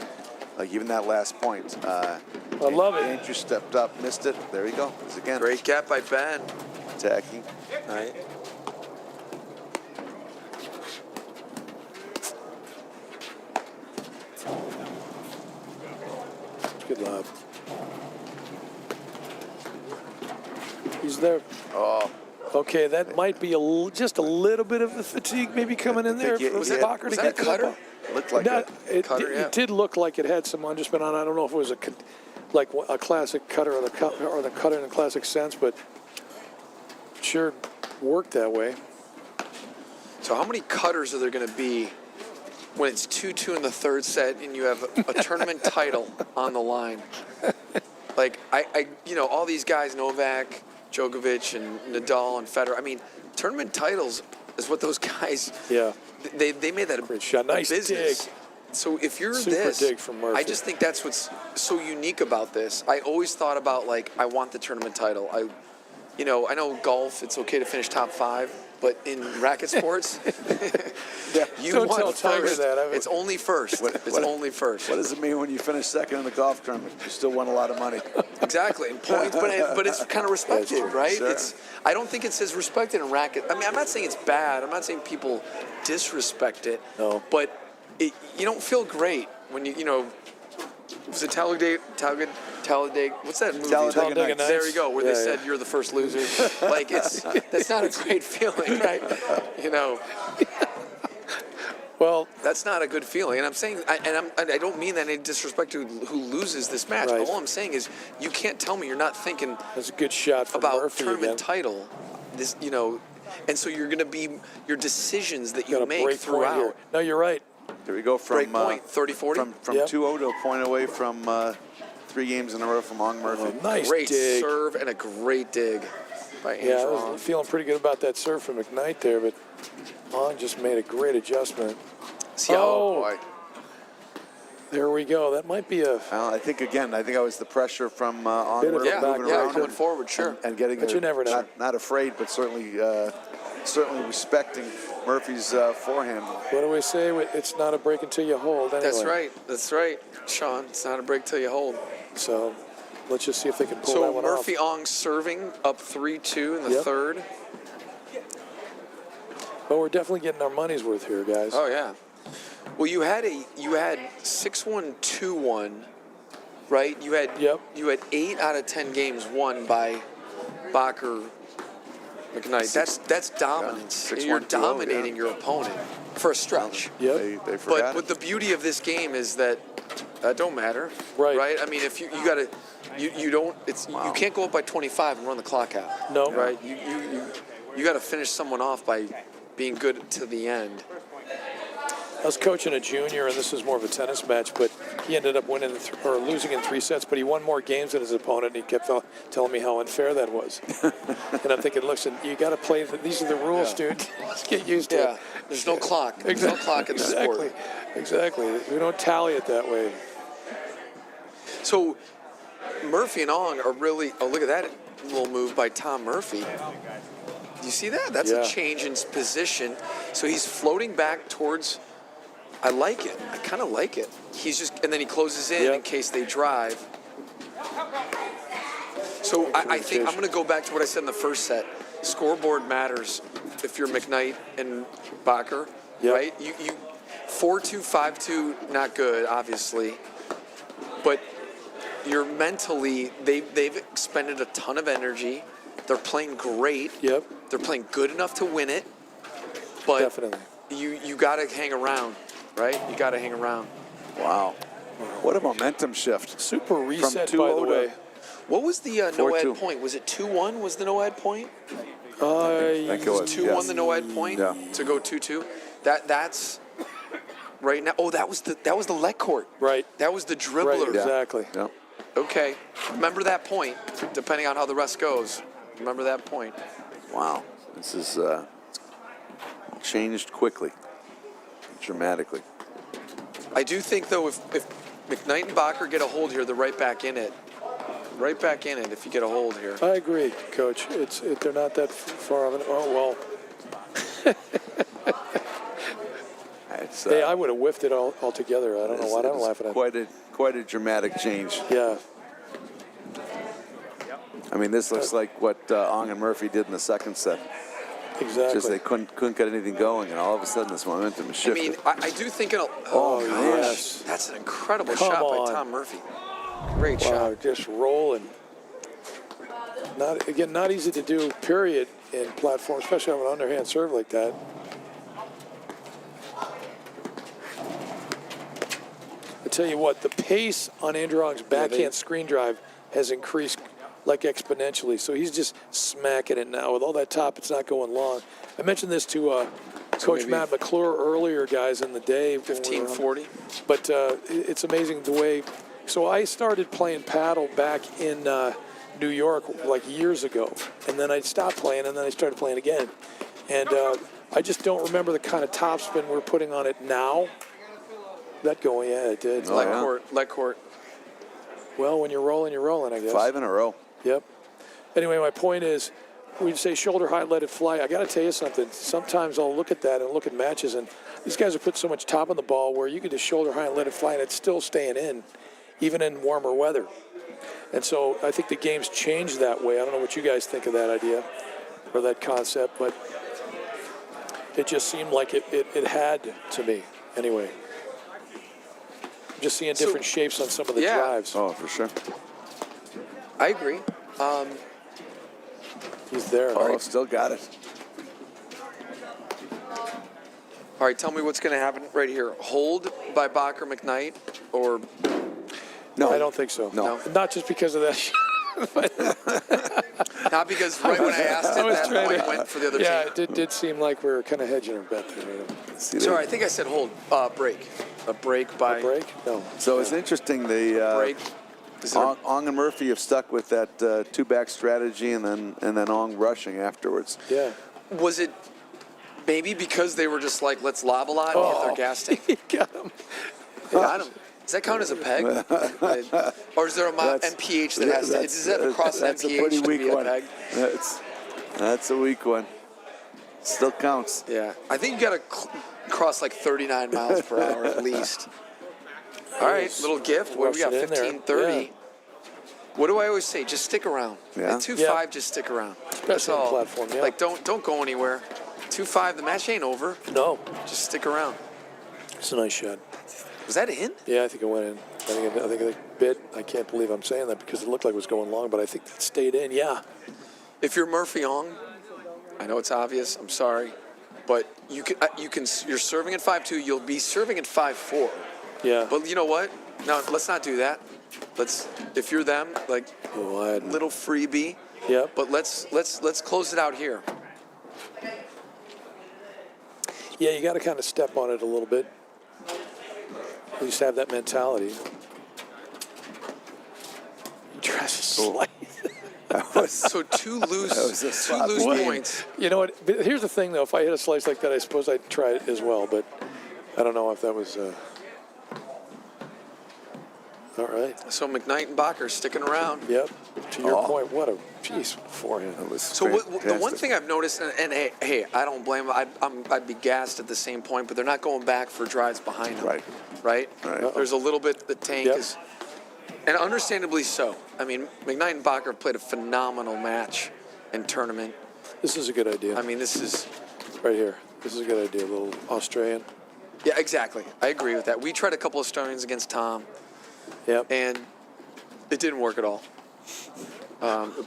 Speaker 3: Like even that last point.
Speaker 1: I love it.
Speaker 3: Andrew stepped up, missed it. There you go. It's again
Speaker 2: Great gap by Ben.
Speaker 3: attacking.
Speaker 2: Right.
Speaker 1: Good lob. He's there.
Speaker 3: Oh,
Speaker 1: Okay, that might be just a little bit of the fatigue maybe coming in there
Speaker 3: think
Speaker 1: for
Speaker 3: was that-
Speaker 1: Bacher to
Speaker 2: was
Speaker 1: get
Speaker 2: that a cutter?
Speaker 1: that ball.
Speaker 3: looked like
Speaker 1: Not,
Speaker 3: it.
Speaker 2: Cutter, yeah.
Speaker 1: it did look like it had some underspin on it. I don't know if it was like a classic cutter or the cutter in a classic sense, but sure worked that way.
Speaker 2: So how many cutters are there going to be when it's 2-2 in the third set and you have a tournament title on the line? Like all these guys, Novak, Djokovic, and Nadal and Federer. I mean, tournament titles is what those guys.
Speaker 1: Yeah.
Speaker 2: They made that
Speaker 1: Great shot.
Speaker 2: a
Speaker 1: Nice
Speaker 2: business.
Speaker 1: dig.
Speaker 2: So if you're
Speaker 1: Super
Speaker 2: this,
Speaker 1: dig from Murphy.
Speaker 2: I just think that's what's so unique about this. I always thought about like I want the tournament title. I know golf. It's okay to finish top 5, but in racket sports, you
Speaker 1: Don't
Speaker 2: want
Speaker 1: tell Tiger
Speaker 2: first.
Speaker 1: that.
Speaker 2: It's only first. It's only first.
Speaker 3: What does it mean when you finish second in the golf tournament? You still won a lot of money.
Speaker 2: Exactly, and points, but it's kind of respected, right?
Speaker 3: Sure.
Speaker 2: I don't think it's as respected in racket. I mean, I'm not saying it's bad. I'm not saying people disrespect it.
Speaker 1: No.
Speaker 2: But you don't feel great when was it Talladega? What's that movie?
Speaker 3: Talladega Nights.
Speaker 2: There you go, where they
Speaker 1: Yeah,
Speaker 2: said you're the first loser. Like that's not a great feeling, right?
Speaker 1: Well,
Speaker 2: That's not a good feeling. And I'm saying, I don't mean that in disrespect to who loses this match.
Speaker 1: Right.
Speaker 2: All I'm saying is, you can't tell me you're not thinking
Speaker 1: that's a good shot from
Speaker 2: about
Speaker 1: Murphy
Speaker 2: tournament
Speaker 1: again.
Speaker 2: title. This, and so you're going to be your decisions that you
Speaker 1: Got a
Speaker 2: make
Speaker 1: break point
Speaker 2: throughout.
Speaker 1: here. No, you're right.
Speaker 3: There we go from
Speaker 2: Break point, 30-40.
Speaker 3: From
Speaker 1: Yep.
Speaker 3: 2-0 to a point away from 3 games in a row from Ong Murphy.
Speaker 1: Oh, nice
Speaker 2: Great
Speaker 1: dig.
Speaker 2: serve and a great dig by
Speaker 1: Yeah, I
Speaker 2: Andrew.
Speaker 1: was feeling pretty good about that serve from McKnight there, but Ong just made a great adjustment.
Speaker 2: See how,
Speaker 1: Oh.
Speaker 2: boy.
Speaker 1: There we go. That might be a.
Speaker 3: Well, I think I was the pressure from Ong
Speaker 1: Bit of
Speaker 3: Murphy
Speaker 1: a
Speaker 2: Yeah,
Speaker 1: back
Speaker 3: moving
Speaker 2: yeah,
Speaker 3: around
Speaker 2: coming forward, sure.
Speaker 3: and getting.
Speaker 1: But you never know.
Speaker 3: Not afraid, but certainly respecting Murphy's forehand.
Speaker 1: What do we say? It's not a break until you hold. Anyway.
Speaker 2: That's right, Sean. It's not a break till you hold.
Speaker 1: So let's just see if they can pull
Speaker 2: So
Speaker 1: that one
Speaker 2: Murphy
Speaker 1: off.
Speaker 2: Ong serving up 3-2 in the
Speaker 1: Yep.
Speaker 2: third.
Speaker 1: But we're definitely getting our money's worth here, guys.
Speaker 2: Oh yeah. Well, you had 6-1, 2-1, right? You had
Speaker 1: Yep.
Speaker 2: You had 8 out of 10 games won by Bacher McKnight. That's dominance.
Speaker 3: 6-1,
Speaker 2: You're
Speaker 3: 2-0,
Speaker 2: dominating
Speaker 3: yeah.
Speaker 2: your opponent for a stretch.
Speaker 1: Yep.
Speaker 3: They forgot
Speaker 2: But the beauty of this game is that don't matter.
Speaker 1: Right.
Speaker 2: Right. I mean, if you gotta, you don't. You can't go up by 25 and run the clock out.
Speaker 1: No.
Speaker 2: Right. You got to finish someone off by being good to the end.
Speaker 1: I was coaching a junior, and this was more of a tennis match, but he ended up winning or losing in 3 sets, but he won more games than his opponent, and he kept telling me how unfair that was. And I'm thinking, listen, you got to play. These are the rules, dude. Just get used to it.
Speaker 2: There's no clock. There's no clock in the sport.
Speaker 1: Exactly. We don't tally it that way.
Speaker 2: So Murphy and Ong are really. Oh, look at that little move by Tom Murphy. Do you see that? That's
Speaker 1: Yeah.
Speaker 2: a change in position. So he's floating back towards. I like it. I kind of like it. And then he closes in
Speaker 1: Yep.
Speaker 2: case they drive. So I think I'm going to go back to what I said in the first set. Scoreboard matters if you're McKnight and Bacher,
Speaker 1: Yep.
Speaker 2: right? You 4-2, 5-2, not good, obviously. But you're mentally, they've expended a ton of energy. They're playing great.
Speaker 1: Yep.
Speaker 2: They're playing good enough to win it. But
Speaker 1: Definitely.
Speaker 2: you got to hang around, right? You got to hang around.
Speaker 3: Wow. What a momentum shift.
Speaker 1: Super reset,
Speaker 3: 2-0
Speaker 1: by the
Speaker 3: to-
Speaker 1: way.
Speaker 2: What was the no-ad
Speaker 3: 4-2.
Speaker 2: point? Was it 2-1 was the no-ad point?
Speaker 3: I think it was
Speaker 2: 2-1
Speaker 3: yes.
Speaker 2: the no-ad point
Speaker 3: Yeah.
Speaker 2: to go 2-2? That's right now. Oh, that was the let court.
Speaker 1: Right.
Speaker 2: That was the
Speaker 1: Right,
Speaker 2: dribbler.
Speaker 1: exactly.
Speaker 3: Yeah.
Speaker 2: Okay. Remember that point, depending on how the rest goes. Remember that point.
Speaker 3: Wow. This is changed quickly, dramatically.
Speaker 2: I do think, though, if McKnight and Bacher get a hold here, they're right back in it. Right back in it if you get a hold here.
Speaker 1: I agree, Coach. They're not that far of an. Oh well.
Speaker 3: It's,
Speaker 1: Hey, I would have whiffed it altogether. I don't know why I'm laughing at it.
Speaker 3: Quite a dramatic change.
Speaker 1: Yeah.
Speaker 3: I mean, this looks like what Ong and Murphy did in the second set.
Speaker 1: Exactly.
Speaker 3: Just they couldn't get anything going, and all of a sudden this momentum is
Speaker 2: I
Speaker 3: shifted.
Speaker 2: mean, I do think it'll.
Speaker 1: Oh,
Speaker 2: gosh.
Speaker 1: yes.
Speaker 2: That's an incredible
Speaker 1: Come
Speaker 2: shot
Speaker 1: on.
Speaker 2: by Tom Murphy. Great
Speaker 1: Wow,
Speaker 2: shot.
Speaker 1: just rolling. Not easy to do, period, in platform, especially on an underhand serve like that. I tell you what, the pace on Andrew Ong's backhand screen drive has increased like exponentially. So he's just smacking it now. With all that top, it's not going long. I mentioned this to Coach
Speaker 2: maybe
Speaker 1: Matt McClure earlier, guys, in the day. when we were on.
Speaker 2: 15-40.
Speaker 1: But it's amazing the way. So I started playing paddle back in New York like years ago, and then I stopped playing, and then I started playing again. And I just don't remember the kind of topspin we're putting on it now. That going, yeah, it did.
Speaker 2: Let court.
Speaker 1: Well, when you're rolling, I guess.
Speaker 3: 5 in a row.
Speaker 1: Yep. Anyway, my point is, we say shoulder high, let it fly. I got to tell you something. Sometimes I'll look at that and look at matches, and these guys have put so much top on the ball where you can just shoulder high and let it fly, and it's still staying in, even in warmer weather. And so I think the game's changed that way. I don't know what you guys think of that idea or that concept, but it just seemed like it had to me. Anyway, I'm just seeing different shapes on some of the drives.
Speaker 3: Oh, for sure.
Speaker 2: I agree.
Speaker 1: He's there.
Speaker 3: Oh, still got it.
Speaker 2: All right, tell me what's going to happen right here. Hold by Bach or McKnight, or
Speaker 1: No, I don't think so.
Speaker 2: No.
Speaker 1: Not just because of that.
Speaker 2: not because right when I asked it, that point went for the other
Speaker 1: yeah,
Speaker 2: team.
Speaker 1: it did seem like we were kind of hedging our bet there.
Speaker 2: Sorry, I think I said hold. Break. A break by.
Speaker 1: A break? No.
Speaker 3: So it's interesting. The
Speaker 2: Break. Is there
Speaker 3: Ong and Murphy have stuck with that two-back strategy, and then Ong rushing afterwards.
Speaker 1: Yeah.
Speaker 2: was it maybe because they were just like, let's lob a lot and hit their gas tank?
Speaker 1: He got him.
Speaker 2: Got him. Does that count as a peg? Or is there a MPH that has to? Does that cross an
Speaker 3: That's
Speaker 2: MPH
Speaker 3: a pretty
Speaker 2: to
Speaker 3: weak
Speaker 2: be a
Speaker 3: one.
Speaker 2: peg?
Speaker 3: That's a weak one. Still counts.
Speaker 2: Yeah. I think you got to cross like 39 miles per hour at least. All right, little gift. What do we got?
Speaker 1: Rush it in there.
Speaker 2: 15:30.
Speaker 1: Yeah.
Speaker 2: What do I always say? Just stick around.
Speaker 3: Yeah.
Speaker 2: At 2-5,
Speaker 1: Yeah.
Speaker 2: just stick around.
Speaker 1: Especially
Speaker 2: That's
Speaker 1: on
Speaker 2: all.
Speaker 1: platform, yeah.
Speaker 2: Like don't go anywhere. 2-5, the match ain't over.
Speaker 1: No.
Speaker 2: Just stick around.
Speaker 1: It's a nice shot.
Speaker 2: Was that in?
Speaker 1: Yeah, I think it went in. I think it bit. I can't believe I'm saying that because it looked like it was going long, but I think it stayed in. Yeah.
Speaker 2: If you're Murphy Ong, I know it's obvious. I'm sorry, but you can. You're serving at 5-2. You'll be serving at 5-4.
Speaker 1: Yeah.
Speaker 2: But you know what? No, let's not do that. If you're them, like
Speaker 1: Wide.
Speaker 2: little freebie.
Speaker 1: Yep.
Speaker 2: But let's close it out here.
Speaker 1: Yeah, you got to kind of step on it a little bit. You just have that mentality. He tries to slice.
Speaker 2: So two loose
Speaker 3: What?
Speaker 2: points.
Speaker 1: You know what? But here's the thing, though. If I hit a slice like that, I suppose I'd try it as well. But I don't know if that was. All right.
Speaker 2: So McKnight and Bach are sticking around.
Speaker 1: Yep. To your point, what a forehand.
Speaker 3: That was
Speaker 2: So the one
Speaker 3: fantastic.
Speaker 2: thing I've noticed, and hey, I don't blame them. I'd be gassed at the same point, but they're not going back for drives behind them.
Speaker 3: Right.
Speaker 2: Right.
Speaker 3: Right.
Speaker 2: There's a little bit. The tank
Speaker 1: Yep.
Speaker 2: is, and understandably so. I mean, McKnight and Bach have played a phenomenal match and tournament.
Speaker 1: This is a good idea.
Speaker 2: I mean, this is.
Speaker 1: Right here. This is a good idea. A little Australian.
Speaker 2: Yeah, exactly. I agree with that. We tried a couple of Australians against Tom,
Speaker 1: Yep.
Speaker 2: and it didn't work at all.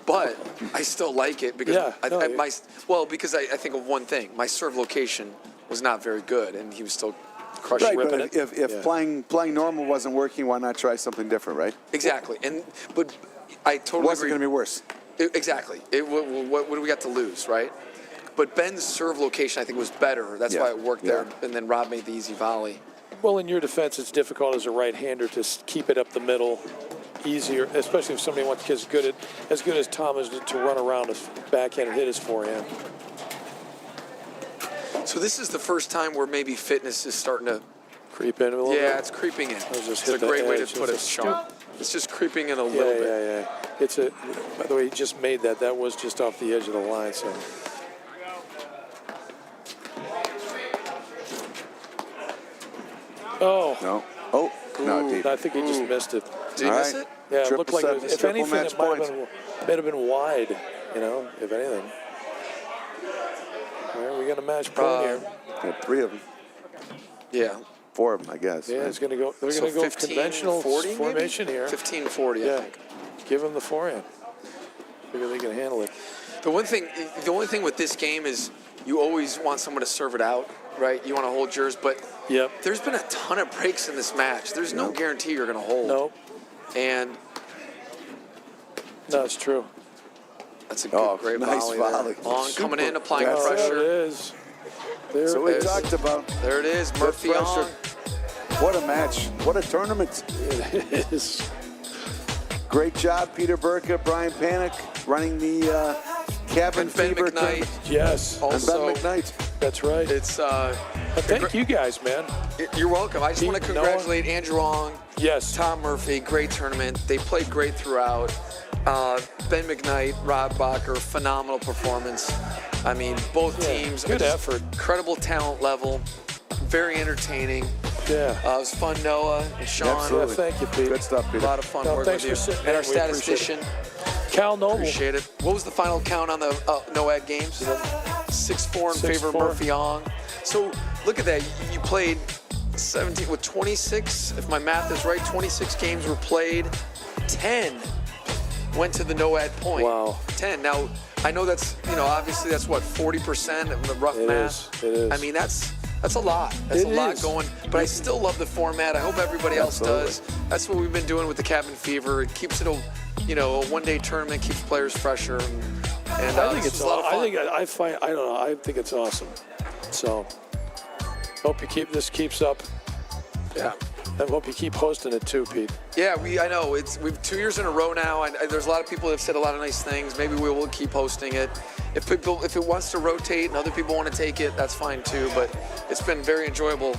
Speaker 2: But I still like it because
Speaker 1: Yeah,
Speaker 2: because I think of one thing. My serve location was not very good, and he was still crushing
Speaker 3: Right,
Speaker 2: whipping
Speaker 3: but
Speaker 2: it.
Speaker 3: if playing normal wasn't working, why not try something different, right?
Speaker 2: Exactly, but I totally
Speaker 3: Wasn't
Speaker 2: agree.
Speaker 3: going to be worse.
Speaker 2: Exactly. What do we got to lose, right? But Ben's serve location, I think, was better. That's why it worked there. And then Rob made the easy volley.
Speaker 1: Well, in your defense, it's difficult as a right-hander to keep it up the middle easier, especially if somebody wants as good as Tom is to run around his backhand and hit his forehand.
Speaker 2: So this is the first time where maybe fitness is starting to.
Speaker 1: Creep in a little bit.
Speaker 2: Yeah, it's creeping in.
Speaker 1: just
Speaker 2: It's
Speaker 1: hit
Speaker 2: a
Speaker 1: the
Speaker 2: great way to
Speaker 1: edge.
Speaker 2: put it,
Speaker 1: It's a
Speaker 2: Sean. It's just creeping in a little bit.
Speaker 1: Yeah. It's a. By the way, he just made that. That was just off the edge of the line. So. Oh.
Speaker 3: No. Oh, no, deep.
Speaker 1: I think he just missed it.
Speaker 2: Did he
Speaker 3: All
Speaker 2: miss
Speaker 3: right.
Speaker 2: it?
Speaker 1: Yeah, it
Speaker 3: Triple
Speaker 1: looked like it was,
Speaker 3: sevens,
Speaker 1: if
Speaker 3: triple
Speaker 1: anything,
Speaker 3: match
Speaker 1: it might
Speaker 3: points.
Speaker 1: have been wide. You know, if anything. All right, we got a match point here.
Speaker 3: Yeah, 3 of them.
Speaker 2: Yeah.
Speaker 3: 4 of them, I guess.
Speaker 1: Yeah,
Speaker 3: right?
Speaker 1: it's going to go. They're
Speaker 2: So
Speaker 1: going to go
Speaker 2: 15,
Speaker 1: conventional
Speaker 2: 40
Speaker 1: formation
Speaker 2: maybe?
Speaker 1: here.
Speaker 2: 15-40, I
Speaker 1: Yeah,
Speaker 2: think.
Speaker 1: give them the forehand. Figure they can handle it.
Speaker 2: The only thing with this game is you always want someone to serve it out, right? You want to hold yours, but
Speaker 1: Yep.
Speaker 2: there's been a ton of breaks in this match. There's no guarantee you're going to hold.
Speaker 1: Nope.
Speaker 2: And
Speaker 1: No, it's true.
Speaker 2: that's a good, great
Speaker 3: nice
Speaker 2: volley.
Speaker 3: volley.
Speaker 2: There. On coming in, applying
Speaker 3: That's
Speaker 1: There it
Speaker 2: pressure.
Speaker 1: is. There
Speaker 3: So
Speaker 1: it
Speaker 3: we
Speaker 1: is.
Speaker 3: talked about
Speaker 2: There it is, Murphy
Speaker 3: pressure.
Speaker 2: on.
Speaker 3: What a match. What a tournament.
Speaker 1: It is.
Speaker 3: Great job, Peter Burka, Brian Panic, running the Cabin
Speaker 2: And Ben
Speaker 3: Fever
Speaker 2: McKnight.
Speaker 3: tournament.
Speaker 1: Yes.
Speaker 3: And
Speaker 2: Also,
Speaker 3: Ben McKnight.
Speaker 1: That's right.
Speaker 2: it's
Speaker 1: Thank you guys, man.
Speaker 2: you're welcome. I just want to
Speaker 1: Pete, Noah.
Speaker 2: congratulate Andrew Ong,
Speaker 1: Yes.
Speaker 2: Tom Murphy. Great tournament. They played great throughout. Ben McKnight, Rob Bacher, phenomenal performance. I mean, both teams.
Speaker 1: good
Speaker 2: just
Speaker 1: effort.
Speaker 2: Incredible talent level. Very entertaining.
Speaker 1: Yeah.
Speaker 2: It was fun, Noah and Sean.
Speaker 3: Absolutely.
Speaker 1: Yeah, thank you, Pete.
Speaker 3: Good stuff,
Speaker 2: A
Speaker 3: Peter.
Speaker 2: lot of fun
Speaker 1: No,
Speaker 2: working
Speaker 1: thanks
Speaker 2: with
Speaker 1: for
Speaker 2: you.
Speaker 1: sitting
Speaker 2: And our
Speaker 1: in. We appreciate
Speaker 2: statistician.
Speaker 1: Cal Noble.
Speaker 2: Appreciate it. What was the final count on the NOAD games? 6-4 in favor of
Speaker 1: 6-4.
Speaker 2: Murphy Ong. So look at that. You played 17 with 26. If my math is right, 26 games were played. 10 went to the NOAD point.
Speaker 1: Wow.
Speaker 2: 10. Now I know that's obviously that's what 40% of the rough
Speaker 1: It
Speaker 2: math.
Speaker 1: is. It is.
Speaker 2: I mean that's That's a lot. That's
Speaker 1: It
Speaker 2: a lot
Speaker 1: is.
Speaker 2: going. But I still love the format. I hope everybody else does. That's what we've been doing with the Cabin Fever. It keeps it a one-day tournament, keeps players fresher. And
Speaker 1: I think
Speaker 2: this
Speaker 1: it's
Speaker 2: is a lot of fun.
Speaker 1: I don't know. I think it's awesome. So hope this keeps up.
Speaker 2: Yeah.
Speaker 1: I hope you keep hosting it too, Pete.
Speaker 2: Yeah, I know. We've 2 years in a row now, and there's a lot of people that have said a lot of nice things. Maybe we will keep hosting it. If it wants to rotate and other people want to take it, that's fine too. But it's been very enjoyable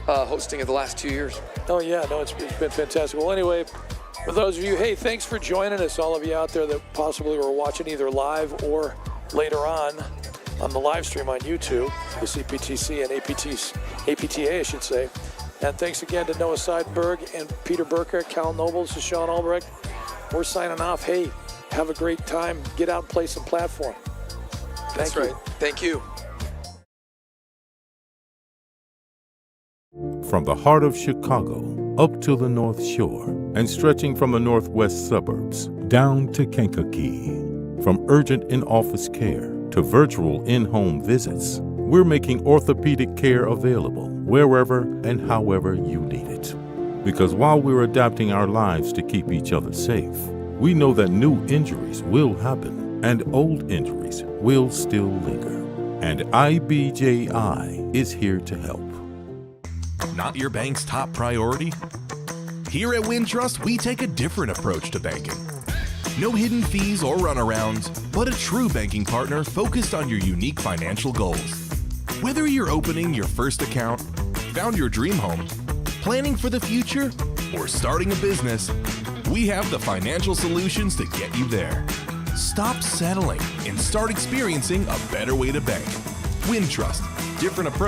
Speaker 2: hosting it the last 2 years.
Speaker 1: Oh yeah, no, it's been fantastic. Well, anyway, for those of you, hey, thanks for joining us, all of you out there that possibly were watching either live or later on the live stream on YouTube, the CPTC and APTA, I should say. And thanks again to Noah Seidberg and Peter Burkhardt, Cal Nobles, and Sean Albrecht. We're signing off. Hey, have a great time. Get out and play some platform.
Speaker 2: That's
Speaker 1: Thank you.
Speaker 2: right. Thank you.
Speaker 4: From the heart of Chicago up to the North Shore and stretching from the northwest suburbs down to Kankakee. From urgent in-office care to virtual in-home visits, we're making orthopedic care available wherever and however you need it. Because while we're adapting our lives to keep each other safe, we know that new injuries will happen and old injuries will still linger. And IBJI is here to help.
Speaker 5: Not your bank's top priority? Here at Wintrust, we take a different approach to banking. No hidden fees or runarounds, but a true banking partner focused on your unique financial goals. Whether you're opening your first account, found your dream home, planning for the future, or starting a business, we have the financial solutions to get you there. Stop settling and start experiencing a better way to bank. Wintrust, different approach.